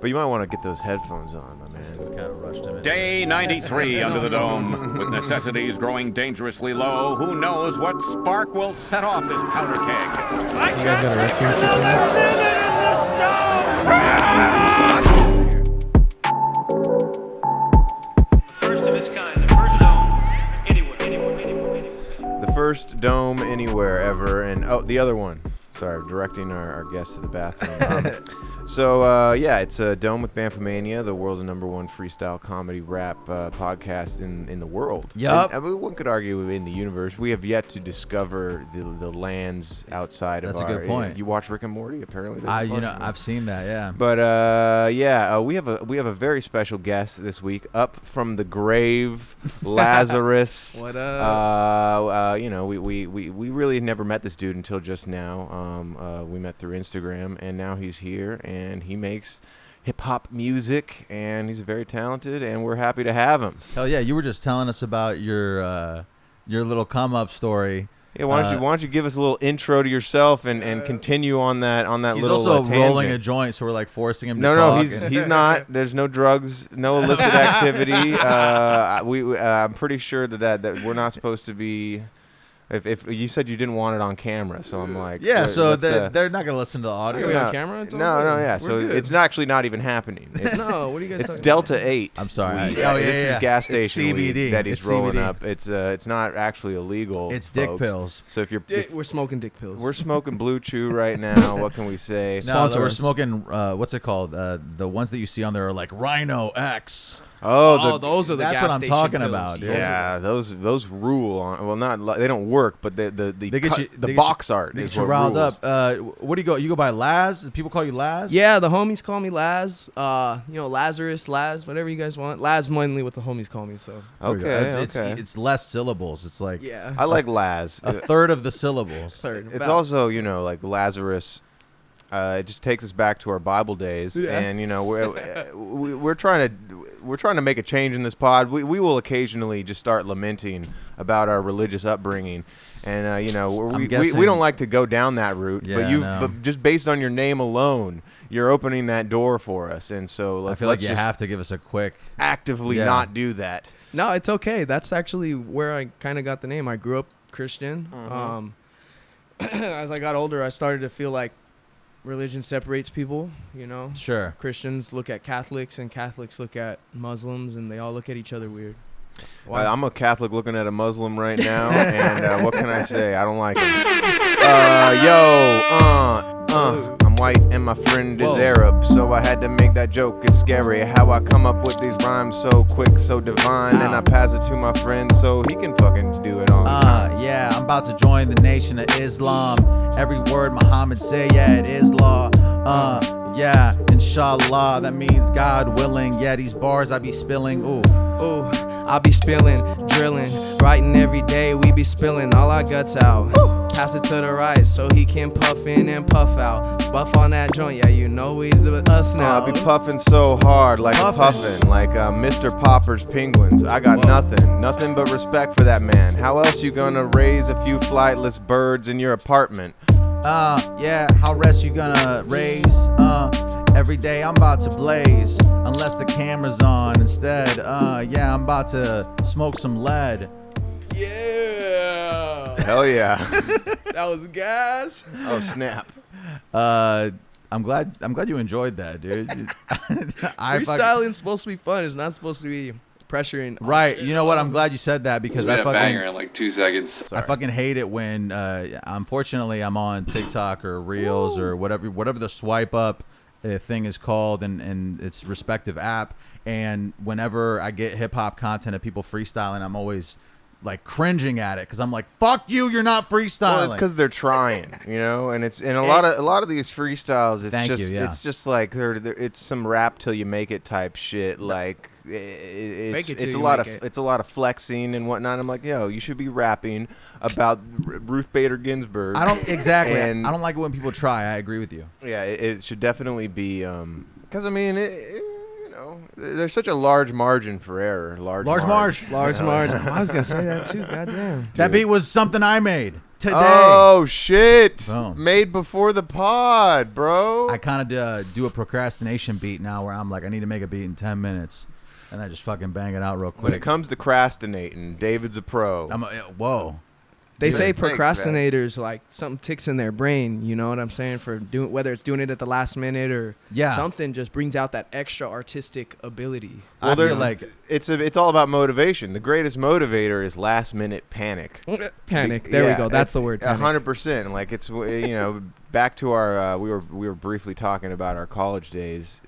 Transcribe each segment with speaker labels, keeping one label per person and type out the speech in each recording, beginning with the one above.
Speaker 1: But you might want to get those headphones on, my man.
Speaker 2: Kind of rushed him.
Speaker 3: Day 93 under the dome. With necessities growing dangerously low, who knows what spark will set off this powder keg?
Speaker 4: You guys got a rescue
Speaker 5: First of its kind, the first dome anywhere.
Speaker 1: The first dome anywhere ever, and the other one. Sorry, directing our guests to the bathroom. Yeah, it's a Dome with Bamfomania, the world's #1 freestyle comedy rap podcast in the world.
Speaker 2: Yup.
Speaker 1: One could argue in the universe. We have yet to discover the lands outside of
Speaker 2: That's a
Speaker 1: our...
Speaker 2: good point.
Speaker 1: You watch Rick and Morty, apparently?
Speaker 2: I've seen that, yeah.
Speaker 1: But we have a very special guest this week, up from the grave, Lahzerrus.
Speaker 4: What up?
Speaker 1: We really never met this dude until just now. We met through Instagram, and now he's here, and he makes hip-hop music, and he's very talented, and we're happy to have him.
Speaker 2: Hell yeah, you were just telling us about your little come-up story.
Speaker 1: Yeah, why don't you give us a little intro to yourself and continue on that
Speaker 2: He's
Speaker 1: little
Speaker 2: also
Speaker 1: tangent.
Speaker 2: rolling a joint, so we're like forcing him to talk.
Speaker 1: No, he's not. There's no drugs, no illicit activity. I'm pretty sure that we're not supposed to be. If you said you didn't want it on camera, so I'm like,
Speaker 2: yeah, so they're not gonna listen to the audio.
Speaker 4: Are we on camera? It's all
Speaker 1: No,
Speaker 4: good.
Speaker 1: yeah.
Speaker 4: We're
Speaker 1: So
Speaker 4: good.
Speaker 1: it's actually not even happening. It's,
Speaker 4: No, what are you guys
Speaker 1: it's
Speaker 4: talking
Speaker 1: Delta
Speaker 4: about?
Speaker 1: 8.
Speaker 2: I'm sorry.
Speaker 1: Weed.
Speaker 2: This
Speaker 1: is gas
Speaker 2: It's
Speaker 1: station weed
Speaker 2: CBD.
Speaker 1: that he's
Speaker 2: It's
Speaker 1: rolling
Speaker 2: CBD.
Speaker 1: up. It's not actually illegal.
Speaker 2: It's dick
Speaker 1: folks.
Speaker 2: pills.
Speaker 1: So if you're
Speaker 4: We're smoking dick pills.
Speaker 1: we're smoking Blue Chew right now. What can we say?
Speaker 2: No,
Speaker 4: Sponsor
Speaker 2: we're
Speaker 4: us.
Speaker 2: smoking. What's it called? The ones that you see on there are like Rhino X.
Speaker 1: Oh,
Speaker 4: those are the
Speaker 2: That's
Speaker 4: gas
Speaker 2: what I'm
Speaker 4: station
Speaker 2: talking
Speaker 4: pills.
Speaker 2: about, dude.
Speaker 1: yeah, those rule on. Well, not they don't work, but
Speaker 2: They get
Speaker 1: cut-
Speaker 2: you-
Speaker 1: the
Speaker 2: they get
Speaker 1: box
Speaker 2: you-
Speaker 1: art
Speaker 2: They
Speaker 1: is
Speaker 2: get you
Speaker 1: what
Speaker 2: riled
Speaker 1: rules.
Speaker 2: up. What do you go? You go by Laz? Do people call you Laz?
Speaker 4: Yeah, the homies call me Laz. Lahzerrus, Laz, whatever you guys want. Laz mainly what the homies call me. So
Speaker 2: There we go.
Speaker 1: Okay,
Speaker 2: It's it's less syllables. It's like
Speaker 4: yeah,
Speaker 1: I like Laz.
Speaker 2: a third of the syllables.
Speaker 4: third.
Speaker 1: It's
Speaker 4: about.
Speaker 1: also, like Lahzerrus. It just takes us back to our Bible days,
Speaker 4: Yeah.
Speaker 1: and we're trying to make a change in this pod. We will occasionally just start lamenting about our religious upbringing, and we
Speaker 2: guessing-
Speaker 1: don't like to go down that route.
Speaker 2: Yeah,
Speaker 1: but just based on your name alone, you're opening that door for us, and so
Speaker 2: I feel
Speaker 1: let's
Speaker 2: like you
Speaker 1: just
Speaker 2: have to give us a quick.
Speaker 1: actively
Speaker 2: Yeah.
Speaker 1: not do that.
Speaker 4: No, it's okay. That's actually where I kind of got the name. I grew up Christian. As I got older, I started to feel like religion separates people,
Speaker 2: Sure.
Speaker 4: Christians look at Catholics and Catholics look at Muslims, and they all look at each other weird.
Speaker 1: I'm a Catholic looking at a Muslim right now, and what can I say? I don't like him. I'm white and my friend is
Speaker 2: Whoa.
Speaker 1: Arab, so I had to make that joke. It's scary how I come up with these rhymes so quick, so divine, and I pass it to my friend so he can fucking do it on time.
Speaker 2: Yeah, I'm about to join the Nation of Islam. Every word Muhammad say, yeah, it is law. Yeah, inshallah, that means God willing. Yeah, these bars I be spilling. Ooh.
Speaker 4: Ooh, I be spilling, drilling, writing every day. We be spilling all our guts out. Pass it to the right so he can puff in and puff out. Buff on that joint, yeah, we the us now.
Speaker 1: I be puffing so hard, like
Speaker 2: Puffin'.
Speaker 1: puffing, like Mr. Popper's penguins. I got nothing but respect for that man. How else you gonna raise a few flightless birds in your apartment?
Speaker 2: Yeah, how rest you gonna raise? Every day I'm about to blaze, unless the camera's on. Instead, yeah, I'm about to smoke some lead.
Speaker 4: Yeah,
Speaker 1: Hell yeah!
Speaker 4: that was gas.
Speaker 1: Oh snap!
Speaker 2: I'm glad you enjoyed that, dude.
Speaker 4: Freestyling's supposed to be fun. It's not supposed to be pressuring.
Speaker 2: Right. You know what? I'm glad you said that because
Speaker 6: We
Speaker 2: I
Speaker 6: had a banger
Speaker 2: fucking
Speaker 6: in like 2 seconds.
Speaker 2: I fucking hate it when unfortunately I'm on TikTok or Reels or whatever the swipe up thing is called and its respective app, and whenever I get hip hop content of people freestyling, I'm always like cringing at it because I'm like, fuck you, you're not freestyling.
Speaker 1: Well, it's because they're trying, and it's a lot of these freestyles. It's
Speaker 2: Thank
Speaker 1: just
Speaker 2: you, yeah.
Speaker 1: it's just like it's some rap till you make it type shit. Like it's
Speaker 4: Fake it till
Speaker 1: it's a
Speaker 4: you
Speaker 1: lot
Speaker 4: make
Speaker 1: of
Speaker 4: it.
Speaker 1: it's a lot of flexing and whatnot. I'm like, yo, you should be rapping about Ruth Bader Ginsburg.
Speaker 2: I don't exactly.
Speaker 1: And-
Speaker 2: I don't like it when people try. I agree with you.
Speaker 1: Yeah, it should definitely be because I mean there's such a large margin for error. Large margin.
Speaker 4: Large margin. I was gonna say that too. Goddamn.
Speaker 2: That beat was something I made. today.
Speaker 1: Oh shit!
Speaker 2: Boom.
Speaker 1: Made before the pod, bro.
Speaker 2: I kind of do a procrastination beat now where I'm like, I need to make a beat in 10 minutes. And I just fucking bang it out real quick.
Speaker 1: When it comes to procrastinating, David's a pro.
Speaker 2: Whoa.
Speaker 4: They say
Speaker 1: Thanks,
Speaker 4: procrastinators like something ticks in their brain. You know what I'm saying? For doing whether it's doing it at the last minute or something, just brings out that extra artistic ability.
Speaker 2: I feel like
Speaker 1: it's all about motivation. The greatest motivator is last minute panic.
Speaker 4: Panic. There we go. That's the word.
Speaker 1: 100%. Like it's back to our we were briefly talking about our college days.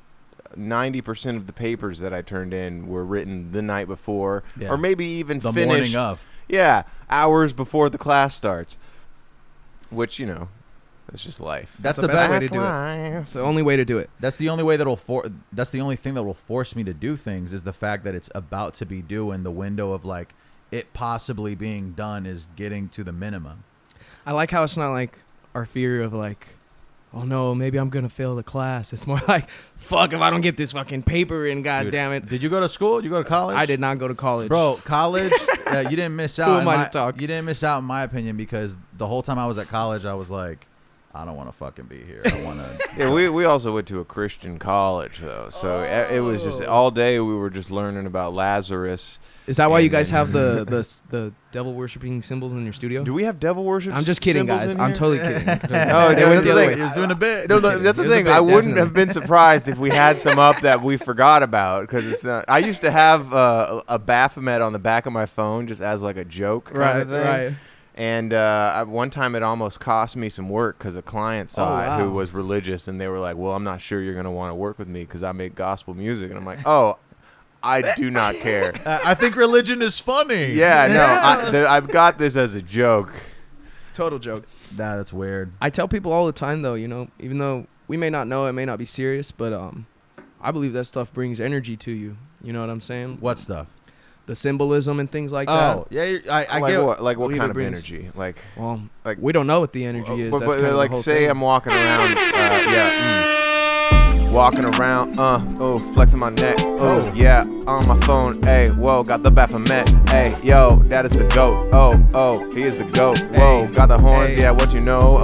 Speaker 1: 90% of the papers that I turned in were written the night before, or maybe even
Speaker 2: the
Speaker 1: finished
Speaker 2: morning of.
Speaker 1: Yeah, hours before the class starts. Which that's just life.
Speaker 4: That's the best way to do
Speaker 1: life.
Speaker 4: it. It's the only way to do it.
Speaker 2: That's the only way that's the only thing that will force me to do things is the fact that it's about to be due, and the window of like it possibly being done is getting to the minimum.
Speaker 4: I like how it's not like our fear of like, oh no, maybe I'm gonna fail the class. It's more like, fuck if I don't get this fucking paper in, damn it.
Speaker 2: Did you go to school? Did you go to college?
Speaker 4: I did not go to college.
Speaker 2: Bro, college, you didn't miss out.
Speaker 4: Who am I to talk?
Speaker 2: You didn't miss out in my opinion, because the whole time I was at college, I was like, I don't want to fucking be here. I want to.
Speaker 1: Yeah, we also went to a Christian college though, so it was just all day we were just learning about Lahzerrus.
Speaker 4: Is that why you guys have the devil worshipping symbols in your studio?
Speaker 1: Do we have devil worship?
Speaker 4: I'm just kidding,
Speaker 1: symbols
Speaker 4: guys.
Speaker 1: in
Speaker 4: I'm
Speaker 1: here?
Speaker 4: totally kidding.
Speaker 1: No,
Speaker 4: They went the other way.
Speaker 2: He was doing a bit.
Speaker 1: No, that's the
Speaker 4: It was a
Speaker 1: thing.
Speaker 4: bit,
Speaker 1: I wouldn't
Speaker 4: definitely.
Speaker 1: have been surprised if we had some up that we forgot about, because it's not. I used to have a Baphomet on the back of my phone just as like a joke kind of thing.
Speaker 4: Right.
Speaker 1: And one time it almost cost me some work because a client saw it who was religious, and they were like, well, I'm not sure you're going to want to work with me because I make gospel music. And I'm like, oh, I do not care.
Speaker 2: I think religion is funny.
Speaker 1: Yeah, no, I've got this as a joke.
Speaker 4: Total joke.
Speaker 2: That's weird.
Speaker 4: I tell people all the time, though, even though we may not know, it may not be serious, but I believe that stuff brings energy to you. You know what I'm saying?
Speaker 2: What stuff?
Speaker 4: The symbolism and things like that.
Speaker 2: Oh, yeah. I
Speaker 1: like
Speaker 2: get
Speaker 1: what? Like what
Speaker 4: believe
Speaker 1: kind
Speaker 4: it
Speaker 1: of
Speaker 4: brings-
Speaker 1: energy? Like
Speaker 4: We don't know what the energy is.
Speaker 1: But,
Speaker 4: That's kind of
Speaker 1: like
Speaker 4: the whole
Speaker 1: say
Speaker 4: thing.
Speaker 1: I'm walking around, walking around, flexing my neck, yeah, on my phone, hey, whoa, got the Baphomet, hey, yo, that is the goat, oh, he is the goat, whoa, got the horns, yeah, what you know,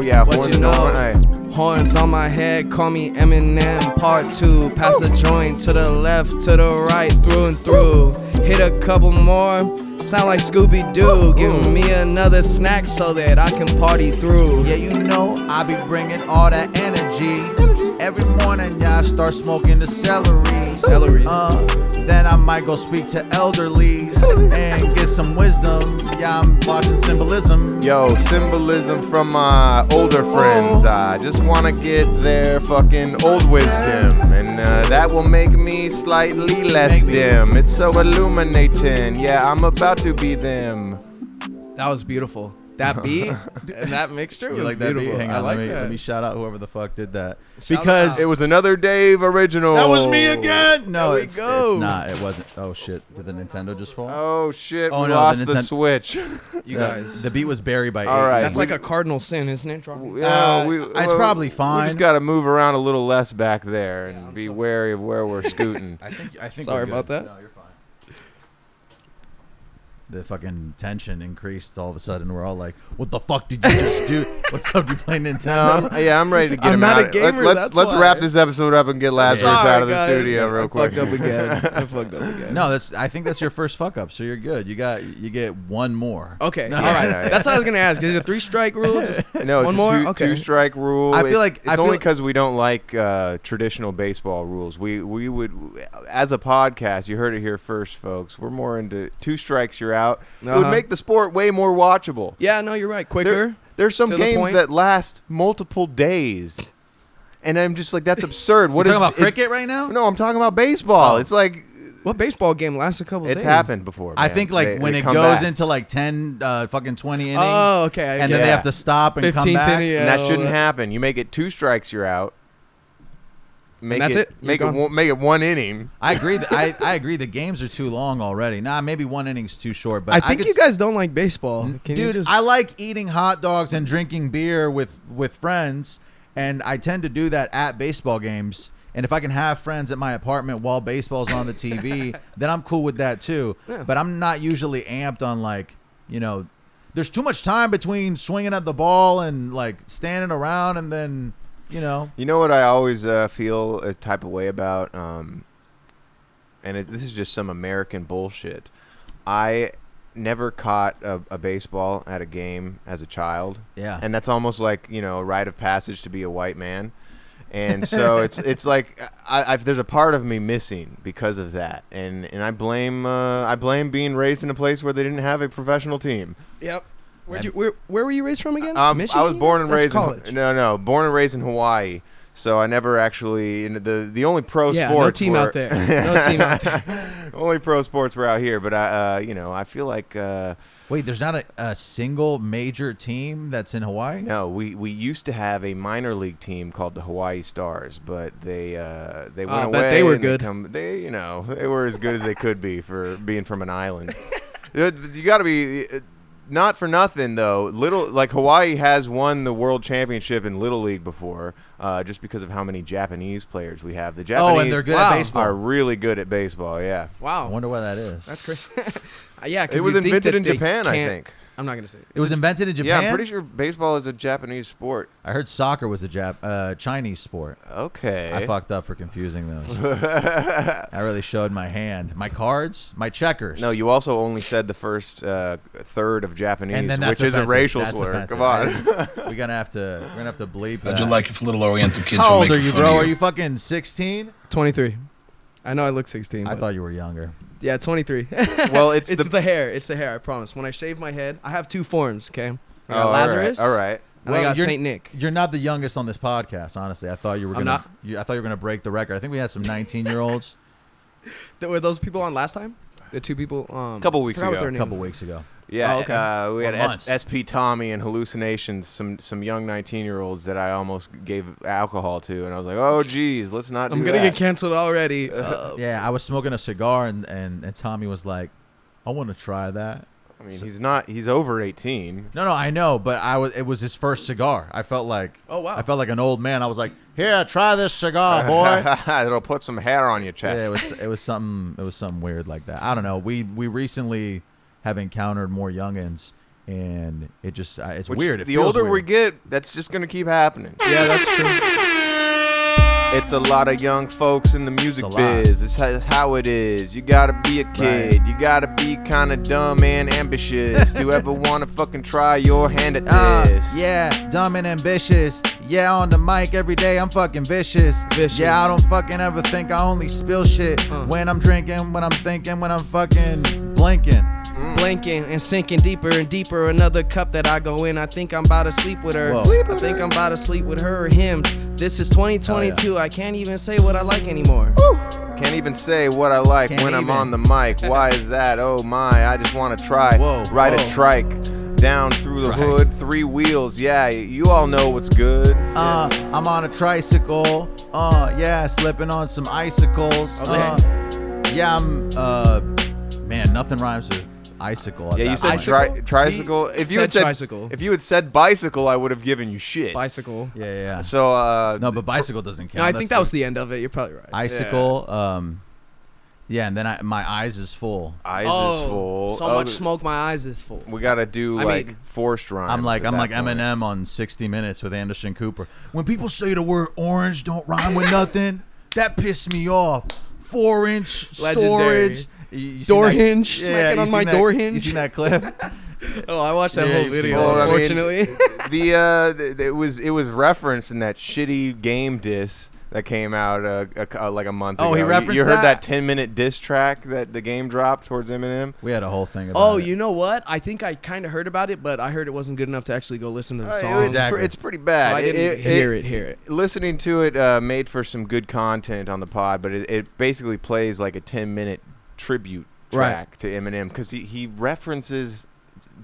Speaker 1: yeah,
Speaker 4: What
Speaker 1: horns
Speaker 4: you
Speaker 1: in the
Speaker 4: know?
Speaker 1: horn, hey.
Speaker 4: Horns on my head, call me Eminem, part 2. Pass the joint to the left, to the right, through and through. Hit a couple more, sound like Scooby-Doo. Give me another snack so that I can party through.
Speaker 2: Yeah, I be bringing all that energy. Every morning, yeah, I start smoking the celery. Then I might go speak to elderlies and get some wisdom. Yeah, I'm watching symbolism.
Speaker 1: Yo, symbolism from my older friends. I just want to get their fucking old wisdom. And that will make me slightly less dim. It's so illuminating. Yeah, I'm about to be them.
Speaker 4: That was beautiful. That beat and that mixture was
Speaker 2: You like that
Speaker 4: beautiful.
Speaker 2: beat? Hang
Speaker 4: I
Speaker 2: on,
Speaker 4: like
Speaker 2: let
Speaker 4: that.
Speaker 2: me shout out whoever the fuck did that.
Speaker 4: Shout
Speaker 2: Because
Speaker 4: out.
Speaker 1: It was another Dave original.
Speaker 2: that was me again. No,
Speaker 4: There we
Speaker 2: it's
Speaker 4: go.
Speaker 2: not. It wasn't. Oh shit! Did the Nintendo just fall?
Speaker 1: Oh shit,
Speaker 2: Oh,
Speaker 1: we
Speaker 2: no,
Speaker 1: lost
Speaker 2: the
Speaker 1: the
Speaker 2: Ninten-
Speaker 1: Switch.
Speaker 4: You guys.
Speaker 2: The beat was buried by
Speaker 1: All
Speaker 2: 8.
Speaker 1: right.
Speaker 4: That's like a cardinal sin, isn't it? Dropping?
Speaker 2: It's probably fine.
Speaker 1: We just got to move around a little less back there and be wary of where we're scooting.
Speaker 2: I think.
Speaker 4: Sorry
Speaker 2: we're good.
Speaker 4: about that.
Speaker 2: No, you're fine. The fucking tension increased all of a sudden. We're all like, "What the fuck did you just do? What's up? You playing Nintendo?"
Speaker 1: No, I'm ready to get
Speaker 4: I'm
Speaker 1: him
Speaker 4: not
Speaker 1: out.
Speaker 4: a gamer,
Speaker 1: Let's
Speaker 4: that's
Speaker 1: let's
Speaker 4: why.
Speaker 1: wrap this episode up and get Lazarus
Speaker 4: Sorry,
Speaker 1: out of the
Speaker 4: guys.
Speaker 1: studio real quick.
Speaker 4: I fucked up again.
Speaker 2: No, I think that's your first fuck up. So you're good. You get one more.
Speaker 4: Okay, all right.
Speaker 1: yeah.
Speaker 4: That's what I was gonna ask. Is it a 3-strike rule? Just
Speaker 1: No,
Speaker 4: one
Speaker 1: it's
Speaker 4: more.
Speaker 1: a
Speaker 4: Okay.
Speaker 1: two-strike rule.
Speaker 2: I feel like-
Speaker 1: it's
Speaker 2: I feel
Speaker 1: only
Speaker 2: like-
Speaker 1: because we don't like traditional baseball rules. We would, as a podcast, you heard it here first, folks. We're more into 2 strikes, you're out. It would
Speaker 4: Uh-huh.
Speaker 1: make the sport way more watchable.
Speaker 4: Yeah, no, you're right. Quicker.
Speaker 1: There's some
Speaker 4: To the
Speaker 1: games
Speaker 4: point.
Speaker 1: that last multiple days, and I'm just like, that's absurd. What
Speaker 2: You're
Speaker 1: is
Speaker 2: talking about
Speaker 1: is-
Speaker 2: cricket right now?
Speaker 1: No, I'm talking about baseball.
Speaker 2: Oh.
Speaker 1: It's like
Speaker 4: What baseball game lasts a couple days?
Speaker 1: it's happened before.
Speaker 2: I
Speaker 1: man.
Speaker 2: think like
Speaker 1: They
Speaker 2: when it
Speaker 1: come
Speaker 2: goes
Speaker 1: back.
Speaker 2: into like 10, fucking 20 innings.
Speaker 4: Oh, okay. I
Speaker 2: And
Speaker 4: get
Speaker 2: then they
Speaker 1: Yeah.
Speaker 2: have to stop and come
Speaker 4: 15th
Speaker 2: back.
Speaker 4: inning,
Speaker 1: and that
Speaker 4: all
Speaker 1: shouldn't
Speaker 4: that.
Speaker 1: happen. You make it 2 strikes, you're out. Make
Speaker 4: that's it?
Speaker 1: Make
Speaker 4: You're
Speaker 1: it
Speaker 4: gone?
Speaker 1: one, make it 1 inning.
Speaker 2: I agree. I agree. The games are too long already. Nah, maybe 1 inning's too short. But
Speaker 4: I think
Speaker 2: could
Speaker 4: you guys don't like baseball. Can you
Speaker 2: Dude,
Speaker 4: just...
Speaker 2: I like eating hot dogs and drinking beer with friends, and I tend to do that at baseball games. And if I can have friends at my apartment while baseball's on the TV, then I'm cool with that too.
Speaker 4: Yeah.
Speaker 2: But I'm not usually amped on like, there's too much time between swinging at the ball and like standing around, and then
Speaker 1: You know what I always feel a type of way about, this is just some American bullshit. I never caught a baseball at a game as a child.
Speaker 2: Yeah.
Speaker 1: And that's almost like, a rite of passage to be a white man. And so it's like there's a part of me missing because of that. And I blame being raised in a place where they didn't have a professional team.
Speaker 4: Yep. Where were you raised from again? Michigan?
Speaker 1: I was born and raised
Speaker 4: college.
Speaker 1: born and raised in Hawaii. So I never actually the only pro sports.
Speaker 4: No team out there. No team out there.
Speaker 1: Only pro sports were out here, but I feel like
Speaker 2: wait, there's not a single major team that's in Hawaii?
Speaker 1: no, we used to have a minor league team called the Hawaii Stars, but they went away.
Speaker 4: Bet they were
Speaker 1: and
Speaker 4: good.
Speaker 1: They were as good as they could be for being from an island. You got to be. Not for nothing though. Hawaii has won the world championship in Little League before, just because of how many Japanese players we have. The Japanese
Speaker 2: and they're good at baseball.
Speaker 1: are really good at baseball. Yeah.
Speaker 4: Wow.
Speaker 2: I wonder why that is.
Speaker 4: That's crazy. Yeah, 'cause
Speaker 1: It was
Speaker 4: you think
Speaker 1: invented
Speaker 4: that
Speaker 1: in
Speaker 4: they
Speaker 1: Japan, I
Speaker 4: can't-
Speaker 1: think.
Speaker 4: I'm not gonna say it.
Speaker 2: It was invented in Japan?
Speaker 1: Yeah, I'm pretty sure baseball is a Japanese sport.
Speaker 2: I heard soccer was a Chinese sport.
Speaker 1: Okay.
Speaker 2: I fucked up for confusing those. I really showed my hand. My cards, my checkers.
Speaker 1: No, you also only said the first third of Japanese,
Speaker 2: and then that's
Speaker 1: which is a
Speaker 2: offensive.
Speaker 1: racial
Speaker 2: That's
Speaker 1: slur.
Speaker 2: offensive.
Speaker 1: Come on.
Speaker 2: We're gonna have to bleep that.
Speaker 6: How'd you like if little Oriental kids
Speaker 2: How
Speaker 6: were
Speaker 2: old are
Speaker 6: making
Speaker 2: you,
Speaker 6: fun
Speaker 2: bro?
Speaker 6: of
Speaker 2: Are you fucking 16?
Speaker 4: 23. I know I look 16.
Speaker 2: I
Speaker 4: but-
Speaker 2: thought you were younger.
Speaker 4: Yeah, 23.
Speaker 1: Well, it's
Speaker 4: the hair. It's the hair. I promise. When I shave my head, I have two forms. Okay. I got
Speaker 1: all
Speaker 4: Lahzerrus.
Speaker 1: right. All right.
Speaker 4: And I got
Speaker 2: you're-
Speaker 4: Saint Nick.
Speaker 2: You're not the youngest on this podcast, honestly. I thought you were
Speaker 4: I'm
Speaker 2: gonna.
Speaker 4: not?
Speaker 2: I thought you were gonna break the record. I think we had some 19-year-olds
Speaker 4: Were those people on last time? The two people.
Speaker 1: Couple weeks
Speaker 4: forgot what
Speaker 1: ago.
Speaker 4: their
Speaker 2: a
Speaker 4: name
Speaker 2: couple
Speaker 4: was.
Speaker 2: weeks ago.
Speaker 1: Yeah,
Speaker 4: Oh, okay.
Speaker 1: we had
Speaker 2: Or months.
Speaker 1: SP Tommy and hallucinations. Some young 19-year-olds that I almost gave alcohol to, and I was like, oh geez, let's not.
Speaker 4: I'm
Speaker 1: do
Speaker 4: gonna
Speaker 1: that.
Speaker 4: get canceled already.
Speaker 2: Yeah, I was smoking a cigar, and Tommy was like, "I want to try that."
Speaker 1: I mean, he's not. He's over 18.
Speaker 2: No, I know, but it was his first cigar. I felt like,
Speaker 4: Oh, wow.
Speaker 2: I felt like an old man. I was like, "Here, try this cigar, boy."
Speaker 1: It'll put some hair on your chest.
Speaker 2: Yeah, it was something weird like that. I don't know. We recently have encountered more youngins, and it just it's
Speaker 1: Which,
Speaker 2: weird. It
Speaker 1: the
Speaker 2: feels
Speaker 1: older we
Speaker 2: weird.
Speaker 1: get, that's just gonna keep happening.
Speaker 4: Yeah, that's true.
Speaker 1: It's a lot of young folks in the music
Speaker 2: It's a lot.
Speaker 1: biz. It's how it is. You gotta be a kid.
Speaker 2: Right.
Speaker 1: You gotta be kind of dumb and ambitious to ever wanna fucking try your hand at this.
Speaker 2: Yeah, dumb and ambitious. Yeah, on the mic every day, I'm fucking vicious.
Speaker 4: Vicious.
Speaker 2: Yeah, I don't fucking ever think I only spill shit when I'm drinking, when I'm thinking, when I'm fucking blinking.
Speaker 4: Blinking and sinking deeper and deeper. Another cup that I go in. I think I'm about to sleep with her.
Speaker 2: Whoa.
Speaker 4: I think I'm about to sleep with her or him. This is 2022. I can't even say what I like anymore.
Speaker 1: Can't even say what I like
Speaker 2: Can't
Speaker 1: when I'm
Speaker 2: even.
Speaker 1: on the mic. Why is that? Oh my, I just wanna try.
Speaker 2: Whoa,
Speaker 1: Ride
Speaker 2: whoa.
Speaker 1: a trike down through the
Speaker 2: Trike.
Speaker 1: hood, 3 wheels. Yeah, you all know what's good.
Speaker 2: I'm on a tricycle. Yeah, slipping on some icicles. Yeah, I'm man, nothing rhymes with icicle. At
Speaker 1: Yeah, you
Speaker 2: that
Speaker 1: said
Speaker 2: point.
Speaker 1: tricycle. If you had
Speaker 4: said
Speaker 1: said
Speaker 4: tricycle.
Speaker 1: if you had said bicycle, I would have given you shit.
Speaker 4: Bicycle.
Speaker 2: Yeah.
Speaker 1: So
Speaker 2: No, but bicycle doesn't count.
Speaker 4: No, I
Speaker 2: That's
Speaker 4: think that was
Speaker 2: just
Speaker 4: the end of it. You're probably right.
Speaker 2: icicle. Yeah, and then my eyes is full.
Speaker 1: eyes
Speaker 4: Oh,
Speaker 1: is full.
Speaker 4: so much smoke. My eyes is full.
Speaker 1: We gotta do
Speaker 4: I
Speaker 1: like
Speaker 4: mean-
Speaker 1: forced rhymes.
Speaker 2: I'm like
Speaker 1: at that point.
Speaker 2: Eminem on 60 Minutes with Anderson Cooper. When people say the word orange don't rhyme with nothing, that pissed me off. 4-inch
Speaker 4: Legendary.
Speaker 2: storage. You
Speaker 4: Door
Speaker 2: seen that-
Speaker 4: hinge, smacking
Speaker 2: you
Speaker 4: on my
Speaker 2: seen that-
Speaker 4: door
Speaker 2: You
Speaker 4: hinge.
Speaker 2: seen that clip?
Speaker 4: Oh, I watched that
Speaker 2: Yeah,
Speaker 4: whole
Speaker 2: you've seen
Speaker 4: video.
Speaker 2: it.
Speaker 1: Well, I mean,
Speaker 4: Unfortunately.
Speaker 1: it was referenced in that shitty game diss that came out like a month ago.
Speaker 2: Oh, he referenced
Speaker 1: you heard
Speaker 2: that?
Speaker 1: that 10-minute diss track that the game dropped towards Eminem?
Speaker 2: We had a whole thing about
Speaker 4: Oh,
Speaker 2: it.
Speaker 4: you know what? I think I kind of heard about it, but I heard it wasn't good enough to actually go listen to the song.
Speaker 2: Exactly.
Speaker 1: It's pretty bad.
Speaker 4: So I didn't hear it.
Speaker 1: Listening to it made for some good content on the pod, but it basically plays like a 10-minute tribute track to Eminem because he references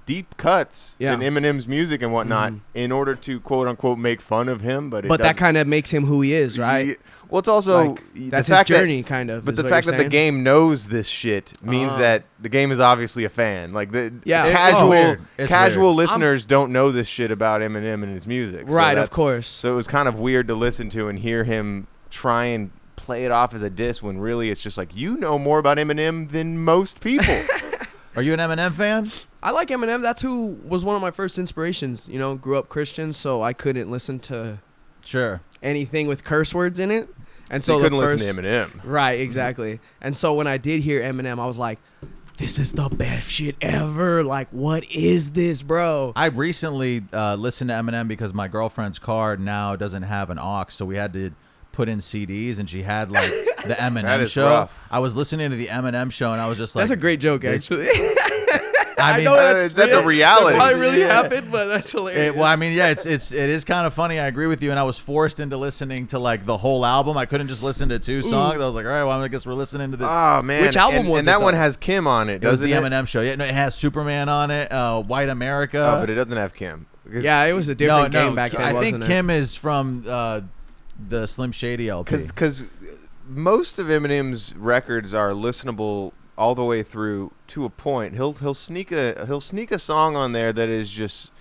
Speaker 1: deep cuts in Eminem's music and whatnot in order to quote unquote make fun of him, but
Speaker 4: that kind of makes him who he is, right?
Speaker 1: Well, it's also
Speaker 4: Like,
Speaker 1: the
Speaker 4: that's his
Speaker 1: fact
Speaker 4: journey, kind of.
Speaker 1: But
Speaker 4: is
Speaker 1: the
Speaker 4: what
Speaker 1: fact
Speaker 4: you're
Speaker 1: that the
Speaker 4: saying.
Speaker 1: game knows this shit means that the game is obviously a fan. Like the
Speaker 2: It's weird. It's
Speaker 1: casual
Speaker 2: weird.
Speaker 1: listeners don't know this shit about Eminem and his music, so
Speaker 4: Right, of
Speaker 1: that's-
Speaker 4: course.
Speaker 1: So it was kind of weird to listen to and hear him try and play it off as a diss when really it's just like you know more about Eminem than most people.
Speaker 2: Are you an Eminem fan?
Speaker 4: I like Eminem. That's who was one of my first inspirations. You know, grew up Christian, so I couldn't listen to
Speaker 2: Sure.
Speaker 4: anything with curse words in it. And
Speaker 1: So
Speaker 4: so
Speaker 1: you couldn't
Speaker 4: the
Speaker 1: listen to Eminem.
Speaker 4: Right, exactly. And so when I did hear Eminem, I was like, this is the best shit ever. Like, what is this, bro?
Speaker 2: I recently listened to Eminem because my girlfriend's car now doesn't have an aux, so we had to put in CDs, and she had like the
Speaker 1: That
Speaker 2: Eminem
Speaker 1: is
Speaker 2: show.
Speaker 1: rough.
Speaker 2: I was listening to the Eminem show, and I was just like,
Speaker 4: That's a great joke,
Speaker 2: it's-
Speaker 4: actually.
Speaker 2: I mean,
Speaker 4: know that's
Speaker 1: a reality.
Speaker 4: That probably really
Speaker 2: Yeah.
Speaker 4: happened, but that's hilarious.
Speaker 2: Well, I mean, yeah, it is kind of funny. I agree with you, and I was forced into listening to like the whole album. I couldn't just listen to 2 songs. I was like, all right, well, I guess we're listening to this.
Speaker 1: Oh man,
Speaker 4: Which album
Speaker 1: and,
Speaker 4: was
Speaker 1: and
Speaker 4: it,
Speaker 1: that one
Speaker 4: though?
Speaker 1: has Kim on it.
Speaker 2: It was
Speaker 1: Doesn't
Speaker 2: the Eminem show. Yeah, no, it has Superman on it, White America.
Speaker 1: Oh, but it doesn't have Kim. Because-
Speaker 4: Yeah, it was a different game back then,
Speaker 2: I
Speaker 4: wasn't
Speaker 2: think
Speaker 4: it?
Speaker 2: Kim is from the Slim Shady LP.
Speaker 1: Because most of Eminem's records are listenable all the way through to a point. He'll sneak a song on there that is just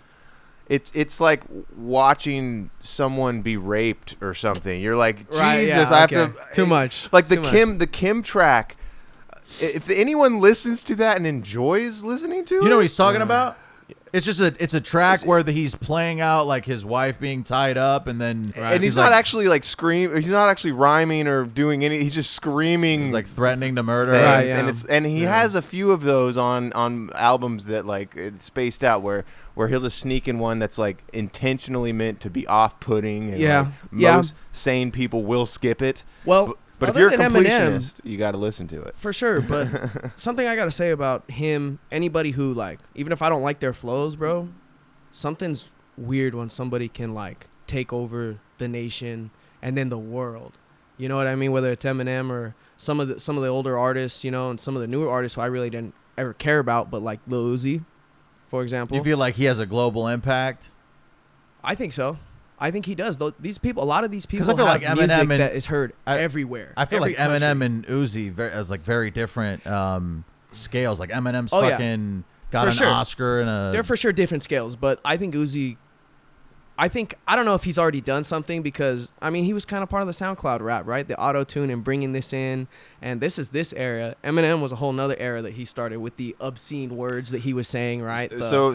Speaker 1: it's like watching someone be raped or something. You're like,
Speaker 4: Right,
Speaker 1: Jesus,
Speaker 4: yeah,
Speaker 1: I have
Speaker 4: okay.
Speaker 1: to
Speaker 4: Too much.
Speaker 1: Like
Speaker 4: Too much.
Speaker 1: the Kim track. If anyone listens to that and enjoys listening to it,
Speaker 2: You know what he's talking about? It's just it's a track where he's playing out like his wife being tied up, and then
Speaker 1: and he's not actually like He's not actually rhyming or doing any. He's just screaming.
Speaker 2: he's like threatening to murder.
Speaker 1: things.
Speaker 4: Right, yeah.
Speaker 1: And he has a few of those on albums that like it's spaced out where he'll just sneak in one that's like intentionally meant to be off-putting. And
Speaker 4: Yeah.
Speaker 1: like,
Speaker 4: Yeah.
Speaker 1: most sane people will skip it.
Speaker 4: Well,
Speaker 1: But if
Speaker 4: other
Speaker 1: you're a
Speaker 4: than Eminem,
Speaker 1: completionist, you got to listen to it.
Speaker 4: for sure, but something I gotta say about him, anybody who like, even if I don't like their flows, bro, something's weird when somebody can like take over the nation and then the world. You know what I mean? Whether it's Eminem or some of the older artists, you know, and some of the newer artists who I really didn't ever care about, but like Lil Uzi, for example.
Speaker 2: You feel like he has a global impact?
Speaker 4: I think so. I think he does. Though these people, a lot of these people
Speaker 2: I feel
Speaker 4: have
Speaker 2: like
Speaker 4: music
Speaker 2: Eminem and-
Speaker 4: that is heard
Speaker 2: I-
Speaker 4: everywhere.
Speaker 2: I feel
Speaker 4: every
Speaker 2: like
Speaker 4: country.
Speaker 2: Eminem and Uzi as like very different scales. Like Eminem's
Speaker 4: Oh, yeah.
Speaker 2: fucking got
Speaker 4: For
Speaker 2: an
Speaker 4: sure.
Speaker 2: Oscar and a.
Speaker 4: They're for sure different scales, but I think Uzi. I don't know if he's already done something because I mean he was kind of part of the SoundCloud rap, right? The auto tune and bringing this in, and this is this era. Eminem was a whole nother era that he started with the obscene words that he was saying, right?
Speaker 1: So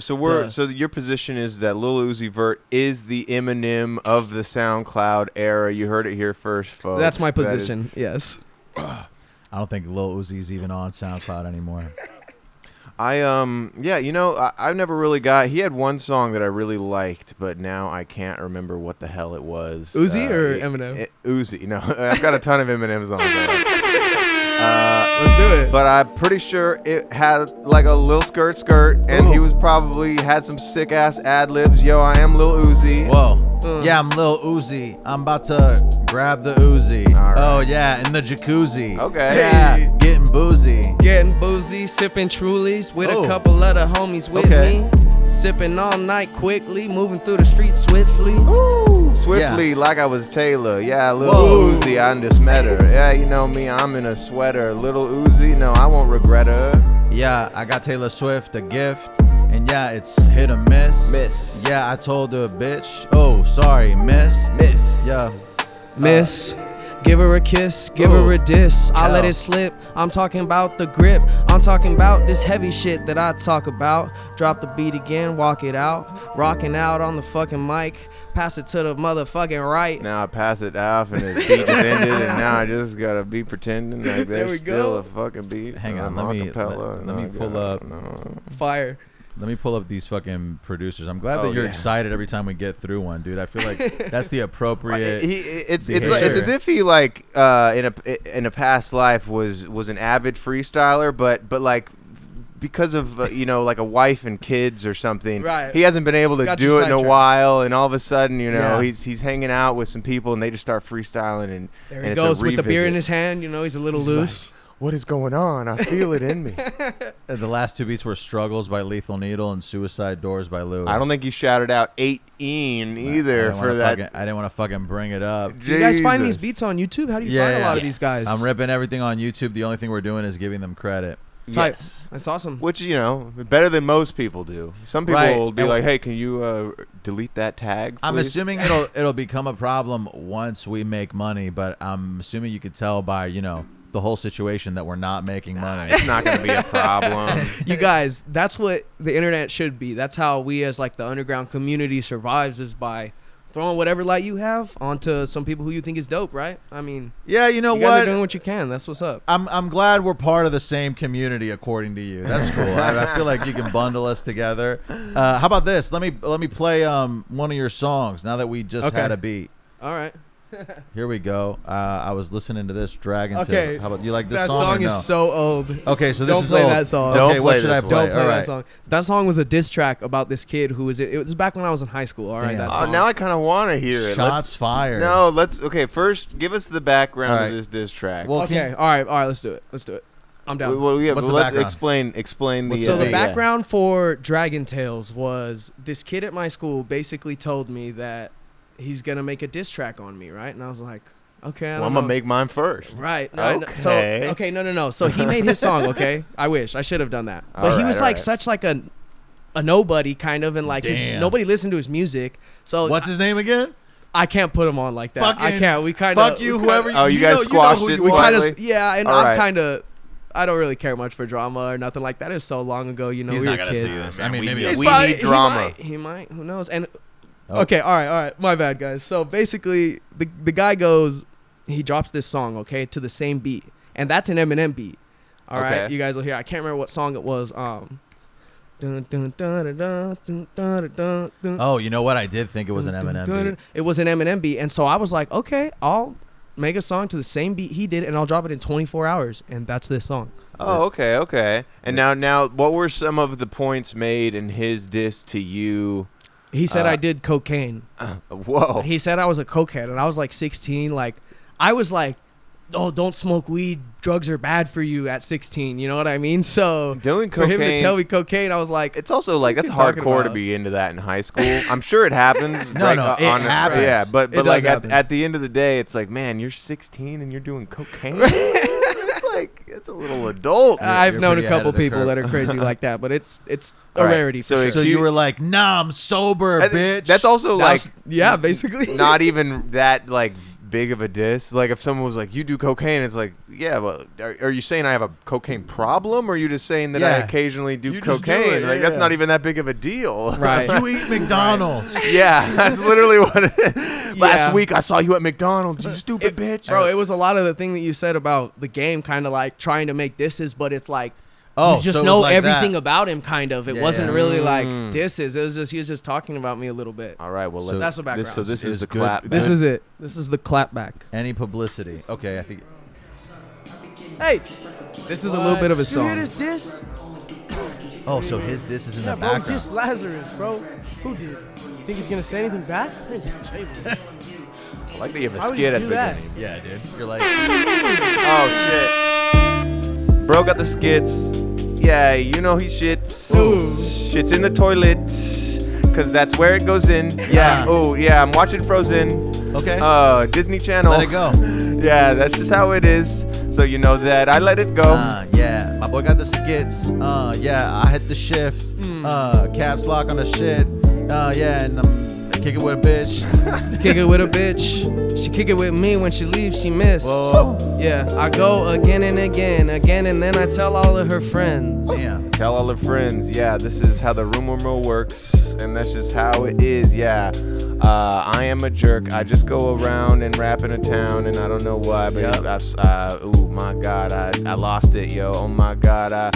Speaker 1: your position is that Lil Uzi Vert is the Eminem of the SoundCloud era. You heard it here first, folks.
Speaker 4: That's my
Speaker 1: That is-
Speaker 4: position. Yes.
Speaker 2: I don't think Lil Uzi's even on SoundCloud anymore.
Speaker 1: I've never really got. He had one song that I really liked, but now I can't remember what the hell it was.
Speaker 4: Uzi or Eminem?
Speaker 1: Uzi. No, I've got a ton of Eminem songs.
Speaker 4: Let's do it.
Speaker 1: But I'm pretty sure it had like a Lil Skirt, and he was probably had some sick ass ad libs. Yo, I am Lil Uzi.
Speaker 2: Whoa. Yeah, I'm Lil Uzi. I'm about to grab the Uzi.
Speaker 1: All right.
Speaker 2: Oh, yeah, in the jacuzzi.
Speaker 1: Okay.
Speaker 2: Yeah, getting boozy.
Speaker 4: Getting boozy, sipping Trulies with
Speaker 2: Oh.
Speaker 4: a couple other homies with
Speaker 2: Okay.
Speaker 4: me. Sipping all night quickly, moving through the streets swiftly.
Speaker 1: Ooh, swiftly, like I was Taylor. Yeah, Lil
Speaker 2: Whoa.
Speaker 1: Uzi, I just met her. Yeah, you know me, I'm in a sweater. Little Uzi, no, I won't regret her.
Speaker 2: Yeah, I got Taylor Swift a gift. And yeah, it's hit or miss.
Speaker 1: Miss.
Speaker 2: Yeah, I told her, bitch. Oh, sorry, miss.
Speaker 1: Miss.
Speaker 2: Yeah.
Speaker 4: Miss, give her a kiss, give her a diss. I'll let
Speaker 2: Chill.
Speaker 4: it slip. I'm talking about the grip. I'm talking about this heavy shit that I talk about. Drop the beat again, walk it out. Rocking out on the fucking mic. Pass it to the motherfucking right.
Speaker 1: Now I pass it off and his beat just ended, and now I just gotta be pretending like
Speaker 4: There
Speaker 1: there's
Speaker 4: we
Speaker 1: still
Speaker 4: go.
Speaker 1: a fucking beat.
Speaker 2: Hang on,
Speaker 1: I'm
Speaker 2: let me-
Speaker 1: acapella,
Speaker 2: let
Speaker 1: and
Speaker 2: me
Speaker 1: I
Speaker 2: pull
Speaker 1: got-
Speaker 2: up.
Speaker 1: no.
Speaker 4: Fire.
Speaker 2: Let me pull up these fucking producers. I'm glad
Speaker 1: Oh,
Speaker 2: that you're
Speaker 1: yeah.
Speaker 2: excited every time we get through one, dude. I feel like that's the appropriate.
Speaker 1: It's
Speaker 2: behavior.
Speaker 1: like, it's as if he like in a past life was an avid freestyler, but like because of like a wife and kids or something,
Speaker 4: Right.
Speaker 1: he hasn't been able to
Speaker 4: Got you
Speaker 1: do it in a
Speaker 4: sidetracked.
Speaker 1: while, and all of a sudden
Speaker 4: Yeah.
Speaker 1: he's hanging out with some people and they just start freestyling and
Speaker 4: There
Speaker 1: and
Speaker 4: he
Speaker 1: it's a
Speaker 4: goes with the beer in
Speaker 1: revisit.
Speaker 4: his hand. You know, he's a little
Speaker 1: He's
Speaker 4: loose.
Speaker 1: What is going on? I feel it in me.
Speaker 2: The last 2 beats were "Struggles" by Lethal Needle and "Suicide Doors" by Louis.
Speaker 1: I don't think you shouted out 18 either for that.
Speaker 2: I didn't want to fucking bring it up.
Speaker 4: Do you guys find these
Speaker 1: Jesus.
Speaker 4: beats on YouTube? How do you find a lot of these guys?
Speaker 2: I'm ripping everything on YouTube. The only thing we're doing is giving them credit.
Speaker 4: Tight.
Speaker 1: Yes.
Speaker 4: That's awesome.
Speaker 1: Which, better than most people do. Some people
Speaker 2: Right.
Speaker 1: will be
Speaker 2: And-
Speaker 1: like, hey, can you delete that tag,
Speaker 2: I'm
Speaker 1: please?
Speaker 2: assuming it'll become a problem once we make money, but I'm assuming you could tell by the whole situation that we're not making money.
Speaker 1: It's not going to be a problem.
Speaker 4: You guys, that's what the internet should be. That's how we as like the underground community survives, is by throwing whatever light you have onto some people who you think is dope, right? I mean,
Speaker 2: Yeah, you know
Speaker 4: you guys
Speaker 2: what?
Speaker 4: are doing what you can. That's what's up.
Speaker 2: I'm glad we're part of the same community, according to you. That's cool. I feel like you can bundle us together. How about this? Let me play one of your songs now that we just had a beat.
Speaker 4: All right.
Speaker 2: Here we go. I was listening to this Dragon
Speaker 4: Okay.
Speaker 2: Tail. How about you like this
Speaker 4: That
Speaker 2: song?
Speaker 4: song
Speaker 2: or no?
Speaker 4: is so old.
Speaker 2: Okay, so this
Speaker 4: Don't
Speaker 2: is
Speaker 4: play
Speaker 2: old.
Speaker 4: that song.
Speaker 1: Don't
Speaker 2: Okay, what
Speaker 1: play
Speaker 2: should I
Speaker 1: this
Speaker 2: play?
Speaker 1: one.
Speaker 4: Don't play
Speaker 2: All
Speaker 4: that
Speaker 2: right.
Speaker 4: song. That song was a diss track about this kid who was. It was back when I was in high school. All right,
Speaker 2: Damn.
Speaker 4: that
Speaker 1: Oh,
Speaker 4: song.
Speaker 1: now I kind of want to hear it.
Speaker 2: Shots fired.
Speaker 1: No, let's. Okay, first give us the background
Speaker 2: All right.
Speaker 1: of this diss track.
Speaker 2: Well,
Speaker 4: Okay. All right. Let's do it. I'm down.
Speaker 1: Well, yeah,
Speaker 2: What's
Speaker 1: but
Speaker 2: the
Speaker 1: let's
Speaker 2: background?
Speaker 1: explain the.
Speaker 4: So the
Speaker 1: yeah.
Speaker 4: background for Dragon Tales was this kid at my school basically told me that he's gonna make a diss track on me, right? And I was like, okay,
Speaker 1: Well, I'm gonna make mine first.
Speaker 4: Right.
Speaker 1: Okay.
Speaker 4: So no. So he made his song. Okay. I wish I should have done that. But
Speaker 1: All
Speaker 4: he
Speaker 1: right,
Speaker 4: was
Speaker 1: all
Speaker 4: like
Speaker 1: right.
Speaker 4: such like a nobody kind of, and like
Speaker 2: Damn.
Speaker 4: nobody listened to his music. So
Speaker 2: What's his name again?
Speaker 4: I can't put him on like that. I
Speaker 2: Fucking
Speaker 4: can't. We kind of
Speaker 2: Fuck you, whoever.
Speaker 1: Oh, you guys
Speaker 2: know
Speaker 1: squashed
Speaker 2: who
Speaker 1: it
Speaker 2: you
Speaker 4: We
Speaker 2: are.
Speaker 4: kind of
Speaker 1: slightly?
Speaker 4: yeah, and
Speaker 1: All
Speaker 4: I'm
Speaker 1: right.
Speaker 4: kind of. I don't really care much for drama or nothing like that. It was so long ago, you know.
Speaker 2: He's
Speaker 4: we
Speaker 2: not
Speaker 4: were
Speaker 2: gonna
Speaker 4: kids.
Speaker 2: see this. I mean, maybe
Speaker 1: He's
Speaker 2: it's
Speaker 1: we
Speaker 4: Probably-
Speaker 1: need drama.
Speaker 4: He might. Who knows? And
Speaker 2: Oh.
Speaker 4: okay, all right. My bad, guys. So basically, the guy goes, he drops this song, okay, to the same beat, and that's an Eminem beat. All right,
Speaker 1: Okay.
Speaker 4: you guys will hear. I can't remember what song it was. Dun, dun, dun, dun, dun, dun, dun, dun, dun.
Speaker 2: Oh, you know what? I did think it was an Eminem beat.
Speaker 4: It was an Eminem beat, and so I was like, okay, I'll make a song to the same beat he did, and I'll drop it in 24 hours, and that's this song.
Speaker 1: Oh, okay. And now, what were some of the points made in his diss to you?
Speaker 4: He said I did cocaine.
Speaker 1: Whoa.
Speaker 4: He said I was a cokehead, and I was like 16. Like, I was like, oh, don't smoke weed. Drugs are bad for you at 16. You know what I mean? So
Speaker 1: Doing
Speaker 4: for him to
Speaker 1: cocaine-
Speaker 4: tell me cocaine, I was like,
Speaker 1: It's also like
Speaker 4: What
Speaker 1: that's
Speaker 4: are you talking
Speaker 1: hardcore to
Speaker 4: about?
Speaker 1: be into that in high school. I'm sure it happens.
Speaker 2: No, no, it happens.
Speaker 1: Yeah, but
Speaker 4: It
Speaker 1: like
Speaker 4: does happen.
Speaker 1: at the end of the day, it's like, man, you're 16 and you're doing cocaine. It's a little adult.
Speaker 4: I've
Speaker 2: You're
Speaker 4: known a
Speaker 2: pretty ahead
Speaker 4: couple
Speaker 2: of the
Speaker 4: people
Speaker 2: curve.
Speaker 4: that are crazy like that, but it's a
Speaker 1: All right,
Speaker 4: rarity.
Speaker 1: so
Speaker 4: for
Speaker 1: if
Speaker 2: So
Speaker 4: sure.
Speaker 2: you were like, nah, I'm sober, bitch.
Speaker 1: That's also like
Speaker 4: Yeah, basically.
Speaker 1: not even that like big of a diss. Like if someone was like, you do cocaine, it's like, yeah, well, are you saying I have a cocaine problem, or are you just saying that I
Speaker 2: Yeah.
Speaker 1: occasionally do
Speaker 2: You just do
Speaker 1: cocaine?
Speaker 2: it,
Speaker 1: Like that's
Speaker 2: yeah.
Speaker 1: not even that big of a deal.
Speaker 4: Right.
Speaker 2: You eat McDonald's.
Speaker 1: Yeah, that's literally what it is. Last
Speaker 4: Yeah.
Speaker 1: week I saw you at McDonald's, you stupid bitch.
Speaker 4: Bro, it was a lot of the thing that you said about the game, kind of like trying to make disses, but it's like,
Speaker 2: Oh,
Speaker 4: you just
Speaker 2: so it
Speaker 4: know
Speaker 2: was like
Speaker 4: everything
Speaker 2: that.
Speaker 4: about him, kind of. It
Speaker 2: Yeah,
Speaker 4: wasn't
Speaker 2: yeah.
Speaker 4: really like disses. It was just, he was just talking about me a little bit.
Speaker 1: All right, well,
Speaker 2: So
Speaker 1: let's,
Speaker 4: that's the background.
Speaker 1: So this
Speaker 2: It
Speaker 1: is
Speaker 2: was
Speaker 1: the
Speaker 2: good.
Speaker 1: clap.
Speaker 4: This is it. This is the clapback.
Speaker 2: Any publicity. Okay, I think.
Speaker 4: Hey, this is a little bit of a
Speaker 6: You hear
Speaker 4: song.
Speaker 6: this diss?
Speaker 2: Oh, so his this is in
Speaker 6: Yeah,
Speaker 2: the
Speaker 6: bro,
Speaker 2: background.
Speaker 6: diss Lahzerrus, bro. Who did? Think he's gonna say anything back? I didn't say anything.
Speaker 1: I like that you have a
Speaker 6: Why would
Speaker 1: skit
Speaker 6: you
Speaker 1: at
Speaker 6: do
Speaker 1: the
Speaker 6: that?
Speaker 1: beginning.
Speaker 2: Yeah, dude. You're like,
Speaker 1: Oh shit. Bro got the skits. Yeah, you know he shits. Shits in the toilet. Cause that's where it goes in. Yeah. Oh yeah, I'm watching Frozen.
Speaker 2: okay.
Speaker 1: Disney Channel.
Speaker 2: Let it go.
Speaker 1: Yeah, that's just how it is. So you know that I let it go.
Speaker 2: Yeah, my boy got the skits. Yeah, I hit the shift. Caps lock on the shit. Yeah, and I'm kicking with a bitch.
Speaker 4: Kick it with a bitch. She kick it with me. When she leaves, she miss.
Speaker 2: Whoa.
Speaker 4: Yeah, I go again and again, and then I tell all of her friends.
Speaker 2: Damn.
Speaker 1: Tell all her friends, yeah, this is how the rumor mill works, and that's just how it is, yeah. I am a jerk. I just go around and rap in a town, and I don't know why, but oh my god, I lost it, yo. Oh my god,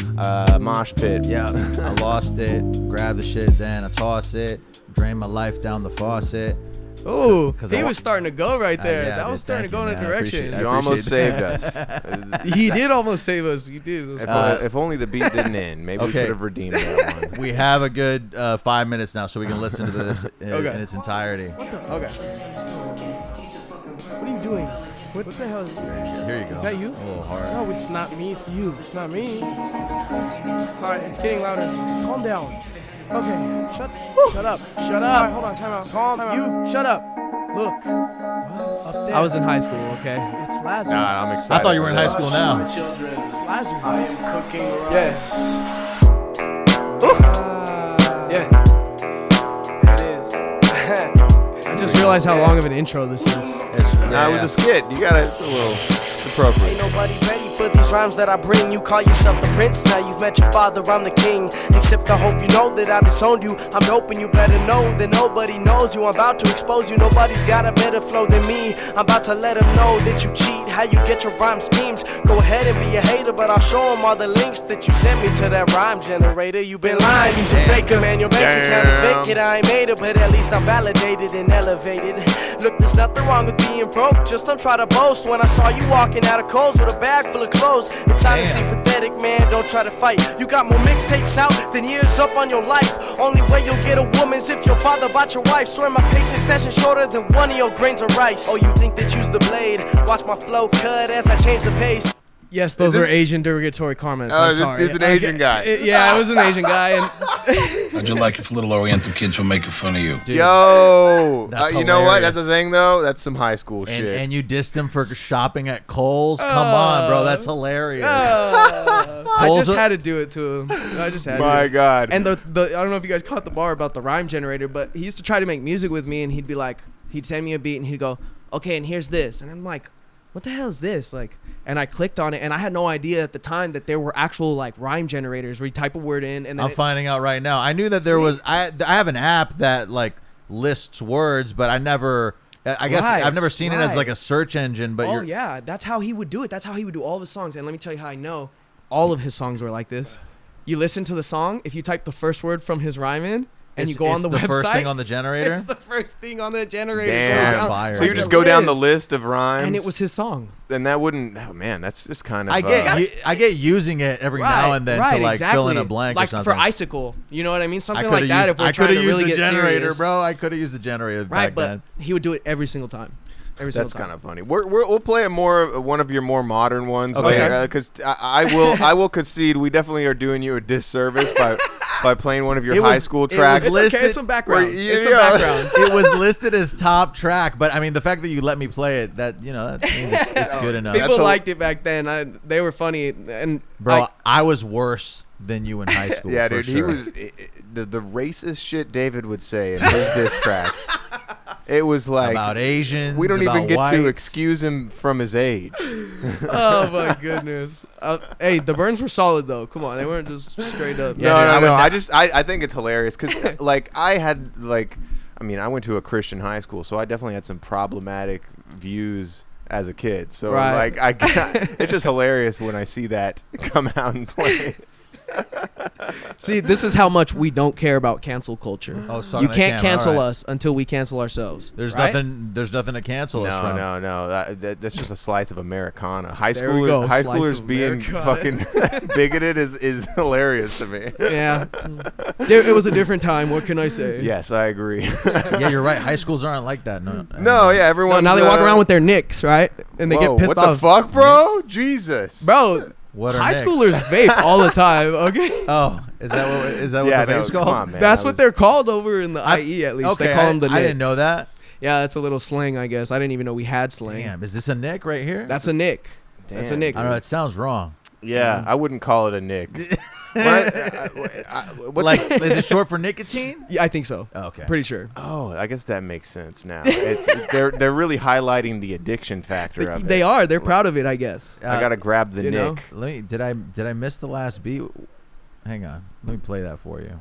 Speaker 1: mosh pit.
Speaker 2: Yeah, I lost it. Grab the shit, then I toss it. Drain my life down the faucet.
Speaker 4: Ooh,
Speaker 2: 'Cause
Speaker 4: he
Speaker 2: I
Speaker 4: was starting to go right there.
Speaker 2: yeah,
Speaker 4: that
Speaker 2: dude,
Speaker 4: was starting to
Speaker 2: thank
Speaker 4: go
Speaker 2: you,
Speaker 4: in a
Speaker 2: man. I appreciate
Speaker 4: direction.
Speaker 2: it.
Speaker 1: You almost saved
Speaker 2: appreciate
Speaker 1: us.
Speaker 4: He did almost save us. He did. It was
Speaker 1: If only the beat didn't end. Maybe we
Speaker 2: Okay.
Speaker 1: could have redeemed that one.
Speaker 2: We have a good 5 minutes now, so we can listen to this in
Speaker 4: Okay.
Speaker 2: its entirety.
Speaker 4: okay.
Speaker 6: What are you doing? What the hell is this?
Speaker 2: Here you go.
Speaker 6: Is that you?
Speaker 2: A little hard.
Speaker 6: No, it's not me. It's you. It's not me. Alright, it's getting louder. Calm down. Okay, shut up. Shut up. Alright, hold on. Time out. Calm. You shut up. Look. Up there.
Speaker 4: I was in high school. Okay.
Speaker 6: It's Lazarus.
Speaker 1: Nah, I'm excited.
Speaker 2: I thought you were in high school now.
Speaker 6: It's Lazarus. I am cooking.
Speaker 7: Yes. Yeah. There it is.
Speaker 4: I just realized how long of an intro this is.
Speaker 1: Nah, it was a skit. You gotta. It's appropriate.
Speaker 7: Ain't nobody ready for these rhymes that I bring. You call yourself the prince, now you've met your father, I'm the king. Except I hope you know that I disowned you. I'm dope and you better know that nobody knows you. I'm about to expose you, nobody's got a better flow than me. I'm about to let them know that you cheat, how you get your rhyme schemes. Go ahead and be a hater, but I'll show them all the links that you sent me to that rhyme generator. You been lying, you's a faker, man, your bank account is vacant. I ain't made it, but at least I'm validated and elevated. Look, there's nothing wrong with being broke, just don't try to boast. When I saw you walking out of Kohl's with a bag full of clothes, it's honestly pathetic, man, don't try to fight. You got more mixtapes out than years up on your life. Only way you'll get a woman's if your father bought your wife. Swear my patience station shorter than one of your grains of rice. Oh, you think that you's the blade? Watch my flow cut as I change the pace.
Speaker 4: Yes, those are Asian derogatory comments. I'm sorry.
Speaker 1: It's an Asian guy.
Speaker 4: Yeah, it was an Asian guy. And
Speaker 8: How'd you like if little Oriental kids were making fun of you?
Speaker 2: Dude,
Speaker 1: Yo,
Speaker 2: that's
Speaker 1: you know what? That's
Speaker 2: hilarious.
Speaker 1: the thing, though. That's some high school shit.
Speaker 2: And you dissed him for shopping at Kohl's? Come on, bro. That's hilarious.
Speaker 4: I just had to do it to him. I just had to.
Speaker 1: My God.
Speaker 4: And the I don't know if you guys caught the bar about the rhyme generator, but he used to try to make music with me, and he'd be like, he'd send me a beat, and he'd go, okay, and here's this. And I'm like, what the hell is this? Like, and I clicked on it, and I had no idea at the time that there were actual like rhyme generators where you type a word in, and then
Speaker 2: I'm finding out right now. I knew that there was. I have an app that like lists words, but I never. I guess I've never seen it as like a search engine. But
Speaker 4: yeah, that's how he would do it. That's how he would do all of his songs. And let me tell you how I know all of his songs were like this. You listen to the song. If you type the first word from his rhyme in, and you go on the website,
Speaker 2: first thing on the generator.
Speaker 4: It's the first thing on the generator.
Speaker 1: Damn.
Speaker 2: Fire.
Speaker 1: So you just go down the list of rhymes,
Speaker 4: and it was his song.
Speaker 1: And that wouldn't. Oh man, that's just kind of.
Speaker 2: I get using it every now and then to like fill in a blank
Speaker 4: like
Speaker 2: or something.
Speaker 4: for Icicle, you know what I mean? Something like that. If we're
Speaker 2: I
Speaker 4: trying
Speaker 2: could
Speaker 4: to
Speaker 2: have
Speaker 4: really
Speaker 2: used the
Speaker 4: get
Speaker 2: generator,
Speaker 4: serious,
Speaker 2: bro. I could have used the generator back
Speaker 4: but
Speaker 2: then.
Speaker 4: he would do it every single time.
Speaker 1: That's kind of funny. We'll play one of your more modern ones,
Speaker 2: Okay.
Speaker 1: Because I will concede we definitely are doing you a disservice by playing one of your high school tracks.
Speaker 2: It was listed,
Speaker 4: It's some background.
Speaker 1: It's
Speaker 4: some background.
Speaker 2: It was listed as top track, but I mean the fact that you let me play it, that that means it's good enough.
Speaker 4: People liked it back then. They were funny, and
Speaker 2: bro, I was worse than you in high school.
Speaker 1: Yeah,
Speaker 2: for
Speaker 1: dude,
Speaker 2: sure.
Speaker 1: he was the racist shit David would say in his diss tracks. It was like
Speaker 2: about Asians.
Speaker 1: We don't even
Speaker 2: about
Speaker 1: get
Speaker 2: whites.
Speaker 1: to excuse him from his age.
Speaker 4: Oh my goodness. Hey, the burns were solid though. Come on, they weren't just straight up.
Speaker 1: Yeah, no. I think it's hilarious because like I went to a Christian high school, so I definitely had some problematic views as a kid. So like it's just hilarious when I see that come out and play.
Speaker 4: See, this is how much we don't care about cancel culture. You can't cancel us until we cancel ourselves.
Speaker 2: There's nothing to cancel us from.
Speaker 1: No. That's just a slice of Americana. High
Speaker 4: There we go,
Speaker 1: schoolers
Speaker 4: slice of
Speaker 1: being fucking bigoted is hilarious to me.
Speaker 4: Yeah, it was a different time. What can I say?
Speaker 1: Yes, I agree.
Speaker 2: Yeah, you're right. High schools aren't like that.
Speaker 1: No, yeah, everyone.
Speaker 4: Now they walk around with their nicks, right? And they get pissed
Speaker 1: off. What the fuck, bro?
Speaker 2: Nicks?
Speaker 1: Jesus,
Speaker 2: High
Speaker 4: bro. High schoolers vape all the time. Okay.
Speaker 2: Oh, is that what the vape's called?
Speaker 1: Come on, man.
Speaker 4: That's what they're called over in the IE at least.
Speaker 2: Okay,
Speaker 4: they call them the nicks.
Speaker 2: I didn't know that.
Speaker 4: Yeah, that's a little slang, I guess. I didn't even know we had slang.
Speaker 2: Damn, is this a nick right here?
Speaker 4: That's a nick.
Speaker 1: Damn.
Speaker 4: That's a nick.
Speaker 2: I don't know. It sounds wrong.
Speaker 1: Yeah, I wouldn't call it a nick.
Speaker 2: Like, is it short for nicotine?
Speaker 4: Yeah, I think so.
Speaker 2: Oh, okay.
Speaker 4: Pretty sure.
Speaker 1: Oh, I guess that makes sense now. They're really highlighting the addiction factor of it.
Speaker 4: They are. They're proud of it, I guess.
Speaker 1: I gotta grab the nick.
Speaker 2: Did I miss the last beat? Hang on. Let me play that for you.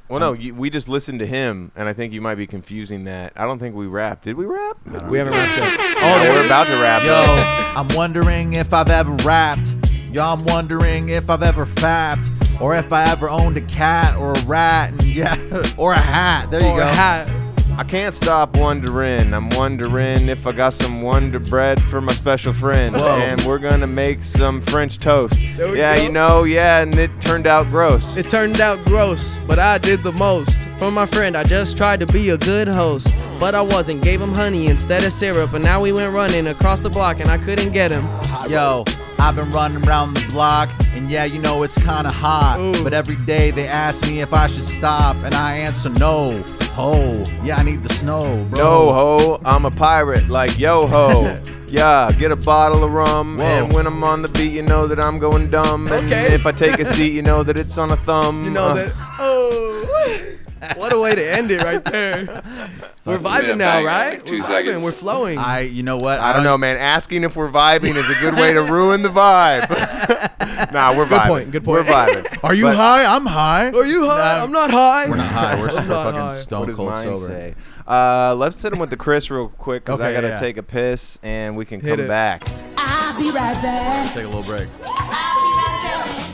Speaker 1: Well, no, we just listened to him, and I think you might be confusing that. I don't think we rapped. Did we rap?
Speaker 4: We haven't rapped yet.
Speaker 1: Oh, we're about to rap.
Speaker 2: Yo, I'm wondering if I've ever rapped. Yo, I'm wondering if I've ever fapped. Or if I ever owned a cat or a rat, and or a hat. There you go.
Speaker 4: A hat.
Speaker 1: I can't stop wondering. I'm wondering if I got some Wonder Bread for my special friend.
Speaker 2: Whoa.
Speaker 1: And we're gonna make some French toast.
Speaker 4: There we go.
Speaker 1: And it turned out gross.
Speaker 4: It turned out gross, but I did the most. For my friend, I just tried to be a good host. But I wasn't, gave him honey instead of syrup. And now we went running across the block and I couldn't get him.
Speaker 2: Yo, I've been running around the block, and it's kinda hot.
Speaker 4: Ooh.
Speaker 2: But every day they ask me if I should stop, and I answer no. Ho, yeah, I need the snow, bro.
Speaker 1: No ho, I'm a pirate like yo ho. Yeah, get a bottle of rum.
Speaker 2: Whoa.
Speaker 1: And when I'm on the beat, you know that I'm going dumb. And
Speaker 4: Okay.
Speaker 1: if I take a seat, you know that it's on a thumb.
Speaker 4: You know that. Oh. What a way to end it right there. We're vibing now, right?
Speaker 9: Like 2
Speaker 4: We're vibing.
Speaker 9: seconds.
Speaker 4: We're flowing.
Speaker 2: You know what?
Speaker 1: I don't know, man. Asking if we're vibing is a good way to ruin the vibe. Nah, we're vibing.
Speaker 4: Good point.
Speaker 1: We're vibing.
Speaker 2: Are you high? I'm high.
Speaker 4: Are you high?
Speaker 2: Nah,
Speaker 4: I'm not high.
Speaker 2: We're not high. We're
Speaker 4: I'm not
Speaker 2: fucking
Speaker 4: high.
Speaker 2: stone
Speaker 1: What does
Speaker 2: cold
Speaker 1: mine
Speaker 2: sober.
Speaker 1: say? Let's hit him with the Chris real quick because I
Speaker 2: Okay,
Speaker 1: gotta
Speaker 2: yeah.
Speaker 1: take a piss and we can
Speaker 4: Hit
Speaker 1: come
Speaker 4: it.
Speaker 1: back.
Speaker 10: I'll be right back.
Speaker 2: Take a little break.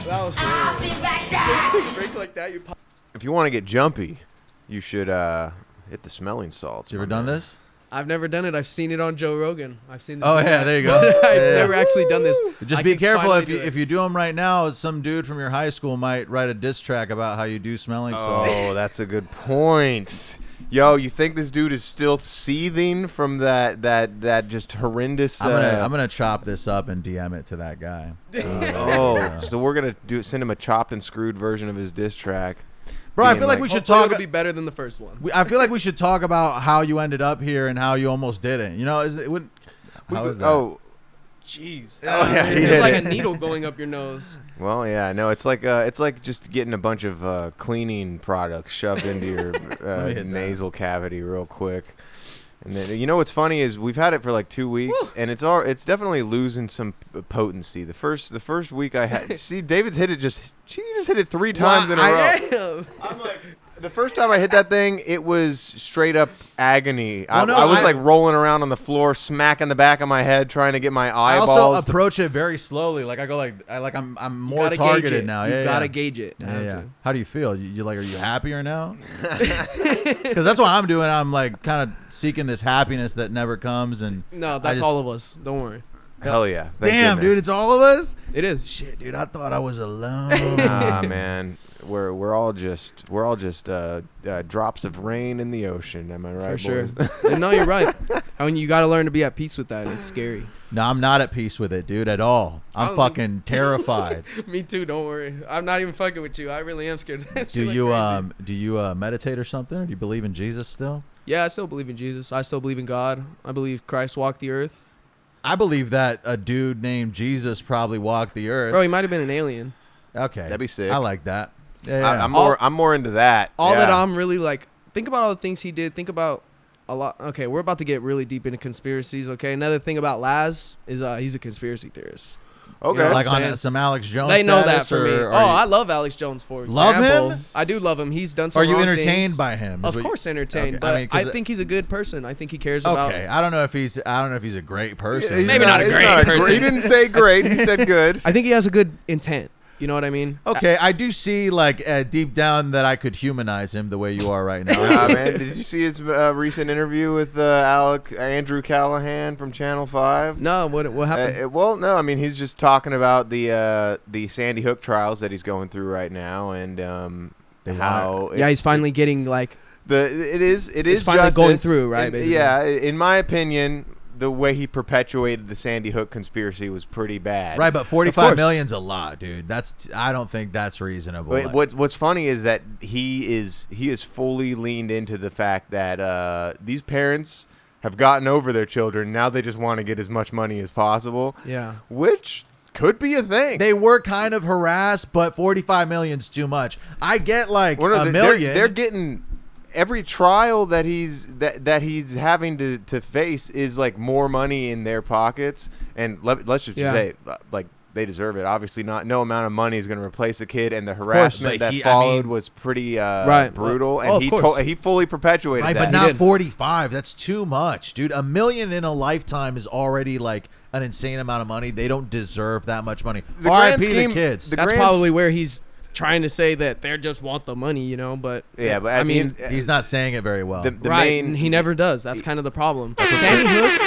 Speaker 4: That was great. Take a break like that. You pop.
Speaker 1: If you want to get jumpy, you should hit the smelling salts.
Speaker 2: You ever
Speaker 1: my
Speaker 2: done
Speaker 1: man.
Speaker 2: this?
Speaker 4: I've never done it. I've seen it on Joe Rogan. I've seen.
Speaker 2: Oh yeah, there you go.
Speaker 4: I've
Speaker 2: Yeah.
Speaker 4: never actually done this.
Speaker 2: Just
Speaker 4: I
Speaker 2: be
Speaker 4: can
Speaker 2: careful
Speaker 4: finally
Speaker 2: if you
Speaker 4: do it.
Speaker 2: if you do them right now. Some dude from your high school might write a diss track about how you do smelling salts.
Speaker 1: Oh, that's a good point. Yo, you think this dude is still seething from that just horrendous?
Speaker 2: I'm gonna chop this up and DM it to that guy.
Speaker 1: So we're gonna send him a chopped and screwed version of his diss track.
Speaker 2: Bro, I
Speaker 1: being
Speaker 2: feel like
Speaker 1: like,
Speaker 2: we should
Speaker 4: Hopefully
Speaker 2: talk.
Speaker 4: it'll be better than the first one.
Speaker 2: I feel like we should talk about how you ended up here and how you almost didn't. You know, how is that?
Speaker 1: Oh,
Speaker 4: Jeez.
Speaker 1: yeah, he
Speaker 4: It's
Speaker 1: hit
Speaker 4: like
Speaker 1: it.
Speaker 4: a needle going up your nose.
Speaker 1: well, yeah, no, it's like just getting a bunch of cleaning products shoved into your
Speaker 2: hit that.
Speaker 1: nasal cavity real quick. And then, you know what's funny is we've had it for like 2 weeks, and it's definitely losing some potency. The first week I had, see, David's hit it she just hit it 3 times in a row.
Speaker 4: Damn.
Speaker 1: I'm like, the first time I hit that thing, it was straight up agony.
Speaker 2: Well, no,
Speaker 1: I was
Speaker 2: I-
Speaker 1: like rolling around on the floor, smacking the back of my head, trying to get my
Speaker 2: I
Speaker 1: eyeballs.
Speaker 2: also
Speaker 1: to-
Speaker 2: approach it very slowly. Like I go I'm more
Speaker 4: Gotta gauge
Speaker 2: targeted
Speaker 4: it.
Speaker 2: now.
Speaker 4: You
Speaker 2: Yeah,
Speaker 4: gotta
Speaker 2: yeah.
Speaker 4: gauge it.
Speaker 2: Yeah,
Speaker 4: Have
Speaker 2: yeah.
Speaker 4: to.
Speaker 2: How do you feel? You like? Are you happier now? Because that's what I'm doing. I'm like kind of seeking this happiness that never comes. And
Speaker 4: No,
Speaker 2: I
Speaker 4: that's
Speaker 2: just-
Speaker 4: all of us. Don't worry.
Speaker 1: Hell yeah! Thank
Speaker 2: Damn,
Speaker 1: goodness.
Speaker 2: dude, it's all of us.
Speaker 4: It is.
Speaker 2: Shit, dude, I thought I was alone.
Speaker 1: Ah, man, we're all just drops of rain in the ocean. Am I right,
Speaker 4: For sure.
Speaker 1: boys?
Speaker 4: No, you're right. I mean, you got to learn to be at peace with that. It's scary.
Speaker 2: No, I'm not at peace with it, dude, at all. I'm
Speaker 4: I'm-
Speaker 2: fucking terrified.
Speaker 4: Me too. Don't worry. I'm not even fucking with you. I really am scared.
Speaker 2: Do you meditate or something? Or do you believe in Jesus still?
Speaker 4: Yeah, I still believe in Jesus. I still believe in God. I believe Christ walked the earth.
Speaker 2: I believe that a dude named Jesus probably walked the earth.
Speaker 4: Bro, he might have been an alien.
Speaker 2: Okay,
Speaker 1: That'd be sick.
Speaker 2: I like that. Yeah,
Speaker 1: I'm more into that.
Speaker 4: All that
Speaker 1: Yeah.
Speaker 4: I'm really like, think about all the things he did. Think about a lot. Okay, we're about to get really deep into conspiracies. Okay, another thing about Laz is he's a conspiracy theorist.
Speaker 1: Okay.
Speaker 4: Yeah,
Speaker 2: like
Speaker 4: I'm
Speaker 2: on
Speaker 4: saying.
Speaker 2: some Alex Jones.
Speaker 4: They know that
Speaker 2: status,
Speaker 4: for me.
Speaker 2: or
Speaker 4: I love Alex Jones for
Speaker 2: Love
Speaker 4: example.
Speaker 2: him?
Speaker 4: I do love him. He's done some
Speaker 2: Are you
Speaker 4: wrong
Speaker 2: entertained
Speaker 4: things.
Speaker 2: by him?
Speaker 4: Of course entertained,
Speaker 2: Okay,
Speaker 4: but
Speaker 2: I mean, 'cause
Speaker 4: I think he's a good person. I think he cares
Speaker 2: Okay,
Speaker 4: about.
Speaker 2: I don't know if he's a great person.
Speaker 1: He's
Speaker 4: Maybe not a
Speaker 1: he's
Speaker 4: great person.
Speaker 1: He didn't say great. He said good.
Speaker 4: I think he has a good intent. You know what I mean?
Speaker 2: Okay, I do see like deep down that I could humanize him the way you are right now.
Speaker 1: Man, did you see his recent interview with Andrew Callahan from Channel 5?
Speaker 4: No, what happened?
Speaker 1: Well, no, I mean he's just talking about the Sandy Hook trials that he's going through right now, and how
Speaker 4: Yeah, he's finally getting like.
Speaker 1: it is
Speaker 4: It's finally
Speaker 1: justice.
Speaker 4: going through, right,
Speaker 1: And,
Speaker 4: basically.
Speaker 1: yeah, in my opinion, the way he perpetuated the Sandy Hook conspiracy was pretty bad.
Speaker 2: Right, but
Speaker 4: Of
Speaker 2: 45
Speaker 4: course.
Speaker 2: million's a lot, dude. I don't think that's reasonable.
Speaker 1: But what's funny is that he is fully leaned into the fact that these parents have gotten over their children. Now they just want to get as much money as possible.
Speaker 4: Yeah.
Speaker 1: Which could be a thing.
Speaker 2: They were kind of harassed, but 45 million's too much. I get like
Speaker 1: Well, no,
Speaker 2: a
Speaker 1: they're-
Speaker 2: million.
Speaker 1: They're getting every trial that he's having to face is like more money in their pockets, and let's just say like they deserve it. Obviously, no amount of money is going to replace the kid, and the harassment
Speaker 2: but
Speaker 1: that followed was pretty brutal,
Speaker 4: Oh, of
Speaker 1: and
Speaker 4: course.
Speaker 1: he fully perpetuated
Speaker 2: Right,
Speaker 1: that.
Speaker 2: but not
Speaker 4: did.
Speaker 2: 45. That's too much, dude. $1 million in a lifetime is already like an insane amount of money. They don't deserve that much money.
Speaker 1: The grand
Speaker 2: R.I.P.
Speaker 1: scheme-
Speaker 2: the kids.
Speaker 1: the
Speaker 4: That's
Speaker 1: grand-
Speaker 4: probably where he's trying to say that they just want the money, you know. But
Speaker 1: Yeah, but
Speaker 4: I mean,
Speaker 2: He's not saying it very well.
Speaker 1: the
Speaker 4: right?
Speaker 1: main
Speaker 4: And he never does. That's kind of the problem. Sandy Hook.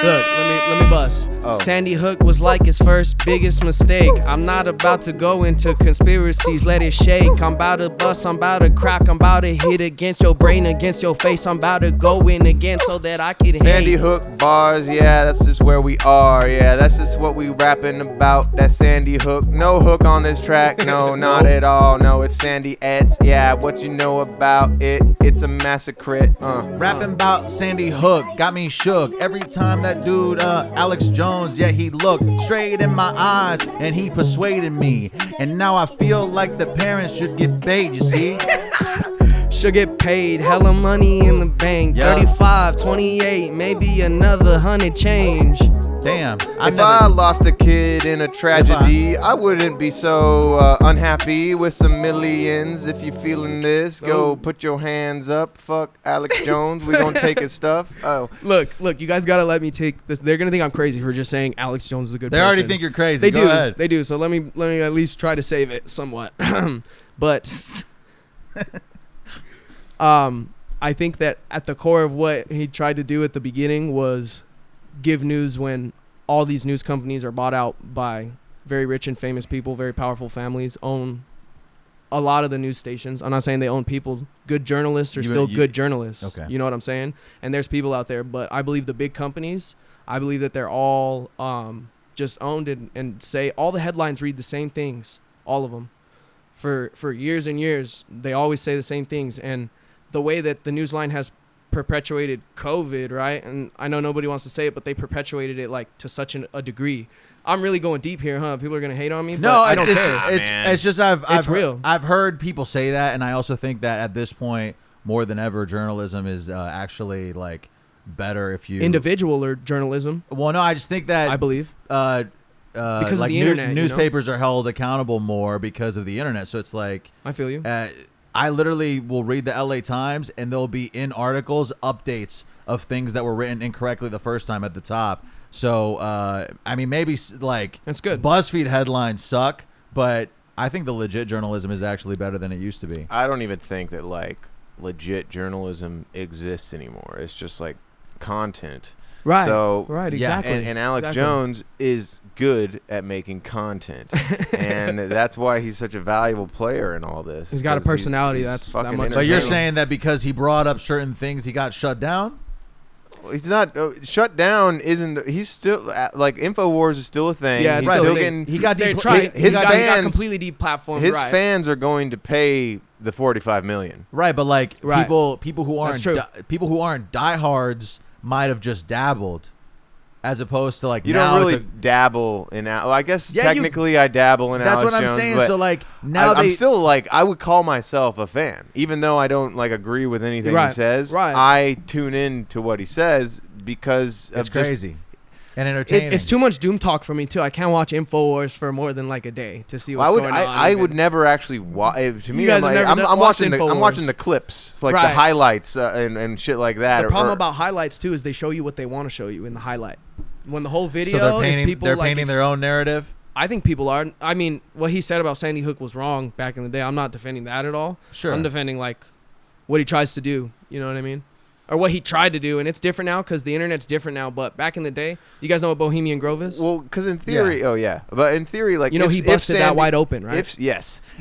Speaker 4: Look, let me bust.
Speaker 1: Oh.
Speaker 4: Sandy Hook was like his first biggest mistake. I'm not about to go into conspiracies, let it shake. I'm about to bust, I'm about to crack, I'm about to hit against your brain, against your face. I'm about to go in again so that I can
Speaker 1: Sandy
Speaker 4: hate.
Speaker 1: Hook bars, yeah, that's just where we are. Yeah, that's just what we rapping about. That Sandy Hook, no hook on this track, no, not at all. No, it's Sandy Eds, yeah, what you know about it? It's a massacre.
Speaker 2: Rapping about Sandy Hook got me shook every time that dude Alex Jones, yeah, he looked straight in my eyes and he persuaded me, and now I feel like the parents should get paid, you see.
Speaker 4: She'll get paid, hella money in the bank.
Speaker 2: Yeah.
Speaker 4: 35, 28, maybe another 100 change.
Speaker 2: Damn.
Speaker 1: If I lost a kid in a tragedy, I wouldn't be so unhappy with some millions. If you feeling this, go put your hands up. Fuck Alex Jones. We gonna take his stuff. Oh,
Speaker 4: Look, you guys gotta let me take this. They're gonna think I'm crazy for just saying Alex Jones is a good
Speaker 2: They
Speaker 4: person.
Speaker 2: already think you're crazy.
Speaker 4: They
Speaker 2: Go
Speaker 4: do.
Speaker 2: ahead.
Speaker 4: They do. So let me at least try to save it somewhat. But I think that at the core of what he tried to do at the beginning was give news when all these news companies are bought out by very rich and famous people, very powerful families, own a lot of the news stations. I'm not saying they own people. Good journalists are still good journalists.
Speaker 2: Okay.
Speaker 4: You know what I'm saying? And there's people out there, but I believe the big companies, I believe that they're all just owned and say all the headlines read the same things, all of them. For years and years, they always say the same things. And the way that the Newsline has perpetuated COVID, right? And I know nobody wants to say it, but they perpetuated it like to such a degree. I'm really going deep here, huh? People are gonna hate on me.
Speaker 2: No,
Speaker 4: but I don't care.
Speaker 2: it's just I've
Speaker 4: real.
Speaker 2: I've heard people say that, and I also think that at this point, more than ever, journalism is actually like better if you
Speaker 4: Individual or journalism.
Speaker 2: Well, no, I just think that
Speaker 4: I believe
Speaker 2: because
Speaker 4: of the internet,
Speaker 2: newspapers are held accountable more because of the internet. So it's like
Speaker 4: I feel you.
Speaker 2: I literally will read the LA Times, and there'll be in articles updates of things that were written incorrectly the first time at the top. So I mean, maybe like
Speaker 4: that's good.
Speaker 2: BuzzFeed headlines suck, but I think the legit journalism is actually better than it used to be.
Speaker 1: I don't even think that like legit journalism exists anymore. It's just like content.
Speaker 4: Right.
Speaker 1: So
Speaker 4: right. Exactly.
Speaker 1: And Alex Jones is good at making content, and that's why he's such a valuable player in all this.
Speaker 4: He's got a personality that's
Speaker 1: fucking
Speaker 4: that much.
Speaker 2: So you're saying that because he brought up certain things, he got shut down?
Speaker 1: He's not shut down. Isn't he's still like InfoWars is still a thing?
Speaker 4: Yeah,
Speaker 1: he's
Speaker 4: right.
Speaker 1: still
Speaker 4: They-
Speaker 1: getting.
Speaker 2: He got
Speaker 4: They
Speaker 2: depl-
Speaker 4: tried.
Speaker 1: his
Speaker 4: he
Speaker 1: fans-
Speaker 4: got completely deplatformed.
Speaker 1: His
Speaker 4: right.
Speaker 1: fans are going to pay the $45 million.
Speaker 2: Right, but like
Speaker 4: Right.
Speaker 2: people who aren't
Speaker 4: true.
Speaker 2: people who aren't diehards might have just dabbled, as opposed to like
Speaker 1: You
Speaker 2: now
Speaker 1: don't really
Speaker 2: it's
Speaker 1: dabble in. Well, I guess
Speaker 2: Yeah, you-
Speaker 1: technically I dabble in
Speaker 2: that's
Speaker 1: Alex
Speaker 2: what I'm
Speaker 1: Jones,
Speaker 2: saying.
Speaker 1: but
Speaker 2: So like now
Speaker 1: I'm still like I would call myself a fan, even though I don't like agree with anything
Speaker 4: Right,
Speaker 1: he says.
Speaker 4: right.
Speaker 1: I tune in to what he says because
Speaker 2: it's
Speaker 1: of
Speaker 2: crazy and entertaining.
Speaker 4: It's too much doom talk for me too. I can't watch InfoWars for more than like a day to see what's going on.
Speaker 1: I would
Speaker 4: even.
Speaker 1: never actually watch. To me,
Speaker 4: guys
Speaker 1: I'm,
Speaker 4: have
Speaker 1: like,
Speaker 4: never
Speaker 1: I'm
Speaker 4: watched
Speaker 1: watching I'm
Speaker 4: InfoWars.
Speaker 1: watching the clips, like the
Speaker 4: Right.
Speaker 1: highlights and shit like that.
Speaker 4: The problem about highlights too is they show you what they want to show you in the highlight. When the whole video
Speaker 2: so they're
Speaker 4: is
Speaker 2: painting,
Speaker 4: people
Speaker 2: they're
Speaker 4: like
Speaker 2: painting their own narrative.
Speaker 4: I think people are. I mean, what he said about Sandy Hook was wrong back in the day. I'm not defending that at all.
Speaker 2: Sure.
Speaker 4: I'm defending like what he tries to do. You know what I mean? Or what he tried to do, and it's different now because the internet's different now. But back in the day, you guys know what Bohemian Grove is?
Speaker 1: Well, because in theory, but in theory, like
Speaker 4: You know, he busted that wide open, right?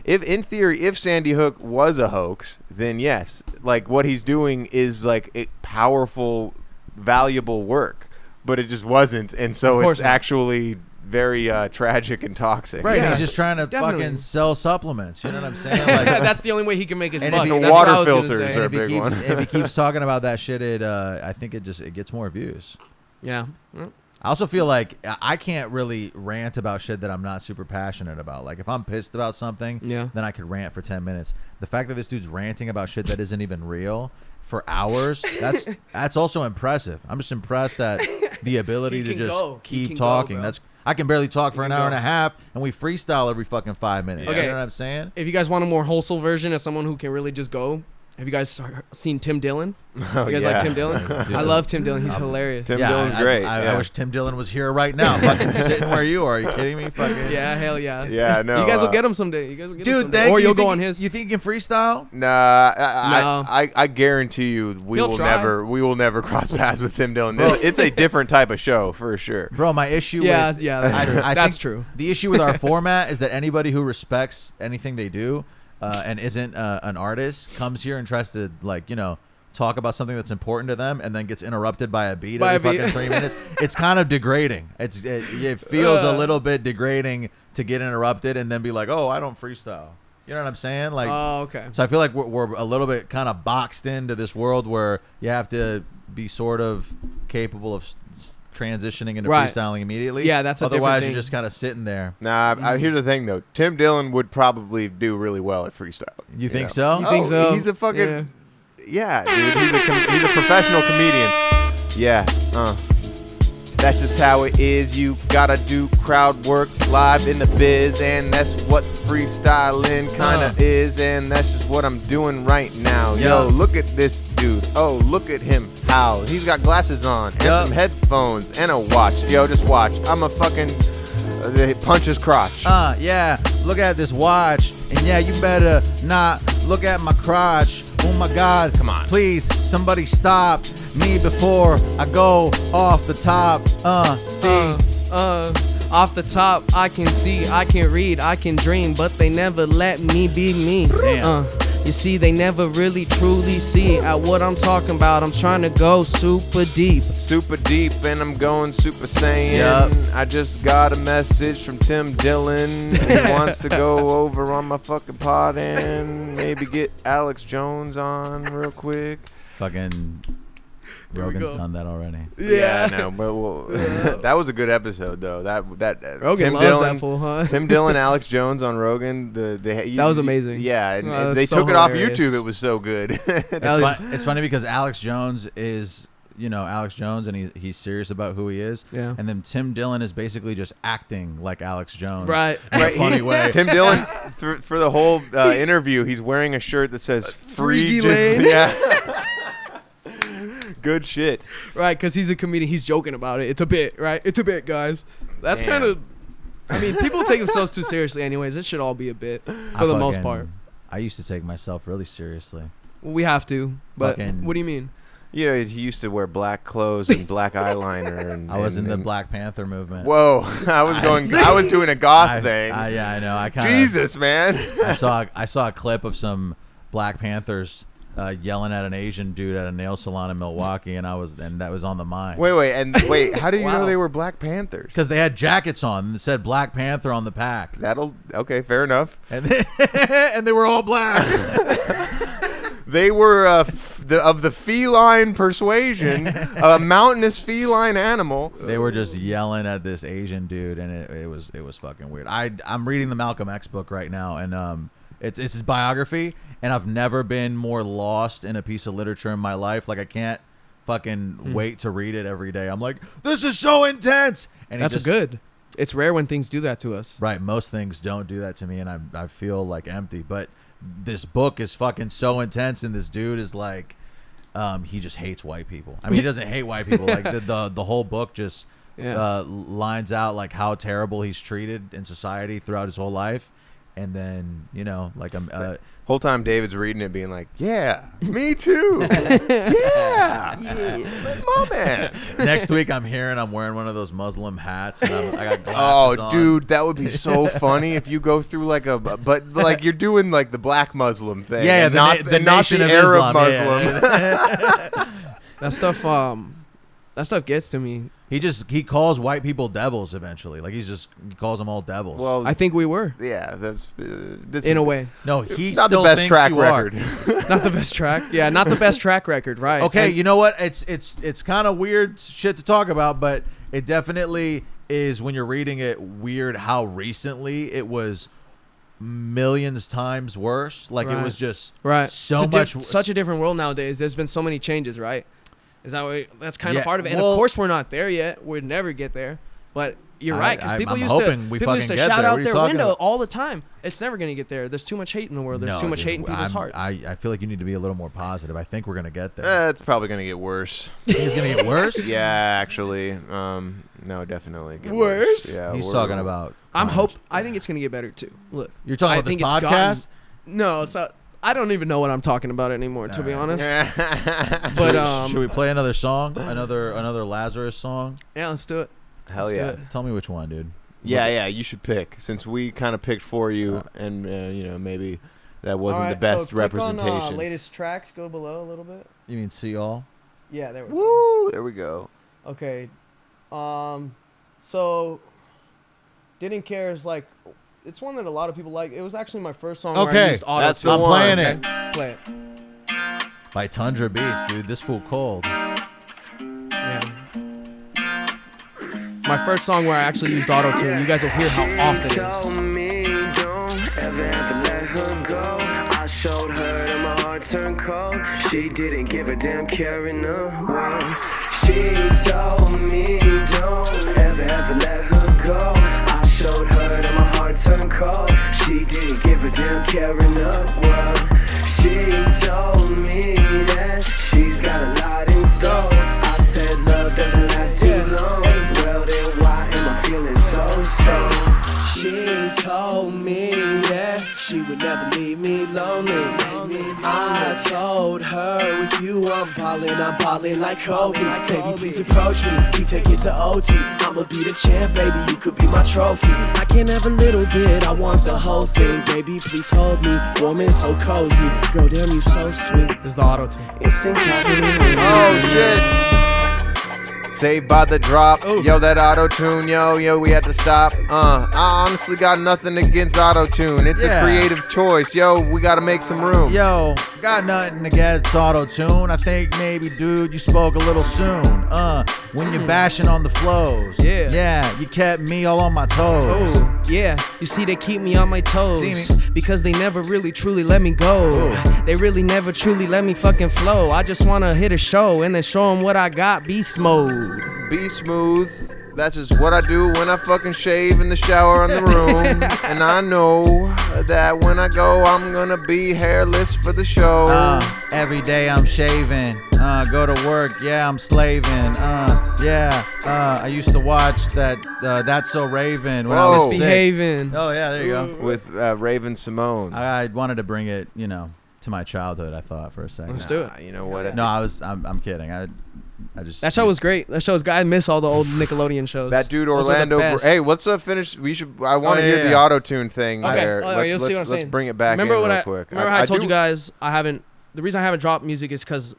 Speaker 1: If in theory, if Sandy Hook was a hoax, then yes, like what he's doing is like a powerful, valuable work, but it just wasn't, and so
Speaker 4: Of course
Speaker 1: it's
Speaker 4: not.
Speaker 1: actually very tragic and toxic.
Speaker 2: Right,
Speaker 4: Yeah,
Speaker 2: he's just trying to
Speaker 4: definitely.
Speaker 2: fucking sell supplements. You know what I'm saying? Like,
Speaker 4: That's the only way he can make his
Speaker 2: And
Speaker 4: buck.
Speaker 2: if he-
Speaker 4: That's what I
Speaker 1: water
Speaker 4: was gonna
Speaker 1: filters
Speaker 4: say.
Speaker 1: are-
Speaker 2: if he
Speaker 1: big
Speaker 2: keeps
Speaker 1: one.
Speaker 2: if he keeps talking about that shit, I think it gets more views.
Speaker 4: Yeah.
Speaker 2: I also feel like I can't really rant about shit that I'm not super passionate about. Like if I'm pissed about something,
Speaker 4: Yeah.
Speaker 2: then I could rant for 10 minutes. The fact that this dude's ranting about shit that isn't even real for hours, that's also impressive. I'm just impressed at the ability
Speaker 4: He
Speaker 2: to
Speaker 4: can
Speaker 2: just
Speaker 4: go. He
Speaker 2: keep
Speaker 4: can go,
Speaker 2: talking.
Speaker 4: bro.
Speaker 2: I can barely talk for
Speaker 4: He
Speaker 2: an
Speaker 4: can
Speaker 2: hour
Speaker 4: go.
Speaker 2: and a half, and we freestyle every fucking 5 minutes.
Speaker 4: Okay.
Speaker 2: You know what I'm saying?
Speaker 4: If you guys want a more wholesome version of someone who can really just go, have you guys seen Tim Dillon? You guys like Tim Dillon? I love Tim Dillon. He's hilarious.
Speaker 1: Tim Dillon's great.
Speaker 2: I wish Tim Dillon was here right now, fucking sitting where you are. Are you kidding me? Fucking
Speaker 4: Yeah, hell yeah.
Speaker 1: Yeah, no,
Speaker 4: You guys will get him someday. You guys will get him
Speaker 2: dude,
Speaker 4: someday.
Speaker 2: thank
Speaker 4: Or
Speaker 2: you.
Speaker 4: you'll
Speaker 2: You
Speaker 4: go
Speaker 2: think-
Speaker 4: on his.
Speaker 2: You think you can freestyle?
Speaker 1: Nah,
Speaker 4: No.
Speaker 1: I guarantee you we
Speaker 4: He'll
Speaker 1: will
Speaker 4: try.
Speaker 1: never cross paths with Tim Dillon.
Speaker 2: Bro.
Speaker 1: It's a different type of show for sure.
Speaker 2: Bro, my issue
Speaker 4: Yeah,
Speaker 2: with
Speaker 4: yeah, that's true.
Speaker 2: I
Speaker 4: That's
Speaker 2: think
Speaker 4: true.
Speaker 2: The issue with our format is that anybody who respects anything they do and isn't an artist comes here and tries to talk about something that's important to them and then gets interrupted by a beat
Speaker 4: By
Speaker 2: every
Speaker 4: a beat.
Speaker 2: fucking 3 minutes. It's kind of degrading. It feels a little bit degrading to get interrupted and then be like, oh, I don't freestyle. You know what I'm saying? Like,
Speaker 4: Oh, okay.
Speaker 2: so I feel like we're a little bit kind of boxed into this world where you have to be sort of capable of transitioning into
Speaker 4: Right.
Speaker 2: freestyling immediately.
Speaker 4: Yeah, that's a different
Speaker 2: otherwise
Speaker 4: thing.
Speaker 2: you're just kind of sitting there.
Speaker 1: Nah, here's the thing though. Tim Dillon would probably do really well at freestyling.
Speaker 2: You think so?
Speaker 4: You think so?
Speaker 1: He's a fucking yeah, dude. He's a professional comedian. Yeah. That's just how it is. You gotta do crowd work live in the biz, and that's what freestyling kinda is, and that's just what I'm doing right now. Yo, look at this dude. Oh, look at him. How he's got glasses on and some headphones and a watch. Yo, just watch. I'm a fucking punch his crotch.
Speaker 2: Yeah. Look at this watch, and yeah, you better not look at my crotch. Oh my God!
Speaker 1: Come on,
Speaker 2: please, somebody stop me before I go off the top.
Speaker 4: Off the top, I can see, I can read, I can dream, but they never let me be me.
Speaker 2: Damn.
Speaker 4: You see, they never really truly see at what I'm talking about. I'm trying to go super deep.
Speaker 1: Super deep, and I'm going super saiyan.
Speaker 2: Yep.
Speaker 1: I just got a message from Tim Dillon. He wants to go over on my fucking pod and maybe get Alex Jones on real quick.
Speaker 2: Fucking Rogan's done that already.
Speaker 1: Yeah, no, but that was a good episode though. That
Speaker 4: Rogan
Speaker 1: Tim
Speaker 4: loves
Speaker 1: Dillon,
Speaker 4: that fool, huh?
Speaker 1: That Dillon, Alex Jones on Rogan. That
Speaker 4: was amazing.
Speaker 1: Yeah, and
Speaker 4: Oh,
Speaker 1: they
Speaker 4: so
Speaker 1: took it off
Speaker 4: hilarious.
Speaker 1: YouTube. It was so good.
Speaker 2: It's funny because Alex Jones is, Alex Jones, and he's serious about who he is.
Speaker 4: Yeah.
Speaker 2: And then Tim Dillon is basically just acting like Alex Jones.
Speaker 4: Right.
Speaker 2: In a funny way.
Speaker 1: Tim Dillon, for the whole interview, he's wearing a shirt that says "Free
Speaker 4: Freaky Lane."
Speaker 1: Yeah. Good shit.
Speaker 4: Right, because he's a comedian. He's joking about it. It's a bit, right? It's a bit, guys. That's kind of... I mean, people take themselves too seriously anyways. It should all be a bit for the most part.
Speaker 2: I used to take myself really seriously.
Speaker 4: Well, we have to, but what do you mean?
Speaker 1: You know, he used to wear black clothes and black eyeliner. And
Speaker 2: I was in the Black Panther movement.
Speaker 1: Whoa, I was doing a goth thing.
Speaker 2: Yeah, I know. I kind
Speaker 1: Jesus, man.
Speaker 2: I saw a clip of some Black Panthers yelling at an Asian dude at a nail salon in Milwaukee, and that was on the mind.
Speaker 1: Wait, how did you know they were Black Panthers?
Speaker 2: Because they had jackets on that said Black Panther on the pack.
Speaker 1: Okay, fair enough.
Speaker 2: And they were all black.
Speaker 1: They were of the feline persuasion, a mountainous feline animal.
Speaker 2: They were just yelling at this Asian dude, and it was fucking weird. I'm reading the Malcolm X book right now, and it's his biography, and I've never been more lost in a piece of literature in my life. Like, I can't fucking wait to read it every day. I'm like, this is so intense. And
Speaker 4: That's good. It's rare when things do that to us.
Speaker 2: Right. Most things don't do that to me, and I feel like empty. But this book is fucking so intense, and this dude is like, he just hates white people. I mean, he doesn't hate white people. Like the whole book just lines out like how terrible he's treated in society throughout his whole life. And then, like
Speaker 1: whole time David's reading it being like, yeah, me too. yeah, my man.
Speaker 2: Next week I'm wearing one of those Muslim hats, and I got glasses on.
Speaker 1: Dude, that would be so funny if you go through but you're doing like the black Muslim thing.
Speaker 2: Yeah,
Speaker 1: not the
Speaker 2: Nation of
Speaker 1: Arab
Speaker 2: Islam,
Speaker 1: Muslim.
Speaker 2: Yeah.
Speaker 4: That stuff gets to me.
Speaker 2: He calls white people devils eventually. Like he calls them all devils.
Speaker 1: Well,
Speaker 4: I think we were.
Speaker 1: Yeah, that's
Speaker 4: in a way.
Speaker 2: No, he
Speaker 1: not
Speaker 2: still
Speaker 1: the best
Speaker 2: thinks
Speaker 1: track
Speaker 2: you
Speaker 1: record.
Speaker 4: Not the best track. Yeah, not the best track record. Right.
Speaker 2: Okay, you know what? It's kind of weird shit to talk about, but it definitely is when you're reading it weird how recently it was millions times worse. Like it was just
Speaker 4: such a different world nowadays. There's been so many changes, right? Is that that's kind of part of it? And of course, we're not there yet. We'd never get there. But you're right, because people used to shout out their window all the time. It's never going to get there. There's too much hate in the world. There's too much hate in people's hearts.
Speaker 2: I feel like you need to be a little more positive. I think we're going to get there.
Speaker 1: It's probably going to get worse.
Speaker 2: You think it's going to get worse?
Speaker 1: Yeah, actually. No, definitely. Get
Speaker 4: worse?
Speaker 1: Yeah,
Speaker 2: he's talking about.
Speaker 4: I think it's going to get better too. Look,
Speaker 2: you're talking about this podcast?
Speaker 4: No, so I don't even know what I'm talking about anymore, to be honest. But
Speaker 2: should we play another song? Another Lahzerrus song?
Speaker 4: Yeah, let's do it.
Speaker 1: Hell yeah!
Speaker 2: Tell me which one, dude.
Speaker 1: Yeah. You should pick, since we kind of picked for you, and maybe that wasn't the best representation.
Speaker 4: On, latest tracks, go below a little bit.
Speaker 2: You mean see all?
Speaker 4: Yeah, there we
Speaker 1: go. Woo! There we go.
Speaker 4: Okay, so Didn't Care is like, it's one that a lot of people like. It was actually my first song.
Speaker 2: Okay,
Speaker 4: where I used auto
Speaker 1: that's the
Speaker 2: I'm
Speaker 1: one.
Speaker 2: playing it.
Speaker 4: Play it.
Speaker 2: By Tundra Beats, dude. This fool cold.
Speaker 4: Yeah. my first song where I actually used auto-tune. You guys will hear how off it is.
Speaker 9: Me, don't ever let her go. I showed her that my heart turned cold. She didn't give a damn care in the world. She told me don't ever let her go. I showed her that my heart turned cold. She didn't give a damn care in the world. She told me that she's got a lot in store. I said love doesn't last too long. Well then why am I feeling so strong? She told me that she would never leave me lonely. I told her with you I'm ballin' like Kobe. Baby, please approach me, we take it to OT. I'ma be the champ, baby, you could be my trophy. I can't have a little bit, I want the whole thing. Baby, please hold me, warm and so cozy. Girl, damn, you so sweet.
Speaker 4: This is the auto-tune.
Speaker 1: Oh shit. Saved by the drop.
Speaker 4: Ooh.
Speaker 1: Yo, that auto-tune, yo, we had to stop. I honestly got nothing against auto-tune. It's a creative choice. Yo, we gotta make some room.
Speaker 2: Yo, got nothing against auto-tune. I think maybe, dude, you spoke a little soon. When you're bashing on the flows. Yeah, you kept me all on my toes.
Speaker 4: Oh, yeah, you see they keep me on my toes.
Speaker 2: See me?
Speaker 4: Because they never really truly let me go.
Speaker 2: Ooh.
Speaker 4: They really never truly let me fucking flow. I just wanna hit a show and then show them what I got, beast mode.
Speaker 1: Be smooth. That's just what I do when I fucking shave in the shower in the room. And I know that when I go, I'm gonna be hairless for the show.
Speaker 2: Every day I'm shaving. Go to work, yeah, I'm slaving. I used to watch that That's So Raven when I was 6.
Speaker 4: Misbehaving.
Speaker 2: Oh yeah, there you go.
Speaker 1: With Raven Simone.
Speaker 2: I wanted to bring it, to my childhood. I thought for a second.
Speaker 4: Let's do it.
Speaker 1: You know what?
Speaker 2: No, I'm kidding. I just
Speaker 4: That show was great. That show was great. I miss all the old Nickelodeon shows.
Speaker 1: That dude
Speaker 4: Those were the
Speaker 1: Orlando.
Speaker 4: best.
Speaker 1: Hey, let's finish. I want to hear the auto-tune thing
Speaker 4: Okay.
Speaker 1: there.
Speaker 4: You'll see what I'm saying.
Speaker 1: Let's bring it back
Speaker 4: remember
Speaker 1: in
Speaker 4: when
Speaker 1: real quick.
Speaker 4: Remember how I told you guys the reason I haven't dropped music is because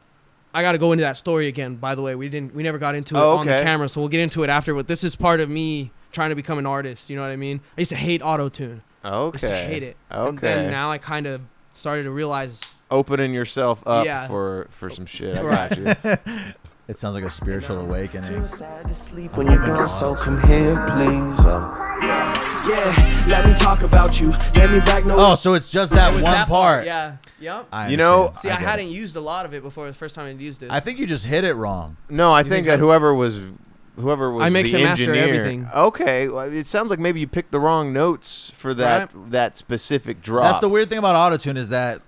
Speaker 4: I got to go into that story again. By the way, we never got into it on the camera, so we'll get into it after. But this is part of me trying to become an artist. You know what I mean? I used to hate auto-tune.
Speaker 1: Okay.
Speaker 4: I used to hate it.
Speaker 1: Okay.
Speaker 4: And then now I kind of started to realize.
Speaker 1: Opening yourself up for some shit. I got you.
Speaker 2: It sounds like a spiritual awakening.
Speaker 9: Sad to sleep when you're gone, so come here, please. Yeah, let me talk about you. Let me back no.
Speaker 2: Oh, so it's just that one
Speaker 4: that
Speaker 2: part.
Speaker 4: Yeah. Yep.
Speaker 1: You know,
Speaker 4: See, I hadn't used a lot of it before. The first time I used it.
Speaker 2: I think you just hit it wrong.
Speaker 1: No, I think that whoever was
Speaker 4: I mix
Speaker 1: the
Speaker 4: and master
Speaker 1: engineer.
Speaker 4: everything.
Speaker 1: Okay, well, it sounds like maybe you picked the wrong notes for that specific drop.
Speaker 2: That's the weird thing about autotune is that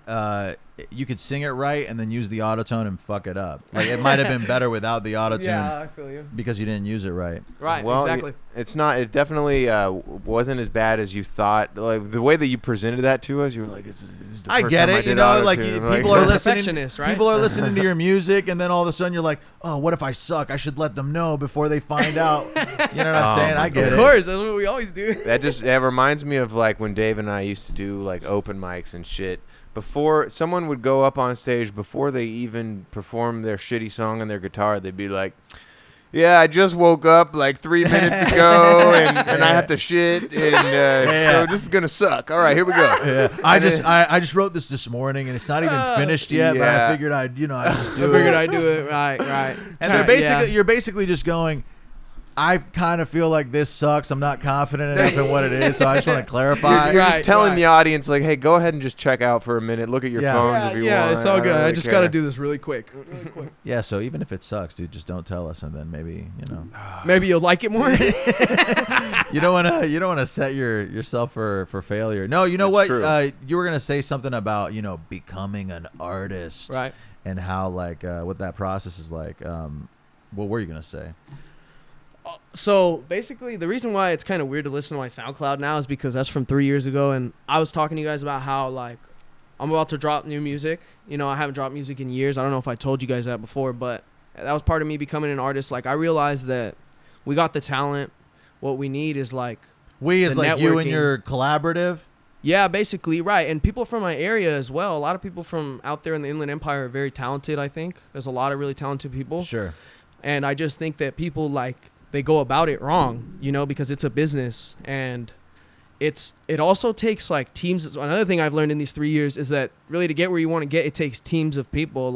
Speaker 2: you could sing it right and then use the autotune and fuck it up. Like it might have been better without the autotune.
Speaker 4: Yeah, I feel you.
Speaker 2: Because you didn't use it right.
Speaker 4: Right,
Speaker 1: well,
Speaker 4: exactly.
Speaker 1: It's not. It definitely wasn't as bad as you thought. Like the way that you presented that to us, you were like, "This is the
Speaker 2: I
Speaker 1: first
Speaker 2: get
Speaker 1: time
Speaker 2: it.
Speaker 1: did
Speaker 2: Like
Speaker 1: auto-tune."
Speaker 2: people are listening.
Speaker 4: Perfectionist, right?
Speaker 2: People are listening to your music, and then all of a sudden you're like, "Oh, what if I suck? I should let them know before they find out." You know what I'm saying? I get it.
Speaker 4: Of course, that's what we always do.
Speaker 1: That reminds me of like when Dave and I used to do like open mics and shit. Before someone would go up on stage, before they even perform their shitty song on their guitar, they'd be like, "Yeah, I just woke up like 3 minutes ago, and I have to shit, and so this is gonna suck. All right, here we go."
Speaker 2: Yeah. I just wrote this morning, and it's not even finished yet. But I figured I'd just do it.
Speaker 4: I figured I'd do it. Right.
Speaker 2: And you're basically just going, I kind of feel like this sucks. I'm not confident enough in what it is, so I just want to clarify.
Speaker 1: You're just telling the audience, like, "Hey, go ahead and just check out for a minute. Look at your phones if you want."
Speaker 4: Yeah, it's all good.
Speaker 1: Really
Speaker 4: I just got to do this really quick.
Speaker 2: Yeah, so even if it sucks, dude, just don't tell us, and then maybe
Speaker 4: maybe you'll like it more.
Speaker 2: You don't want to set yourself for failure. No, you know what? You were gonna say something about becoming an artist,
Speaker 4: right?
Speaker 2: And how what that process is like. What were you gonna say?
Speaker 4: So basically, the reason why it's kind of weird to listen to my SoundCloud now is because that's from 3 years ago, and I was talking to you guys about how I'm about to drop new music. I haven't dropped music in years. I don't know if I told you guys that before, but that was part of me becoming an artist. Like I realized that we got the talent. What we need is
Speaker 2: you and your collaborative.
Speaker 4: Yeah, basically, right. And people from my area as well. A lot of people from out there in the Inland Empire are very talented. I think there's a lot of really talented people.
Speaker 2: Sure.
Speaker 4: And I just think that people they go about it wrong, because it's a business, and it also takes teams. Another thing I've learned in these 3 years is that really to get where you want to get, it takes teams of people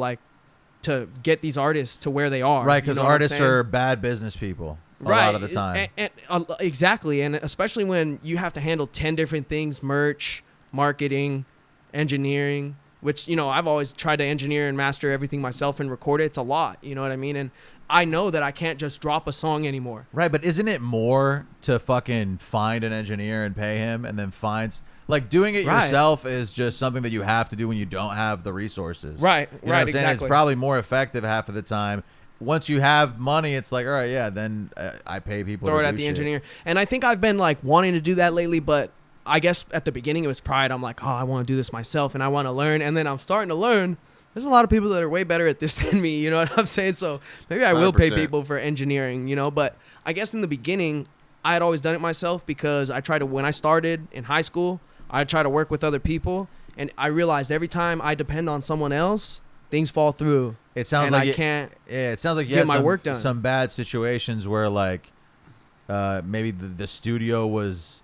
Speaker 4: to get these artists to where they are.
Speaker 2: Right, because artists are bad business people. a lot of the time.
Speaker 4: Exactly, and especially when you have to handle 10 different things: merch, marketing, engineering. Which, I've always tried to engineer and master everything myself and record it. It's a lot, you know what I mean? And I know that I can't just drop a song anymore.
Speaker 2: Right, but isn't it more to fucking find an engineer and pay him and then like doing it yourself is just something that you have to do when you don't have the resources.
Speaker 4: Right,
Speaker 2: you know what I'm saying?
Speaker 4: exactly.
Speaker 2: It's probably more effective half of the time. Once you have money, it's like, all right, yeah, then I pay people
Speaker 4: Throw
Speaker 2: to
Speaker 4: it
Speaker 2: do
Speaker 4: at the
Speaker 2: shit.
Speaker 4: engineer. And I think I've been like wanting to do that lately, but I guess at the beginning it was pride. I'm like, oh, I want to do this myself and I want to learn. And then I'm starting to learn. There's a lot of people that are way better at this than me. You know what I'm saying? So maybe I will pay
Speaker 1: 100%.
Speaker 4: people for engineering, But I guess in the beginning, I had always done it myself because when I started in high school, I tried to work with other people. And I realized every time I depend on someone else, things fall through.
Speaker 2: It sounds
Speaker 4: and
Speaker 2: like
Speaker 4: I can't
Speaker 2: it sounds like you
Speaker 4: get
Speaker 2: had
Speaker 4: my work done.
Speaker 2: some bad situations where like maybe the studio was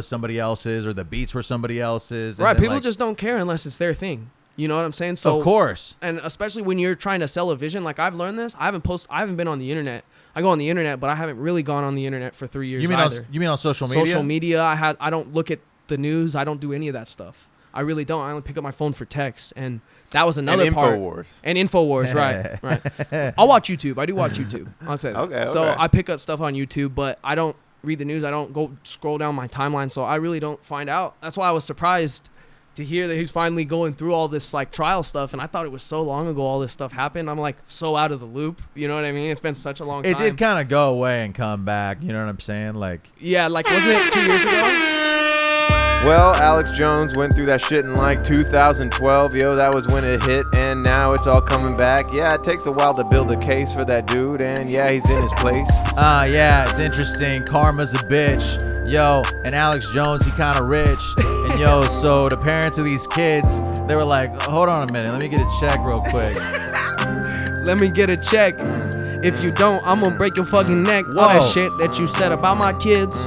Speaker 2: somebody else's or the beats were somebody else's.
Speaker 4: Right,
Speaker 2: then,
Speaker 4: people
Speaker 2: like,
Speaker 4: just don't care unless it's their thing. You know what I'm saying? So
Speaker 2: of course.
Speaker 4: And especially when you're trying to sell a vision, like I've learned this. I haven't been on the internet. I go on the internet, but I haven't really gone on the internet for 3 years.
Speaker 2: You mean
Speaker 4: either.
Speaker 2: you mean on social media?
Speaker 4: Social media. I don't look at the news. I don't do any of that stuff. I really don't. I only pick up my phone for text, and that was another part. And Infowars, right. I'll watch YouTube. I do watch YouTube. I'll say that.
Speaker 1: Okay.
Speaker 4: So I pick up stuff on YouTube, but I don't read the news. I don't go scroll down my timeline, so I really don't find out. That's why I was surprised to hear that he's finally going through all this like trial stuff, and I thought it was so long ago all this stuff happened. I'm like so out of the loop. You know what I mean? It's been such a long time.
Speaker 2: It did kind of go away and come back. You know what I'm saying? Like
Speaker 4: wasn't it 2 years ago?
Speaker 1: Well, Alex Jones went through that shit in like 2012. Yo, that was when it hit, and now it's all coming back. Yeah, it takes a while to build a case for that dude, and yeah, he's in his place.
Speaker 2: Yeah, it's interesting. Karma's a bitch. Yo, and Alex Jones, he kind of rich. And yo, so the parents of these kids, they were like, hold on a minute, let me get a check real quick.
Speaker 4: Let me get a check. If you don't, I'm gonna break your fucking neck.
Speaker 2: Whoa.
Speaker 4: All that shit that you said about my kids.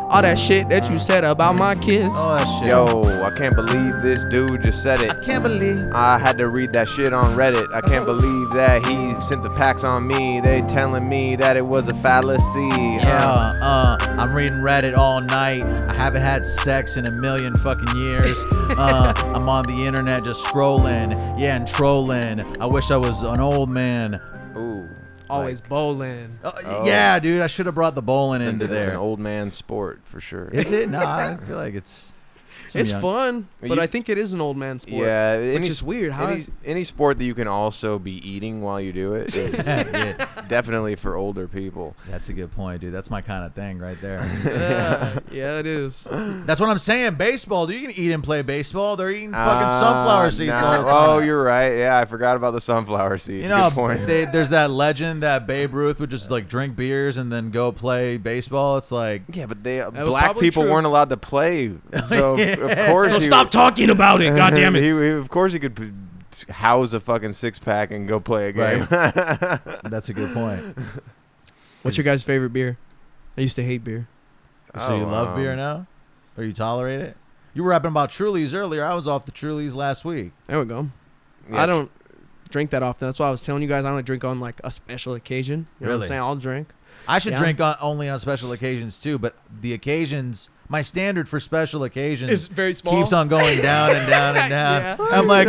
Speaker 4: All that shit that you said about my kids.
Speaker 2: Oh, that shit.
Speaker 1: Yo, I can't believe this dude just said it.
Speaker 2: I can't believe.
Speaker 1: I had to read that shit on Reddit. I can't believe that he sent the packs on me. They telling me that it was a fallacy.
Speaker 2: Yeah, I'm reading Reddit all night. I haven't had sex in a million fucking years. I'm on the internet just scrolling, yeah, and trolling. I wish I was an old man.
Speaker 1: Ooh.
Speaker 4: Always bowling.
Speaker 2: Yeah, dude, I should have brought the bowling into
Speaker 1: It's
Speaker 2: there.
Speaker 1: an old man sport for sure.
Speaker 2: Is it? No, I feel like it's
Speaker 4: fun, but I think it is an old man sport.
Speaker 1: Yeah,
Speaker 4: which is weird.
Speaker 1: Any sport that you can also be eating while you do it is definitely for older people.
Speaker 2: That's a good point, dude. That's my kind of thing right there.
Speaker 4: Yeah, it is.
Speaker 2: That's what I'm saying. Baseball, dude, you can eat and play baseball. They're eating fucking sunflower seeds all the time.
Speaker 1: Oh, you're right. Yeah, I forgot about the sunflower seeds.
Speaker 2: You know,
Speaker 1: good point.
Speaker 2: There's that legend that Babe Ruth would just like drink beers and then go play baseball. It's like,
Speaker 1: yeah, but black people weren't allowed to play, so of course.
Speaker 4: So stop talking about it. God damn it.
Speaker 1: Of course he could house a fucking 6-pack and go play a game.
Speaker 2: Right. That's a good point.
Speaker 4: What's your guys' favorite beer? I used to hate beer.
Speaker 2: So you love beer now? Or you tolerate it? You were rapping about Trulies earlier. I was off the Trulies last week.
Speaker 4: There we go.
Speaker 1: Yeah,
Speaker 4: I don't drink that often. That's why I was telling you guys I only drink on like a special occasion. You know what I'm saying? I'll drink.
Speaker 2: I should drink only on special occasions too, but the occasions, my standard for special occasions
Speaker 4: is very small.
Speaker 2: Keeps on going down and down and down.
Speaker 4: Yeah.
Speaker 2: I'm like,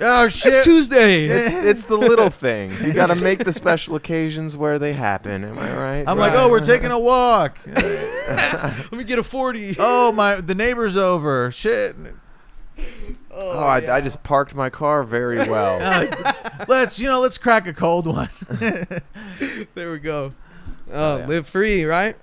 Speaker 2: oh shit.
Speaker 4: It's Tuesday.
Speaker 1: It's the little things. You got to make the special occasions where they happen. Am I right?
Speaker 2: I'm like, oh, we're taking a walk.
Speaker 4: Let me get a 40.
Speaker 2: Oh, the neighbor's over. Shit.
Speaker 1: I just parked my car very well.
Speaker 2: Let's crack a cold one.
Speaker 4: There we go. Live free, right?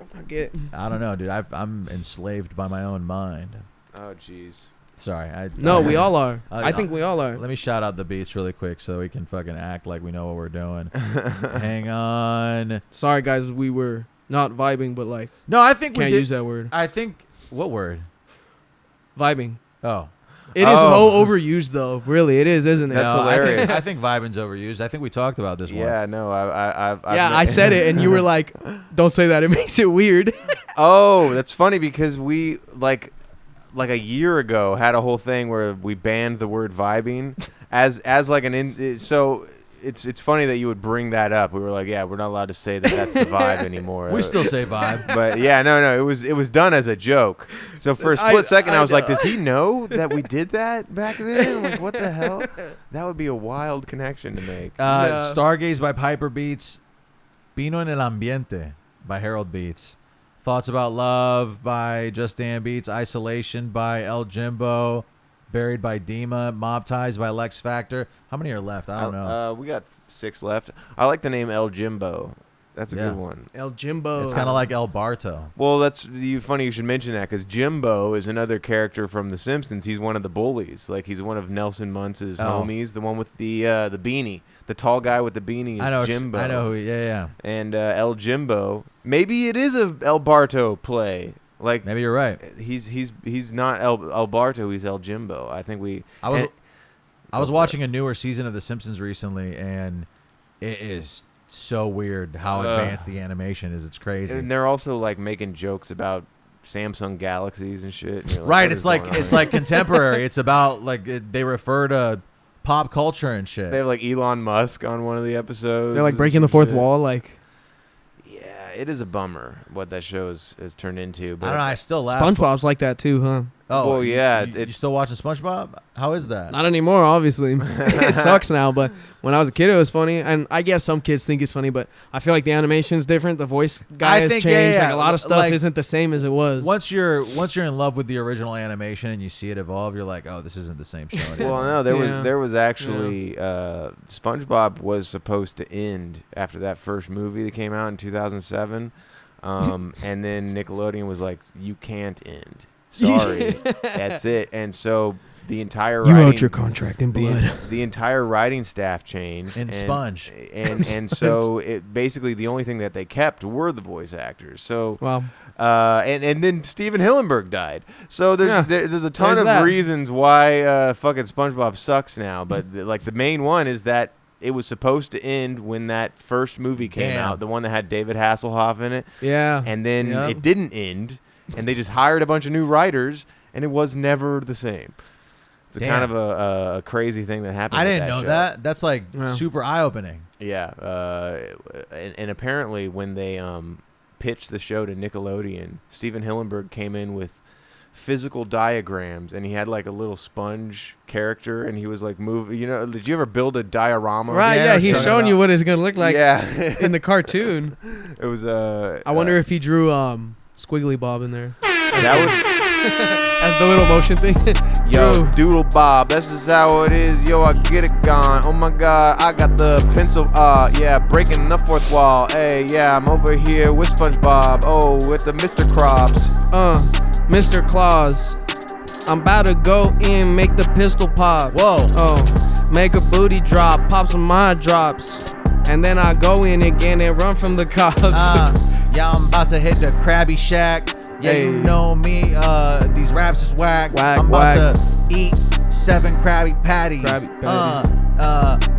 Speaker 2: I don't know, dude. I'm enslaved by my own mind.
Speaker 1: Oh, jeez.
Speaker 2: Sorry.
Speaker 4: No, we all are. I think we all are.
Speaker 2: Let me shout out the beats really quick so we can fucking act like we know what we're doing. Hang on.
Speaker 4: Sorry, guys. We were not vibing, but like.
Speaker 2: No, I think we
Speaker 4: can't use that word.
Speaker 2: I think. What word?
Speaker 4: Vibing.
Speaker 2: Oh.
Speaker 4: It is overused, though. Really, it is, isn't it?
Speaker 1: That's hilarious.
Speaker 2: I think vibing's overused. I think we talked about this once.
Speaker 1: Yeah, no,
Speaker 4: I said it, and you were like, "Don't say that. It makes it weird."
Speaker 1: Oh, that's funny because we like a year ago had a whole thing where we banned the word vibing as like so it's funny that you would bring that up. We were like, yeah, we're not allowed to say that that's the vibe anymore.
Speaker 2: We still say vibe.
Speaker 1: But yeah, no, it was done as a joke. So for a split second, I was like, does he know that we did that back then? Like, what the hell? That would be a wild connection to make.
Speaker 2: Stargaze by Piper Beats. Vino en el Ambiente by Harold Beats. Thoughts About Love by Just Dan Beats. Isolation by El Jimbo. Buried by Dima. Mob Ties by Lex Factor. How many are left? I don't know.
Speaker 1: We got 6 left. I like the name El Jimbo. That's a good one.
Speaker 6: El Jimbo.
Speaker 2: It's kind of like El Barto.
Speaker 1: Well, that's funny you should mention that because Jimbo is another character from The Simpsons. He's one of the bullies. Like he's one of Nelson Muntz's homies, the one with the beanie. The tall guy with the beanie is Jimbo.
Speaker 2: I know who. Yeah.
Speaker 1: And El Jimbo. Maybe it is a El Barto play. Like
Speaker 2: maybe you're right.
Speaker 1: He's not El Barto. He's El Jimbo. I think
Speaker 2: I was watching a newer season of The Simpsons recently, and it is so weird how advanced the animation is. It's crazy.
Speaker 1: And they're also like making jokes about Samsung Galaxies and shit. And like,
Speaker 2: right. It's like contemporary. It's about like they refer to pop culture and shit.
Speaker 1: They have like Elon Musk on one of the episodes.
Speaker 6: They're like breaking the fourth wall. Like,
Speaker 1: yeah, it is a bummer what that show has turned into. But
Speaker 2: I don't know. I still laugh.
Speaker 6: SpongeBob's like that too, huh?
Speaker 2: Oh,
Speaker 1: well, yeah.
Speaker 2: You still watching SpongeBob? How is that?
Speaker 6: Not anymore, obviously. It sucks now, but when I was a kid, it was funny. And I guess some kids think it's funny, but I feel like the animation's different. The voice guy has changed.
Speaker 2: Yeah.
Speaker 6: Like a lot of stuff isn't the same as it was.
Speaker 2: Once you're in love with the original animation and you see it evolve, you're like, oh, this isn't the same show anymore.
Speaker 1: Well, no, there was actually SpongeBob was supposed to end after that first movie that came out in 2007, and then Nickelodeon was like, you can't end. Sorry, that's it. And so the entire
Speaker 6: you wrote your contract in blood.
Speaker 1: The entire writing staff changed.
Speaker 2: And Sponge.
Speaker 1: And so it basically the only thing that they kept were the voice actors. So
Speaker 6: wow.
Speaker 1: And then Steven Hillenburg died. So there's a ton of reasons why fucking SpongeBob sucks now. But like the main one is that it was supposed to end when that first movie came out, the one that had David Hasselhoff in it.
Speaker 6: Yeah.
Speaker 1: And then it didn't end. And they just hired a bunch of new writers, and it was never the same. It's a kind of a crazy thing that happened.
Speaker 2: I didn't
Speaker 1: know
Speaker 2: know that. That's like super eye-opening.
Speaker 1: Yeah. And apparently when they pitched the show to Nickelodeon, Steven Hillenburg came in with physical diagrams, and he had like a little sponge character, and he was like moving. You know, did you ever build a diorama?
Speaker 6: Right. Yeah. He's showing you what it's gonna look like.
Speaker 1: Yeah.
Speaker 6: In the cartoon.
Speaker 1: It was.
Speaker 6: I wonder if he drew Squiggly Bob in there.
Speaker 1: That would
Speaker 6: as the little motion thing.
Speaker 1: Yo, Doodle Bob, that's just how it is. Yo, I get it gone. Oh my God, I got the pencil. Yeah, breaking the fourth wall. Hey, yeah, I'm over here with SpongeBob. Oh, with the Mr. Krabs.
Speaker 6: Mr. Claus. I'm about to go in, make the pistol pop.
Speaker 2: Whoa.
Speaker 6: Oh, make a booty drop, pop some mind drops, and then I go in again and run from the cops.
Speaker 2: Yeah, I'm about to hit the Krabby Shack. Yeah, you know me. These raps is whack. I'm about to eat 7 Krabby Patties.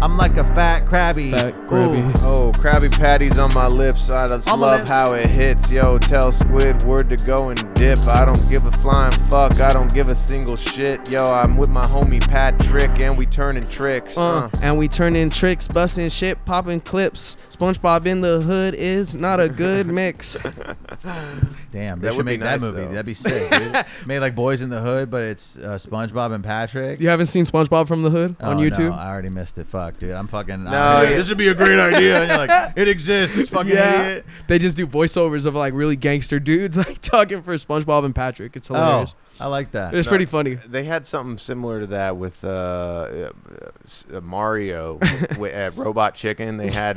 Speaker 2: I'm like a fat Krabby.
Speaker 1: Oh, Krabby Patties on my lips. I just love how it hits. Yo, tell Squidward to go and dip. I don't give a flying fuck. I don't give a single shit. Yo, I'm with my homie Patrick, and we turning tricks.
Speaker 6: And we turning tricks, busting shit, popping clips. SpongeBob in the hood is not a good mix.
Speaker 2: Damn, they should make that movie. That'd be sick, dude. Made like Boys in the Hood, but it's SpongeBob and Patrick.
Speaker 6: You haven't seen SpongeBob from the Hood on YouTube?
Speaker 2: No, I already missed it. Fuck, dude. I'm fucking. No, this would be a great idea. And you're like, it exists. Fucking idiot.
Speaker 6: They just do voiceovers of like really gangster dudes like talking for SpongeBob and Patrick. It's hilarious.
Speaker 2: I like that.
Speaker 6: It's pretty funny.
Speaker 1: They had something similar to that with Mario at Robot Chicken. They had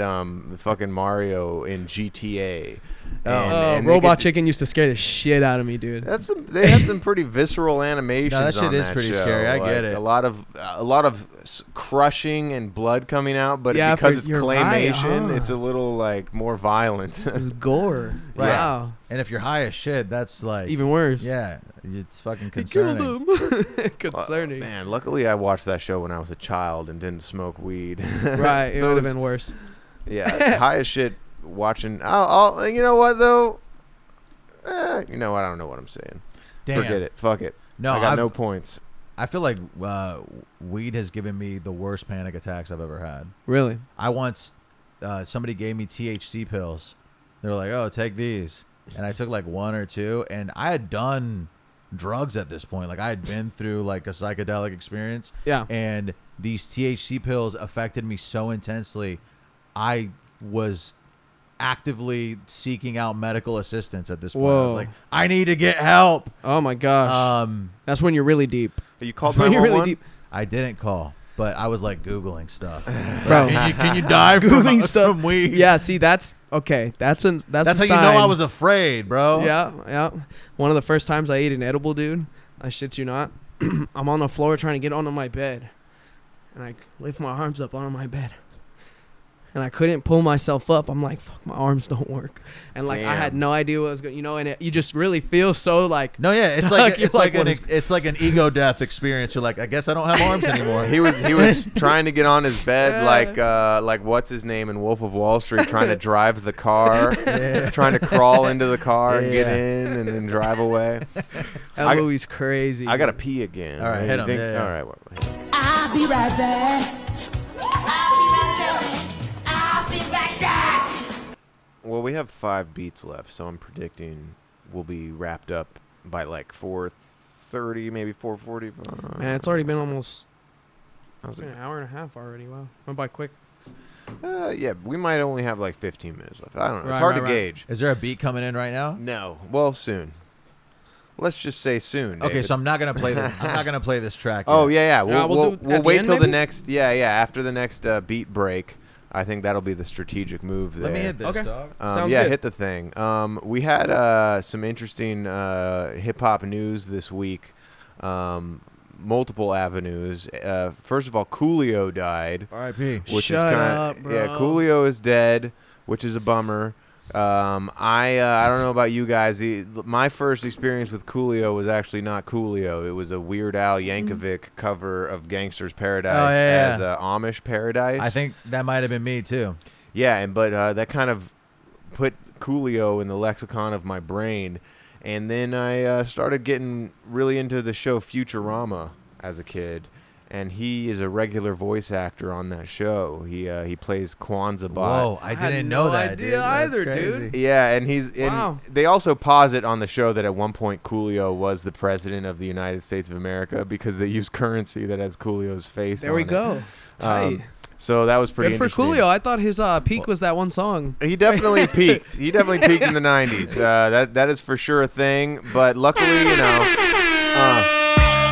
Speaker 1: fucking Mario in GTA. And
Speaker 6: Robot Chicken used to scare the shit out of me, dude.
Speaker 1: They had some pretty visceral animations.
Speaker 2: No, that shit is pretty scary. I get it.
Speaker 1: A lot of crushing and blood coming out, but because it's claymation, it's a little like more violent.
Speaker 6: It's gore.
Speaker 2: Right.
Speaker 6: Wow.
Speaker 2: And if you're high as shit, that's like
Speaker 6: even worse.
Speaker 2: Yeah, it's fucking concerning.
Speaker 6: He killed him. Concerning.
Speaker 1: Man, luckily I watched that show when I was a child and didn't smoke weed.
Speaker 6: Right. It would have been worse.
Speaker 1: Yeah, high as shit. Watching, I'll you know what though? You know what? I don't know what I'm saying.
Speaker 2: Damn.
Speaker 1: Forget it. Fuck it.
Speaker 2: No,
Speaker 1: I got no points.
Speaker 2: I feel like weed has given me the worst panic attacks I've ever had.
Speaker 4: Really?
Speaker 2: I once, somebody gave me THC pills. They were like, "Oh, take these," and I took like 1 or 2, and I had done drugs at this point. Like I had been through like a psychedelic experience.
Speaker 4: Yeah.
Speaker 2: And these THC pills affected me so intensely. I was actively seeking out medical assistance at this point. I was like, I need to get help.
Speaker 4: Oh my gosh. That's when you're really deep.
Speaker 1: You called
Speaker 4: when you're
Speaker 1: 911?
Speaker 4: really deep.
Speaker 2: I didn't call, but I was like Googling stuff.
Speaker 4: Bro,
Speaker 2: can you die
Speaker 4: Googling
Speaker 2: from weed?
Speaker 4: Yeah, see, that's okay. That's how
Speaker 2: you know I was afraid, bro.
Speaker 4: Yeah. One of the first times I ate an edible, dude, I shit you not. I'm on the floor trying to get onto my bed, and I lift my arms up onto my bed. And I couldn't pull myself up. I'm like, fuck, my arms don't work. And like, I had no idea what was going, and you just really feel so like,
Speaker 2: no, yeah,
Speaker 4: stuck.
Speaker 2: it's like an ego death experience. You're like, I guess I don't have arms anymore.
Speaker 1: He was trying to get on his bed like what's his name in Wolf of Wall Street, trying to drive the car, trying to crawl into the car and get in and then drive away.
Speaker 4: That movie's crazy.
Speaker 1: I gotta pee again.
Speaker 2: All right, hit him.
Speaker 1: All right.
Speaker 10: I'll be right back.
Speaker 1: Well, we have 5 beats left, so I'm predicting we'll be wrapped up by like 4:30, maybe 4:40.
Speaker 4: Man, it's already been almost
Speaker 1: an
Speaker 4: hour and a half already. Wow, went by quick.
Speaker 1: Yeah, we might only have like 15 minutes left. I don't know. It's
Speaker 4: Right,
Speaker 1: hard
Speaker 4: right,
Speaker 1: to
Speaker 4: right.
Speaker 1: gauge.
Speaker 2: Is there a beat coming in right now?
Speaker 1: No. Well, soon. Let's just say soon.
Speaker 2: Okay,
Speaker 1: David.
Speaker 2: so I'm not gonna play this. I'm not gonna play this track.
Speaker 1: Oh
Speaker 2: yet.
Speaker 1: yeah. We'll
Speaker 4: do it at the
Speaker 1: wait
Speaker 4: end,
Speaker 1: till the
Speaker 4: maybe?
Speaker 1: next. Yeah. After the next beat break, I think that'll be the strategic move there.
Speaker 2: Let me hit this,
Speaker 4: Okay.
Speaker 2: dog.
Speaker 4: Sounds
Speaker 1: yeah,
Speaker 4: good.
Speaker 1: hit the thing. We had some interesting hip hop news this week. Multiple avenues. First of all, Coolio died.
Speaker 2: R.I.P.
Speaker 1: Which
Speaker 4: Shut
Speaker 1: is
Speaker 4: up, bro.
Speaker 1: Yeah, Coolio is dead, which is a bummer. I don't know about you guys. My first experience with Coolio was actually not Coolio. It was a Weird Al Yankovic cover of Gangster's Paradise as Amish Paradise.
Speaker 2: I think that might have been me too.
Speaker 1: Yeah, but that kind of put Coolio in the lexicon of my brain. And then I started getting really into the show Futurama as a kid. And he is a regular voice actor on that show. He plays Kwanzaa Bot.
Speaker 2: Whoa, I didn't know that, dude.
Speaker 4: Either,
Speaker 2: That's crazy.
Speaker 4: dude.
Speaker 1: Yeah, and he's in.
Speaker 4: Wow.
Speaker 1: They also posit on the show that at one point Coolio was the president of the United States of America because they use currency that has Coolio's face.
Speaker 4: There we
Speaker 1: on it.
Speaker 4: go. Tight.
Speaker 1: So that was pretty
Speaker 4: Good for
Speaker 1: interesting.
Speaker 4: Coolio. I thought his peak was that one song.
Speaker 1: He definitely peaked. He definitely peaked in the 90s. That is for sure a thing. But luckily,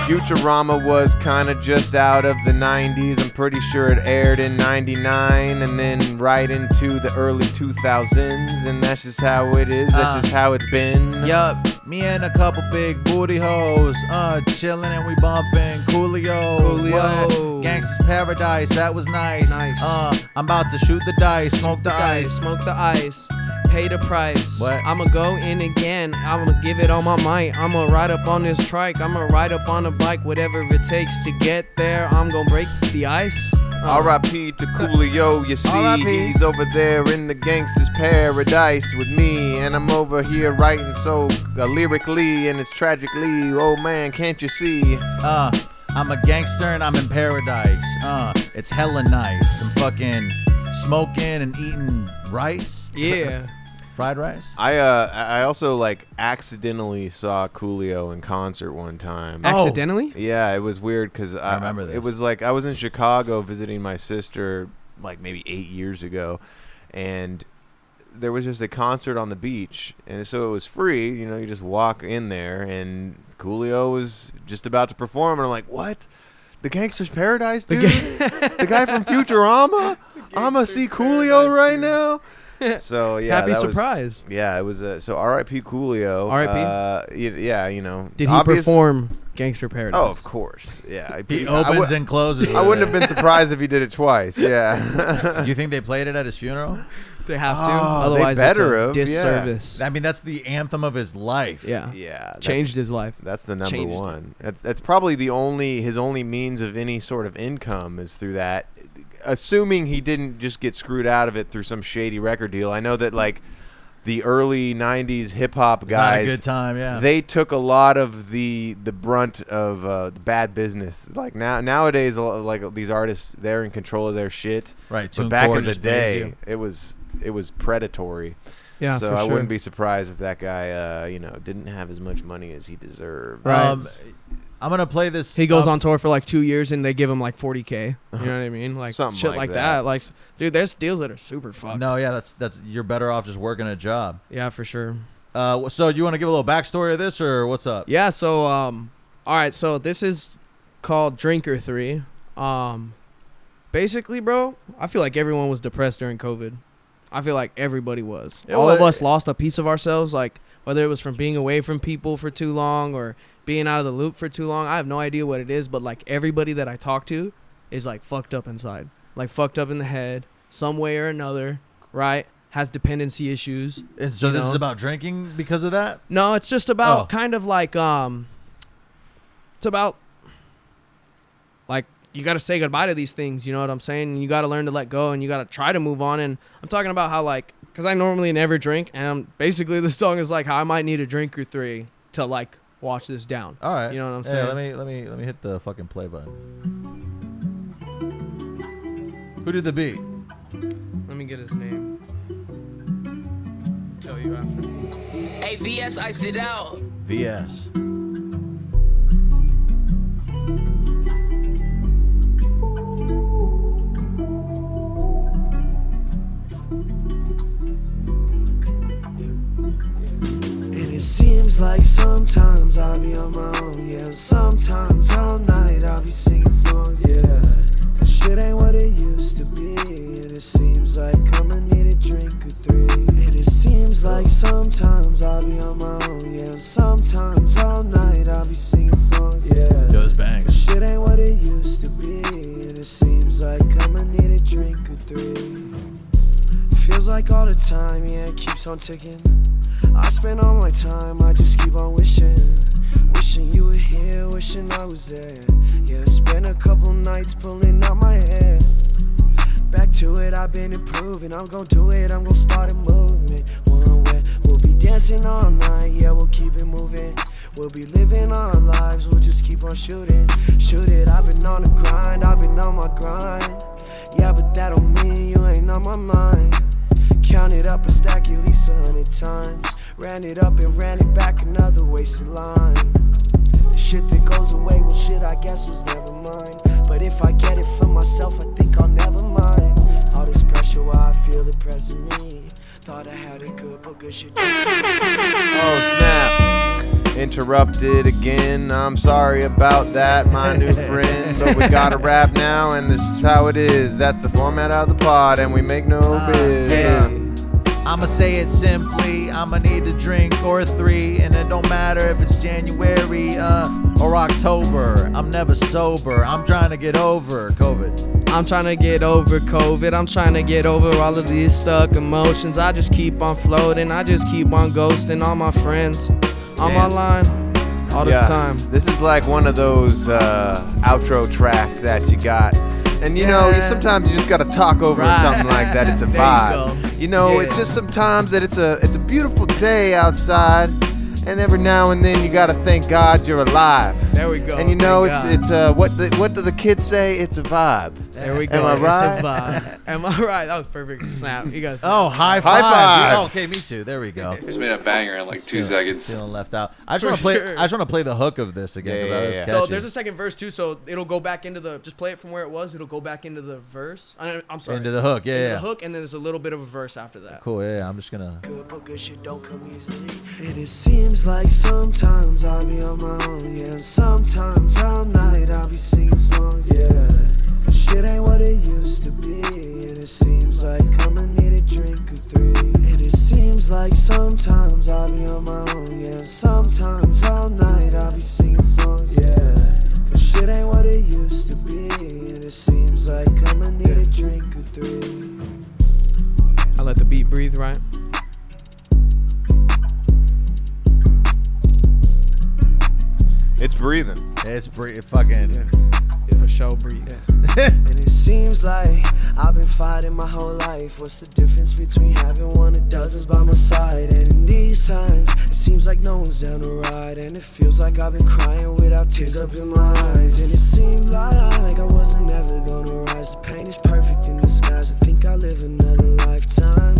Speaker 1: Futurama was kind of just out of the 90s. I'm pretty sure it aired in 99 and then right into the early 2000s. And that's just how it is. That's just how it's been.
Speaker 2: Yup, me and a couple big booty hoes, chilling and we bumping Coolio.
Speaker 4: Coolio.
Speaker 2: What? Gangsta's Paradise, that was nice.
Speaker 4: Nice.
Speaker 2: I'm about to shoot the dice, smoke the ice.
Speaker 4: Smoke the ice. Pay the price.
Speaker 2: What?
Speaker 4: I'ma go in again. I'ma give it all my might. I'ma ride up on this trike. I'ma ride up on a bike. Whatever it takes to get there. I'm gonna break the ice.
Speaker 1: R.I.P. to Coolio, you see,
Speaker 4: R.I.P..
Speaker 1: he's over there in the Gangsta's Paradise with me, and I'm over here writing so lyrically, and it's tragically, oh man, can't you see?
Speaker 2: I'm a gangster and I'm in paradise. It's hella nice. I'm fucking smoking and eating rice.
Speaker 4: Yeah.
Speaker 2: Fried rice.
Speaker 1: I also like accidentally saw Coolio in concert one time.
Speaker 4: Accidentally?
Speaker 1: Yeah, it was weird because I
Speaker 2: remember this.
Speaker 1: It was like I was in Chicago visiting my sister like maybe 8 years ago, and there was just a concert on the beach, and so it was free. You just walk in there, and Coolio was just about to perform, and I'm like, what? The Gangster's Paradise, dude? The guy from Futurama? I'ma see Coolio right now? So yeah,
Speaker 4: Happy
Speaker 1: that
Speaker 4: surprise.
Speaker 1: it was so R.I.P. Coolio.
Speaker 4: R.I.P.?
Speaker 1: Yeah,
Speaker 4: Did he perform Gangster Paradise?
Speaker 1: Oh, of course. Yeah,
Speaker 2: He opens and closes.
Speaker 1: I wouldn't have been surprised if he did it twice. Yeah.
Speaker 2: Do you think they played it at his funeral?
Speaker 4: They have to.
Speaker 1: Oh,
Speaker 4: Otherwise,
Speaker 1: they better
Speaker 4: it's a
Speaker 1: have, yeah.
Speaker 4: disservice.
Speaker 2: I mean, that's the anthem of his life.
Speaker 4: Yeah.
Speaker 1: Yeah,
Speaker 4: Changed his life.
Speaker 1: That's the number
Speaker 4: Changed
Speaker 1: one. That's probably his only means of any sort of income is through that. Assuming he didn't just get screwed out of it through some shady record deal. I know that like the early 90s hip-hop guys.
Speaker 2: Not a good time, yeah.
Speaker 1: They took a lot of the brunt of bad business. Like nowadays, like these artists, they're in control of their shit.
Speaker 2: Right.
Speaker 1: But back in the day, it was predatory.
Speaker 6: Yeah,
Speaker 1: so
Speaker 6: for
Speaker 1: I
Speaker 6: sure.
Speaker 1: wouldn't be surprised if that guy, didn't have as much money as he deserved.
Speaker 6: Right.
Speaker 2: I'm gonna play this.
Speaker 6: He goes on tour for like 2 years and they give him like 40K. You know what I mean? Like
Speaker 1: Something
Speaker 6: shit
Speaker 1: like
Speaker 6: like
Speaker 1: that.
Speaker 6: that. Like, dude, there's deals that are super fucked.
Speaker 2: No, yeah, that's you're better off just working a job.
Speaker 6: Yeah, for sure.
Speaker 2: So you want to give a little backstory of this, or what's up?
Speaker 6: Yeah. So all right. So this is called Drinker 3. Basically, bro, I feel like everyone was depressed during COVID. I feel like everybody was.
Speaker 2: Yeah,
Speaker 6: All of us lost a piece of ourselves, like whether it was from being away from people for too long or being out of the loop for too long. I have no idea what it is, but like everybody that I talk to is like fucked up inside, like fucked up in the head some way or another, right? Has dependency issues.
Speaker 2: And so this is about drinking because of that?
Speaker 6: No, it's just about kind of like it's about like you got to say goodbye to these things, you know what I'm saying? You got to learn to let go and you got to try to move on. And I'm talking about how like, because I normally never drink, and basically the song is like how I might need a drink or 3 to like wash this down.
Speaker 2: All right.
Speaker 6: You know what I'm saying?
Speaker 2: Yeah, let me hit the fucking play button. Who did the beat?
Speaker 6: Let me get his name. Tell you after.
Speaker 11: Hey, VS iced it out.
Speaker 2: VS.
Speaker 9: It seems like sometimes I'll be on my own, yeah. Sometimes all night I'll be singing songs, yeah. Cause shit ain't what it used to be. And it seems like I'ma need a drink or 3. And it seems like sometimes I'll be on my own, yeah. Sometimes all night I'll be singing songs, yeah.
Speaker 2: Those bangs.
Speaker 9: Cause shit ain't what it used to be. And it seems like I'ma need a drink or 3. Feels like all the time, yeah, it keeps on ticking. I spend all my time, I just keep on wishing. Wishing you were here, wishing I was there. Yeah, spent a couple nights pulling out my hair. Back to it, I've been improving. I'm gon' do it, I'm gon' start a movement. One way, we'll be dancing all night, yeah, we'll keep it moving. We'll be living our lives, we'll just keep on shooting. Shoot it, I've been on the grind, I've been on my grind. Yeah, but that don't mean you ain't on my mind. Count it up and stack at least 100 times. Ran it up and ran it back, another wasted line. The shit that goes away, well shit I guess was never mine. But if I get it for myself, I think I'll never mind. All this pressure while I feel it pressing me. Thought I had it good, but good shit.
Speaker 1: Oh snap. Interrupted again. I'm sorry about that, my new friend. But we gotta rap now, and this is how it is. That's the format of the pod, and we make no biz.
Speaker 2: Yeah. I'ma say it simply, I'ma need a drink or 3, and it don't matter if it's January or October. I'm never sober, I'm trying to get over COVID.
Speaker 6: I'm trying to get over COVID. I'm trying to get over all of these stuck emotions. I just keep on floating. I just keep on ghosting all my friends on my line all the time.
Speaker 1: This is like one of those outro tracks that you got. And you know, sometimes you just gotta talk over something like that. It's a vibe. You know, it's just sometimes that it's a beautiful day outside, and every now and then you gotta thank God you're alive.
Speaker 6: There we go.
Speaker 1: And you know, it's what do the kids say? It's a vibe.
Speaker 6: There we go.
Speaker 1: Am I right?
Speaker 6: It's a vibe. Am I right? That was perfect. Snap. You guys.
Speaker 2: Oh, high five. Oh, okay, me too. There we go.
Speaker 12: Just made a banger in like 2 seconds.
Speaker 2: Feeling left out. I just want to play the hook of this again.
Speaker 1: Yeah.
Speaker 6: So there's a second verse too. So it'll go back into the. Just play it from where it was. It'll go back into the verse. I'm sorry.
Speaker 2: Into the hook. Yeah.
Speaker 6: The hook, and then there's a little bit of a verse after that.
Speaker 2: Cool. Yeah. I'm just gonna.
Speaker 9: Good, but good shit don't come easily. And it seems like sometimes I'll be on my own, yeah. Sometimes all night I'll be singing songs, yeah. Cause shit ain't what it used to be. And it seems like I'ma need a drink or 3. And it seems like sometimes I'll be on my own, yeah. Sometimes all night I'll be singing songs, yeah. Cause shit ain't what it used to be. And it seems like I'ma need a drink or 3.
Speaker 6: I let the beat breathe, right?
Speaker 1: It's breathing.
Speaker 2: It's fucking.
Speaker 6: Yeah, for
Speaker 4: show breeze.
Speaker 7: And it seems like I've been fighting my whole life. What's the difference between having one of dozens by my side? And in these times, it seems like no one's down to ride. And it feels like I've been crying without tears up in my eyes. And it seemed like I wasn't ever gonna rise. The pain is perfect in disguise. I think I'll live another lifetime.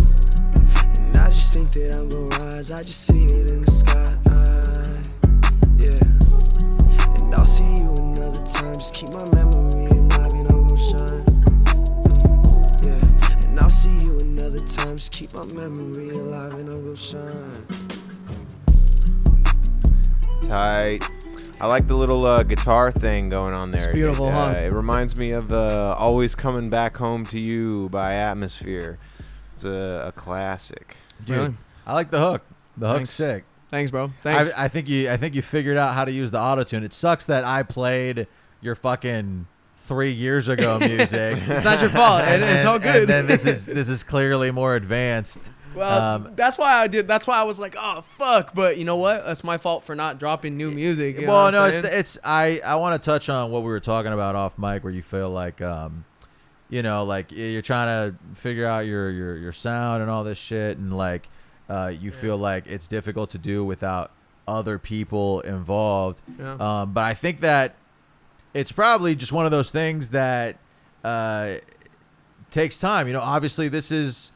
Speaker 7: And I just think that I'm gonna rise. I just see it in the sky. Yeah. And I'll see you another time. Just keep my memory alive and I'm gonna shine. Yeah. And I'll see you another time. Just keep my memory alive and I'm gonna shine.
Speaker 1: Tight. I like the little guitar thing going on there.
Speaker 4: It's beautiful, huh?
Speaker 1: It reminds me of Always Coming Back Home to You by Atmosphere. It's a classic.
Speaker 2: Dude,
Speaker 4: Really?
Speaker 2: I like the hook. The hook's
Speaker 4: Thanks.
Speaker 2: sick.
Speaker 4: Thanks, bro. Thanks.
Speaker 2: I think you figured out how to use the autotune. It sucks that I played your fucking 3 years ago music.
Speaker 4: It's not your fault. It's all good.
Speaker 2: And then this is clearly more advanced.
Speaker 4: Well, that's why I did. That's why I was like, oh fuck. But you know what? That's my fault for not dropping new music. You know
Speaker 2: Well,
Speaker 4: what
Speaker 2: no,
Speaker 4: I'm saying?
Speaker 2: it's I want to touch on what we were talking about off mic, where you feel like you know, like you're trying to figure out your sound and all this shit, and like you feel like it's difficult to do without other people involved.
Speaker 4: Yeah.
Speaker 2: But I think that it's probably just one of those things that takes time. You know, obviously this is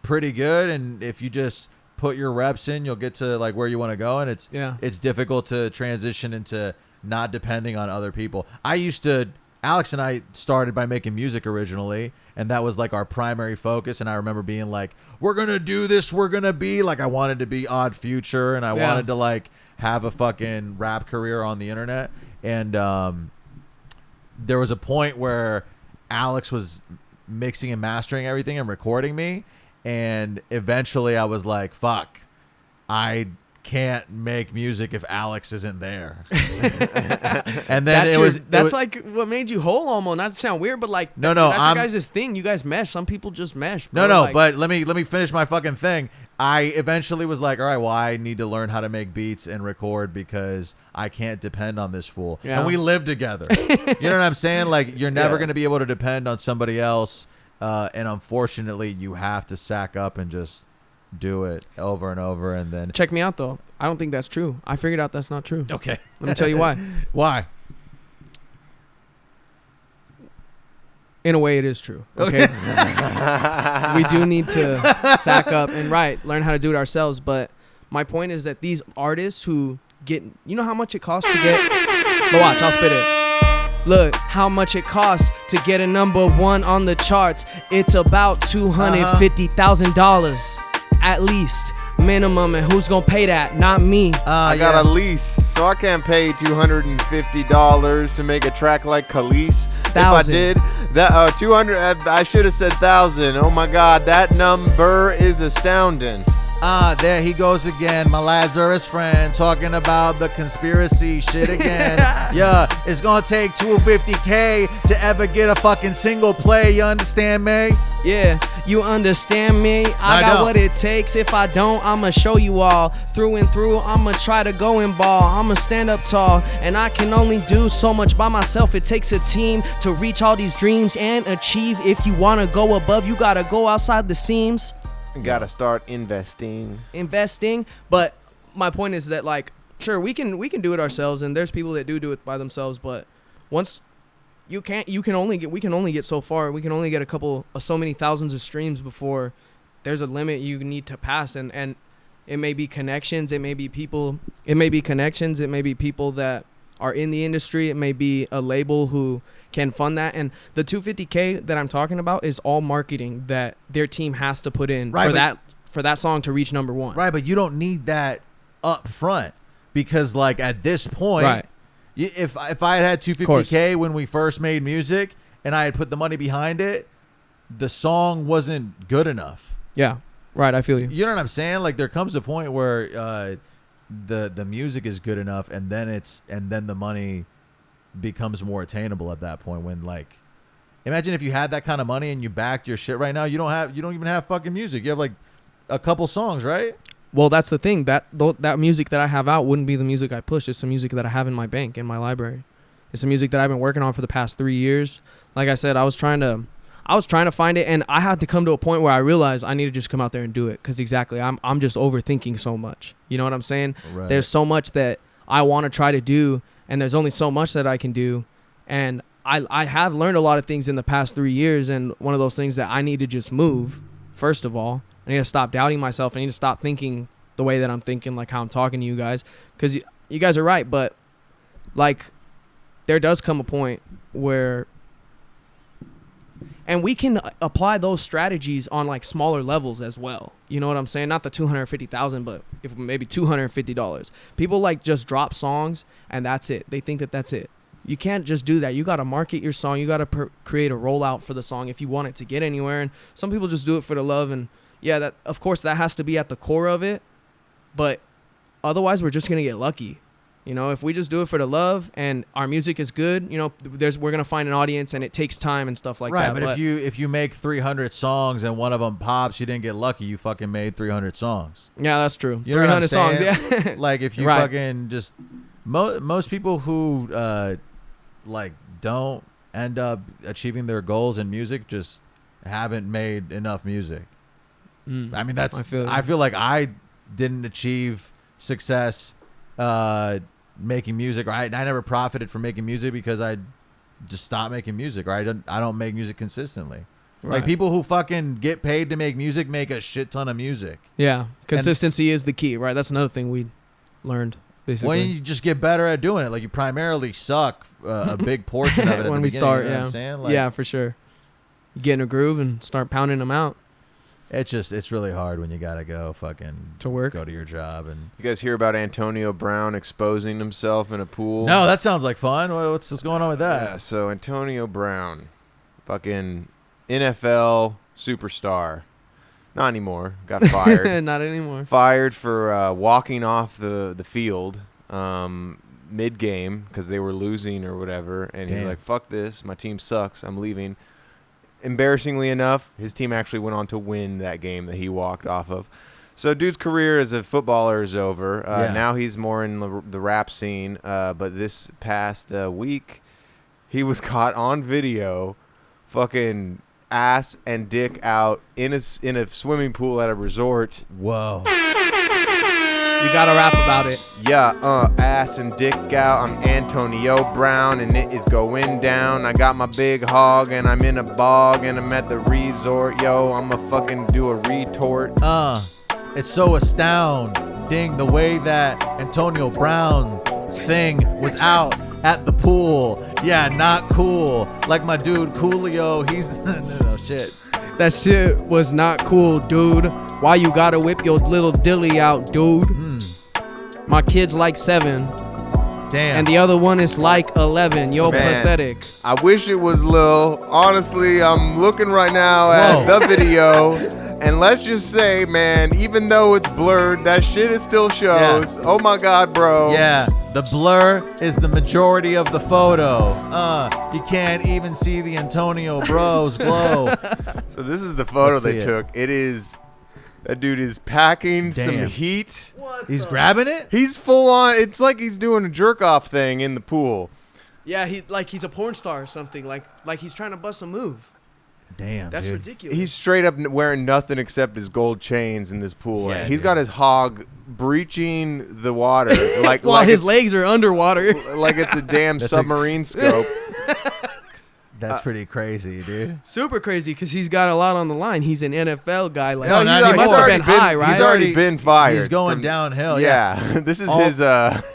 Speaker 2: pretty good, and if you just put your reps in, you'll get to like where you want to go, and it's difficult to transition into not depending on other people. Alex and I started by making music originally, and that was like our primary focus. And I remember being like, we're gonna do this, we're gonna be like, I wanted to be Odd Future, and I wanted to like have a fucking rap career on the internet. And there was a point where Alex was mixing and mastering everything and recording me, and eventually I was like, fuck, I can't make music if Alex isn't there. And then
Speaker 4: that's like what made you whole, almost. Not to sound weird, but like
Speaker 2: no,
Speaker 4: that's your guys' thing. You guys mesh. Some people just mesh, bro.
Speaker 2: No,
Speaker 4: like,
Speaker 2: but let me finish my fucking thing. I eventually was like, all right, well, I need to learn how to make beats and record because I can't depend on this fool.
Speaker 4: Yeah.
Speaker 2: And we live together. You know what I'm saying? Like, you're never going to be able to depend on somebody else. And unfortunately, you have to sack up and just do it over and over. And then
Speaker 4: check me out, though. I don't think that's true. I figured out that's not true.
Speaker 2: Okay.
Speaker 4: Let me tell you why.
Speaker 2: Why?
Speaker 4: In a way, it is true. Okay. We do need to sack up and learn how to do it ourselves. But my point is that these artists who get, you know how much it costs to get. But watch, I'll spit it. Look, how much it costs to get a #1 on the charts. It's about $250,000 at least. Minimum, and who's gonna pay that? Not me.
Speaker 1: I got a lease, so I can't pay $250 to make a track like Khalees. If I did that, 200, I should have said 1,000. Oh my God, that number is astounding.
Speaker 2: There he goes again, my Lahzerrus friend, talking about the conspiracy shit again. Yeah, it's gonna take $250K to ever get a fucking single play. You understand me?
Speaker 4: Yeah, you understand me? I got what it takes. If I don't, I'ma show you all. Through and through, I'ma try to go and ball. I'ma stand up tall, and I can only do so much by myself. It takes a team to reach all these dreams and achieve. If you wanna go above, you gotta go outside the seams.
Speaker 1: You gotta start investing.
Speaker 4: But my point is that, like, sure, we can do it ourselves, and there's people that do it by themselves. But once we can only get so far. We can only get so many thousands of streams before there's a limit you need to pass. And it may be connections, it may be people, it may be people that are in the industry. It may be a label who can fund that. And the $250K that I'm talking about is all marketing that their team has to put in for that song to reach #1.
Speaker 2: Right, but you don't need that up front because, like, at this point,
Speaker 4: right.
Speaker 2: If I had $250K when we first made music and I had put the money behind it, the song wasn't good enough.
Speaker 4: Yeah, right. I feel you.
Speaker 2: You know what I'm saying? Like, there comes a point where the music is good enough, and then the money becomes more attainable at that point. When, like, imagine if you had that kind of money and you backed your shit right now. You don't even have fucking music. You have like a couple songs, right?
Speaker 4: Well, that's the thing. That music that I have out wouldn't be the music I push. It's the music that I have in my bank, in my library. It's the music that I've been working on for the past 3 years. Like I said, I was trying to find it, and I had to come to a point where I realized I need to just come out there and do it, because exactly, I'm just overthinking so much. You know what I'm saying?
Speaker 2: Right.
Speaker 4: There's so much that I want to try to do, and there's only so much that I can do, and I have learned a lot of things in the past 3 years, and one of those things that I need to just move. First of all, I need to stop doubting myself. I need to stop thinking the way that I'm thinking, like how I'm talking to you guys, because you guys are right, but like there does come a point where, and we can apply those strategies on like smaller levels as well. You know what I'm saying? Not the 250,000, but if maybe $250. People like just drop songs and that's it. They think that that's it. You can't just do that. You got to market your song. You got to create a rollout for the song if you want it to get anywhere. And some people just do it for the love. And yeah, that of course that has to be at the core of it. But otherwise, we're just gonna get lucky. You know, if we just do it for the love and our music is good, you know, we're gonna find an audience, and it takes time and stuff like that.
Speaker 2: Right, but if you make 300 songs and one of them pops, you didn't get lucky. You fucking made 300 songs.
Speaker 4: Yeah, that's true.
Speaker 2: You know
Speaker 4: 300 songs. Yeah.
Speaker 2: Like if you
Speaker 4: right.
Speaker 2: fucking just most people who like don't end up achieving their goals in music just haven't made enough music. I mean, I feel like I didn't achieve success making music, or I never profited from making music because I just stopped making music, or I don't make music consistently. Right. Like people who fucking get paid to make music make a shit ton of music.
Speaker 4: Yeah, consistency is the key, right? That's another thing we learned. Basically.
Speaker 2: When you just get better at doing it, like you primarily suck a big portion of it
Speaker 4: when
Speaker 2: at the
Speaker 4: we
Speaker 2: beginning,
Speaker 4: start.
Speaker 2: you know
Speaker 4: Yeah,
Speaker 2: what I'm saying? Like,
Speaker 4: yeah, for sure. You get in a groove and start pounding them out.
Speaker 2: It's really hard when you gotta go fucking
Speaker 4: to work,
Speaker 2: go to your job. And
Speaker 1: you guys hear about Antonio Brown exposing himself in a pool?
Speaker 2: No, that sounds like fun. What's going on with that?
Speaker 1: Yeah, so Antonio Brown, fucking NFL superstar. Not anymore. Got fired.
Speaker 4: Not anymore.
Speaker 1: Fired for walking off the field mid-game because they were losing or whatever. And he's like, fuck this. My team sucks. I'm leaving. Embarrassingly enough, his team actually went on to win that game that he walked off of. So dude's career as a footballer is over. Now he's more in the rap scene. But this past week, he was caught on video fucking ass and dick out in a swimming pool at a resort.
Speaker 2: Whoa.
Speaker 4: You gotta rap about it.
Speaker 1: Yeah, ass and dick out. I'm Antonio Brown and it is going down. I got my big hog and I'm in a bog and I'm at the resort. Yo, I'ma fucking do a retort.
Speaker 2: It's so astounding the way that Antonio Brown's thing was out at the pool. Yeah, not cool. Like my dude Coolio, he's no shit.
Speaker 4: That shit was not cool, dude. Why you gotta whip your little dilly out, dude? My kid's like 7.
Speaker 2: Damn.
Speaker 4: And the other one is like 11. Yo,
Speaker 1: Man,
Speaker 4: pathetic.
Speaker 1: I wish it was Lil. Honestly, I'm looking right now at the video. And let's just say, man, even though it's blurred, that shit it still shows. Yeah. Oh my God, bro.
Speaker 2: Yeah, the blur is the majority of the photo. You can't even see the Antonio Bros glow.
Speaker 1: So this is the photo they took. It is, that dude is packing some heat.
Speaker 2: He's grabbing it?
Speaker 1: He's full on. It's like he's doing a jerk off thing in the pool.
Speaker 4: Yeah, he's a porn star or something. Like he's trying to bust a move.
Speaker 2: Damn,
Speaker 4: that's
Speaker 2: dude.
Speaker 4: ridiculous.
Speaker 1: He's straight up wearing nothing except his gold chains in this pool.
Speaker 2: Yeah,
Speaker 1: he's got his hog breaching the water, like
Speaker 4: while his legs are underwater,
Speaker 1: like it's a damn submarine scope.
Speaker 2: That's pretty crazy, dude.
Speaker 4: Super crazy because he's got a lot on the line. He's an NFL guy. Like,
Speaker 2: no,
Speaker 4: he must have been high, right?
Speaker 1: He's already been fired.
Speaker 2: He's going downhill.
Speaker 1: Yeah, this is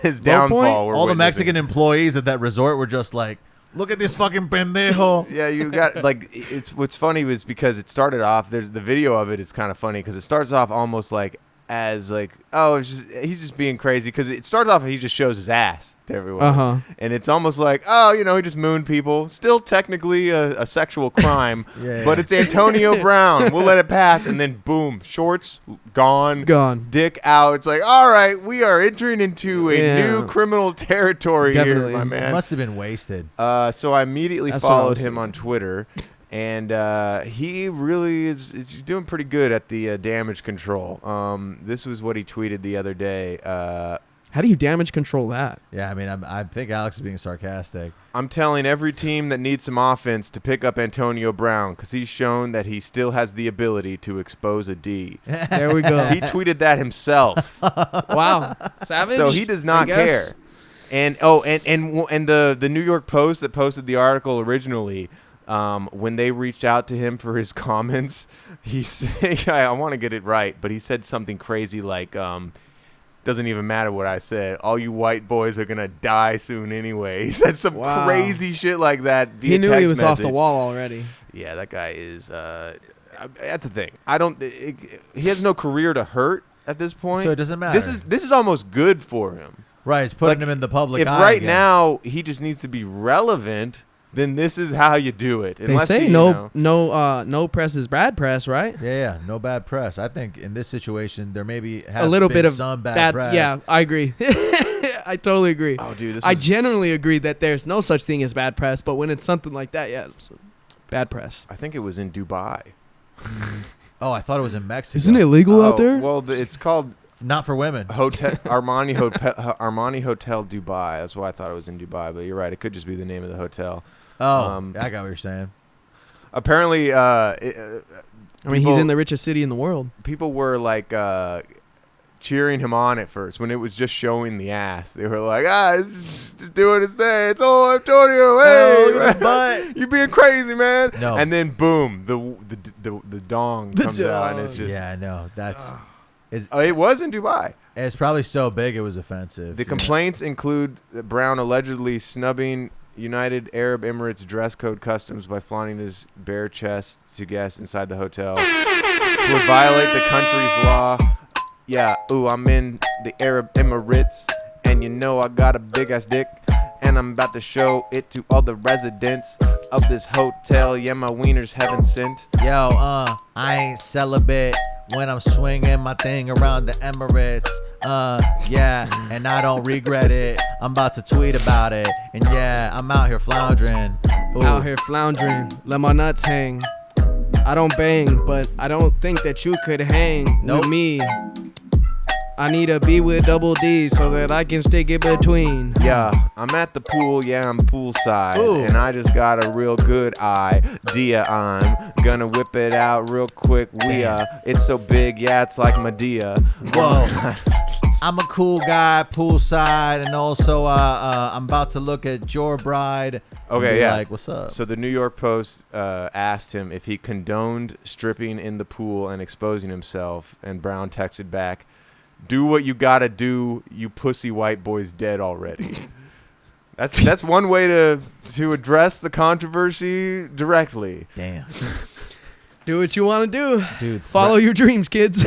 Speaker 1: his downfall.
Speaker 2: All the Mexican employees at that resort were just like, look at this fucking pendejo.
Speaker 1: Yeah, you got like what's funny was because it started off. There's the video of it is kind of funny because it starts off almost like as like, oh, he's just being crazy because it starts off and he just shows his ass to everyone, and it's almost like, oh, you know, he just mooned people. Still technically a sexual crime, but it's Antonio Brown. We'll let it pass, and then boom, shorts gone, dick out. It's like, all right, we are entering into a new criminal territory here, my man.
Speaker 2: Must have been wasted.
Speaker 1: So I immediately followed him on Twitter. And he really is doing pretty good at the damage control. This was what he tweeted the other day.
Speaker 4: How do you damage control that?
Speaker 2: Yeah, I mean, I think Alex is being sarcastic.
Speaker 1: I'm telling every team that needs some offense to pick up Antonio Brown because he's shown that he still has the ability to expose a D.
Speaker 4: There we go.
Speaker 1: He tweeted that himself.
Speaker 4: Wow. Savage?
Speaker 1: So he does not care. And the New York Post that posted the article originally, when they reached out to him for his comments, he said, I want to get it right, but he said something crazy like, doesn't even matter what I said. All you white boys are going to die soon anyway. He said some crazy shit like that via
Speaker 4: He knew
Speaker 1: text
Speaker 4: he was off the
Speaker 1: message.
Speaker 4: wall already.
Speaker 1: Yeah, that guy is that's the thing. He has no career to hurt at this point.
Speaker 2: So it doesn't matter.
Speaker 1: This is almost good for him.
Speaker 2: Right, it's putting him in the public
Speaker 1: If
Speaker 2: eye
Speaker 1: right
Speaker 2: again.
Speaker 1: now he just needs to be relevant, then this is how you do it.
Speaker 4: They
Speaker 1: Unless
Speaker 4: say
Speaker 1: he,
Speaker 4: no press is bad press, right?
Speaker 2: Yeah, no bad press. I think in this situation there maybe has
Speaker 4: A little
Speaker 2: been
Speaker 4: bit of
Speaker 2: some bad press.
Speaker 4: Yeah, I agree. I totally agree.
Speaker 1: Oh, dude,
Speaker 4: I genuinely agree that there's no such thing as bad press, but when it's something like that, yeah, it's bad press.
Speaker 1: I think it was in Dubai.
Speaker 2: Oh, I thought it was in Mexico.
Speaker 4: Isn't it legal out there?
Speaker 1: Well, it's called
Speaker 2: Not for women.
Speaker 1: Armani Hotel Dubai. That's why I thought it was in Dubai, but you're right. It could just be the name of the hotel.
Speaker 2: Oh, I got what you're saying.
Speaker 1: Apparently,
Speaker 4: I mean, he's in the richest city in the world.
Speaker 1: People were like cheering him on at first when it was just showing the ass. They were like, it's just doing his thing. It's Antonio. Hey,
Speaker 2: look at his butt.
Speaker 1: You being crazy, man.
Speaker 2: No.
Speaker 1: And then boom, the dong comes out, and it's just
Speaker 2: I know. That's.
Speaker 1: It was in Dubai.
Speaker 2: It's probably so big it was offensive.
Speaker 1: The complaints include Brown allegedly snubbing United Arab Emirates dress code customs by flaunting his bare chest to guests inside the hotel. Would violate the country's law. Yeah, I'm in the Arab Emirates, and you know I got a big ass dick, and I'm about to show it to all the residents of this hotel. Yeah, my wiener's heaven sent.
Speaker 2: Yo, I ain't celibate when I'm swinging my thing around the Emirates. Yeah, and I don't regret it. I'm about to tweet about it, and yeah, I'm out here floundering. Ooh.
Speaker 4: Out here floundering, let my nuts hang. I don't bang, but I don't think that you could hang with me. I need a B with double D so that I can stick it between.
Speaker 1: Yeah, I'm at the pool, yeah, I'm poolside. And I just got a real good idea. I'm gonna whip it out real quick. It's so big, yeah, it's like Medea.
Speaker 2: Whoa. I'm a cool guy, poolside, and also I'm about to look at your bride.
Speaker 1: Okay, yeah.
Speaker 2: Like, what's up?
Speaker 1: So the New York Post asked him if he condoned stripping in the pool and exposing himself, and Brown texted back, "Do what you gotta do, you pussy white boy's dead already." That's one way to address the controversy directly.
Speaker 2: Damn.
Speaker 4: Do what you want to do.
Speaker 2: Dude,
Speaker 4: follow your dreams, kids.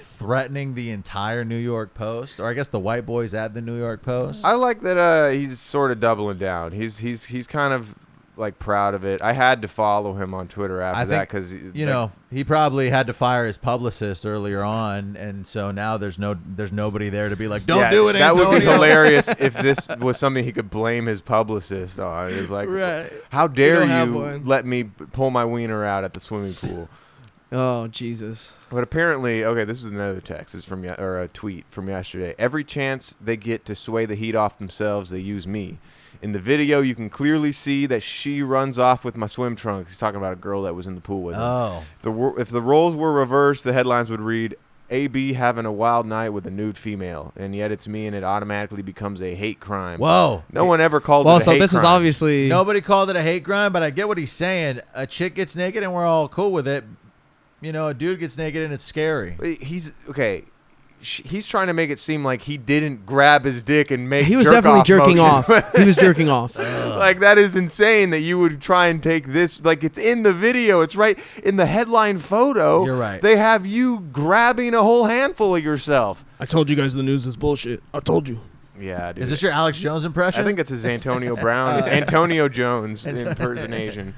Speaker 2: Threatening the entire New York Post, or I guess the white boys at the New York Post.
Speaker 1: I like that he's sort of doubling down. He's kind of like proud of it. I had to follow him on Twitter after that because
Speaker 2: he probably had to fire his publicist earlier on, and so now there's nobody there to be like, don't do it,
Speaker 1: That
Speaker 2: Antonio.
Speaker 1: would be hilarious if this was something he could blame his publicist on. It's like, how dare you let me pull my wiener out at the swimming pool?
Speaker 4: Oh, Jesus.
Speaker 1: But apparently, this was another text. It's from or a tweet from yesterday. Every chance they get to sway the heat off themselves, they use me. In the video, you can clearly see that she runs off with my swim trunks. He's talking about a girl that was in the pool with him.
Speaker 2: Oh.
Speaker 1: If the roles were reversed, the headlines would read, AB having a wild night with a nude female, and yet it's me, and it automatically becomes a hate crime.
Speaker 2: Whoa.
Speaker 1: No one ever called it a hate crime.
Speaker 4: Well, so this is obviously...
Speaker 2: Nobody called it a hate crime, but I get what he's saying. A chick gets naked, and we're all cool with it. You know, a dude gets naked, and it's scary.
Speaker 1: He's trying to make it seem like he didn't grab his dick and make
Speaker 4: He was definitely jerking off. He was jerking off.
Speaker 1: Like, that is insane that you would try and take this. Like, it's in the video. It's right in the headline photo.
Speaker 2: You're right.
Speaker 1: They have you grabbing a whole handful of yourself.
Speaker 6: I told you guys the news is bullshit. I told you.
Speaker 1: Yeah, dude.
Speaker 2: Is this your Alex Jones impression?
Speaker 1: I think it's his Antonio Brown, Antonio Jones impersonation.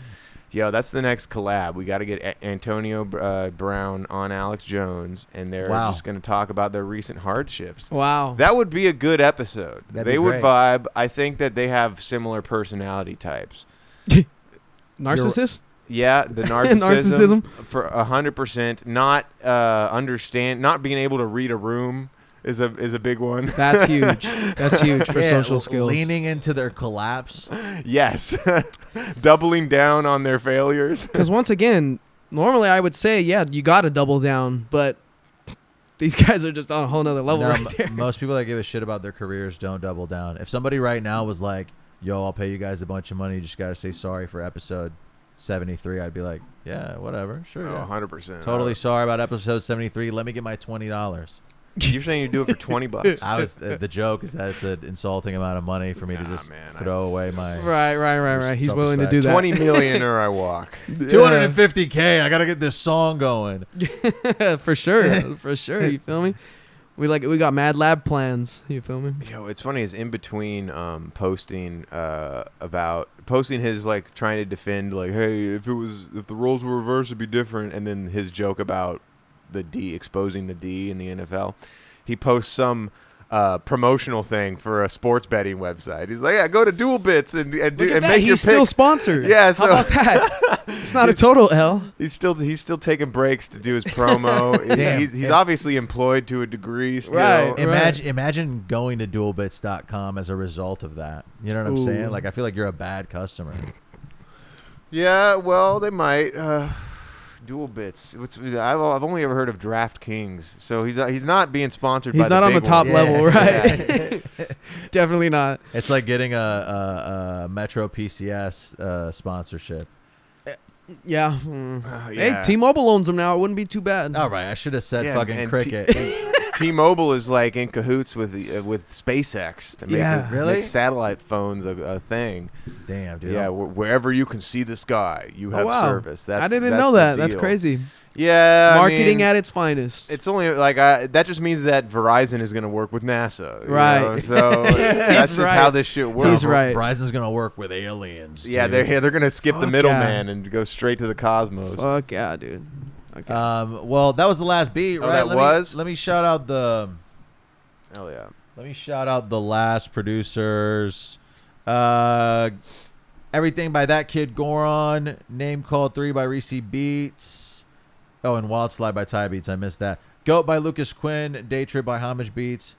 Speaker 1: Yo, that's the next collab. We got to get Antonio Brown on Alex Jones, and they're just going to talk about their recent hardships.
Speaker 4: Wow.
Speaker 1: That would be a good episode.
Speaker 2: They
Speaker 1: would vibe. I think that they have similar personality types.
Speaker 4: Narcissist?
Speaker 1: Yeah, the narcissism. For 100%. Not being able to read a room. is a big one.
Speaker 4: That's huge. That's huge for social skills.
Speaker 2: Leaning into their collapse.
Speaker 1: Yes. Doubling down on their failures.
Speaker 4: Because once again, normally I would say, yeah, you got to double down, but these guys are just on a whole nother level right there.
Speaker 2: Most people that give a shit about their careers don't double down. If somebody right now was like, yo, I'll pay you guys a bunch of money, you just got to say sorry for episode 73, I'd be like, yeah, whatever, sure.
Speaker 1: Oh,
Speaker 2: yeah.
Speaker 1: 100%.
Speaker 2: Totally sorry about episode 73. Let me get my $20.
Speaker 1: You're saying you do it for $20?
Speaker 2: I was the joke is that it's an insulting amount of money for me to just throw away my
Speaker 4: right. He's willing to do that.
Speaker 1: 20 million or I walk.
Speaker 2: 250K. I gotta get this song going.
Speaker 4: For sure. You feel me? We got Mad Lab plans. You feel me?
Speaker 1: Yo, it's funny is in between posting his like trying to defend like, hey, if the roles were reversed it'd be different, and then his joke about exposing the D in the NFL. He posts some promotional thing for a sports betting website. He's like, yeah, go to Dual Bits and make your picks.
Speaker 4: He's still sponsored.
Speaker 1: Yeah, so
Speaker 4: how about that? It's not a total L.
Speaker 1: He's still taking breaks to do his promo. He's obviously employed to a degree still.
Speaker 4: Right.
Speaker 2: Imagine going to dualbits.com as a result of that. You know what I'm saying? Like, I feel like you're a bad customer.
Speaker 1: Yeah, well, they might. Dual Bits. I've only ever heard of DraftKings, so he's not being sponsored.
Speaker 4: He's
Speaker 1: by
Speaker 4: not on the top level, right?
Speaker 1: Yeah.
Speaker 4: Definitely not.
Speaker 2: It's like getting a Metro PCS sponsorship.
Speaker 4: Yeah.
Speaker 1: Yeah.
Speaker 4: Hey, T-Mobile owns them now. It wouldn't be too bad.
Speaker 2: All right, I should have said fucking Cricket.
Speaker 1: T-Mobile is like in cahoots with SpaceX to make satellite phones a thing.
Speaker 2: Damn, dude.
Speaker 1: Yeah, wherever you can see the sky, you have service.
Speaker 4: I didn't know that. That's crazy.
Speaker 1: Yeah,
Speaker 4: marketing at its finest.
Speaker 1: It's only like that just means that Verizon is going to work with NASA,
Speaker 4: right?
Speaker 1: You know? So that's just how this shit works.
Speaker 4: He's right.
Speaker 2: Verizon's going to work with aliens.
Speaker 1: Yeah, they're going to skip the middleman and go straight to the cosmos.
Speaker 4: Fuck yeah, dude. Okay.
Speaker 2: Well, that was the last beat, right? Let me shout out the.
Speaker 1: Hell yeah.
Speaker 2: Let me shout out the last producers. Everything by That Kid Goron. Name Called 3 by Reese Beats. Oh, and Wild Slide by Ty Beats. I missed that. Goat by Lucas Quinn. Day Trip by Homage Beats.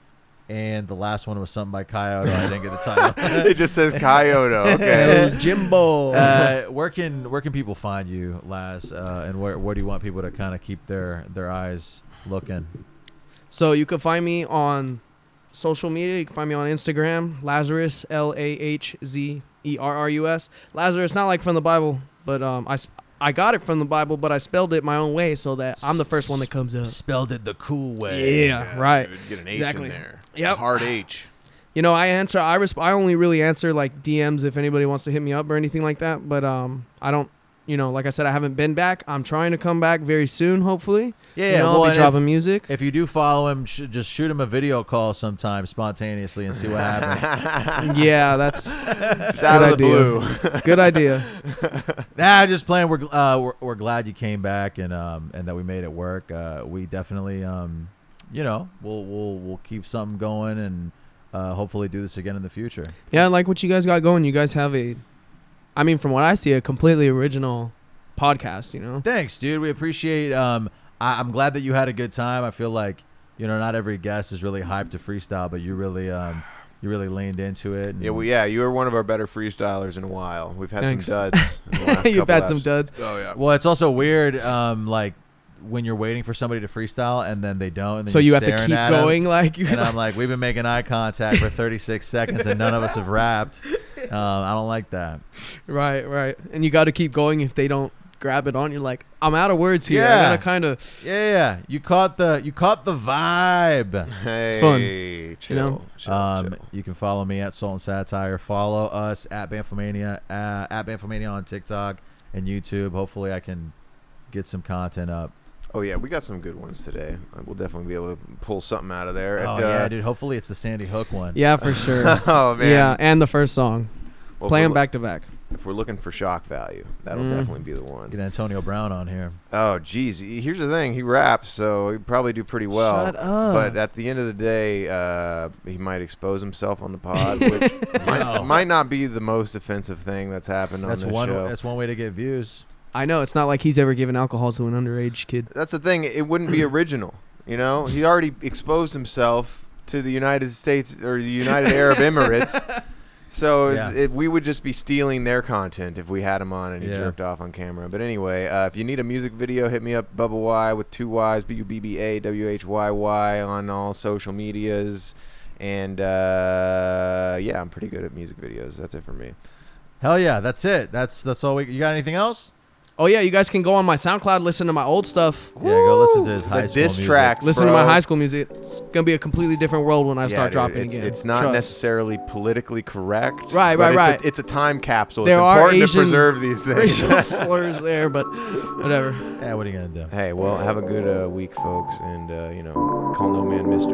Speaker 2: And the last one was something by Kyoto. I didn't get the title.
Speaker 1: It just says Kyoto. Okay.
Speaker 4: Jimbo.
Speaker 2: Where can people find you, Laz? And where do you want people to kind of keep their eyes looking?
Speaker 4: So you can find me on social media. You can find me on Instagram, Lahzerrus, Lahzerrus. Lahzerrus, not like from the Bible, but I got it from the Bible, but I spelled it my own way so that I'm the first one that comes up.
Speaker 2: Spelled it the cool way.
Speaker 4: Yeah, right.
Speaker 1: Get an H in there.
Speaker 4: Yep.
Speaker 1: Hard H.
Speaker 4: You know, I only really answer like DMs if anybody wants to hit me up or anything like that. But I don't, like I said, I haven't been back. I'm trying to come back very soon, hopefully.
Speaker 2: Yeah,
Speaker 4: I'll be dropping music.
Speaker 2: If you do follow him, just shoot him a video call sometime spontaneously and see what happens.
Speaker 4: Yeah, that's
Speaker 1: just out of the blue.
Speaker 4: Good idea.
Speaker 2: Nah, just playing. We're glad you came back and that we made it work. We definitely we'll keep something going and hopefully do this again in the future.
Speaker 4: Yeah, I like what you guys got going. You guys have from what I see, a completely original podcast,
Speaker 2: Thanks, dude. We appreciate I'm glad that you had a good time. I feel like, not every guest is really hyped to freestyle, but you really leaned into it.
Speaker 1: You were one of our better freestylers in a while. We've had some duds. In the last
Speaker 4: You've had some
Speaker 1: eps.
Speaker 4: duds.
Speaker 1: Oh yeah.
Speaker 2: Well, it's also weird like when you're waiting for somebody to freestyle and then they don't, and then
Speaker 4: so you have to keep going
Speaker 2: and I'm like, we've been making eye contact for 36 seconds and none of us have rapped. I don't like that.
Speaker 4: Right. And you got to keep going if they don't grab it on. You're like, I'm out of words here.
Speaker 2: Yeah.
Speaker 4: I gotta kind of.
Speaker 2: Yeah. You caught the vibe.
Speaker 1: Hey,
Speaker 4: it's fun.
Speaker 1: Chill.
Speaker 2: You can follow me at Salt and Satire. Follow us at Bamfomania on TikTok and YouTube. Hopefully, I can get some content up.
Speaker 1: Oh yeah, we got some good ones today. We'll definitely be able to pull something out of there.
Speaker 2: Yeah, dude. Hopefully, it's the Sandy Hook one.
Speaker 4: Yeah, for sure.
Speaker 1: Oh man.
Speaker 4: Yeah, and the first song.
Speaker 1: Well,
Speaker 4: play them back to back.
Speaker 1: If we're looking for shock value, that'll definitely be the one.
Speaker 2: Get Antonio Brown on here.
Speaker 1: Oh, geez. Here's the thing. He raps, so he'd probably do pretty well.
Speaker 4: Shut up.
Speaker 1: But at the end of the day, he might expose himself on the pod, which might not be the most offensive thing that's happened on this show.
Speaker 2: That's one way to get views.
Speaker 4: I know. It's not like he's ever given alcohol to an underage kid.
Speaker 1: That's the thing. It wouldn't be original. You know, he already exposed himself to the United States or the United Arab Emirates. So we would just be stealing their content if we had him on and he jerked off on camera. But anyway, if you need a music video, hit me up, Bubba Y with 2 Y's, BUBBAWHYY on all social medias. And yeah, I'm pretty good at music videos. That's it for me.
Speaker 2: Hell yeah, that's it. That's all. You got anything else?
Speaker 4: Oh yeah, you guys can go on my SoundCloud, listen to my old stuff.
Speaker 2: Yeah, go listen to his high school music.
Speaker 1: Tracks,
Speaker 4: listen to my high school music. It's gonna be a completely different world when I start dropping again.
Speaker 1: It's not necessarily politically correct.
Speaker 4: Right.
Speaker 1: It's a time capsule.
Speaker 4: There
Speaker 1: it's
Speaker 4: are
Speaker 1: important
Speaker 4: Asian
Speaker 1: to preserve these things.
Speaker 4: Racial slurs there, but whatever.
Speaker 2: Yeah, what are you gonna do?
Speaker 1: Hey, well, have a good week, folks, and call no man, mister.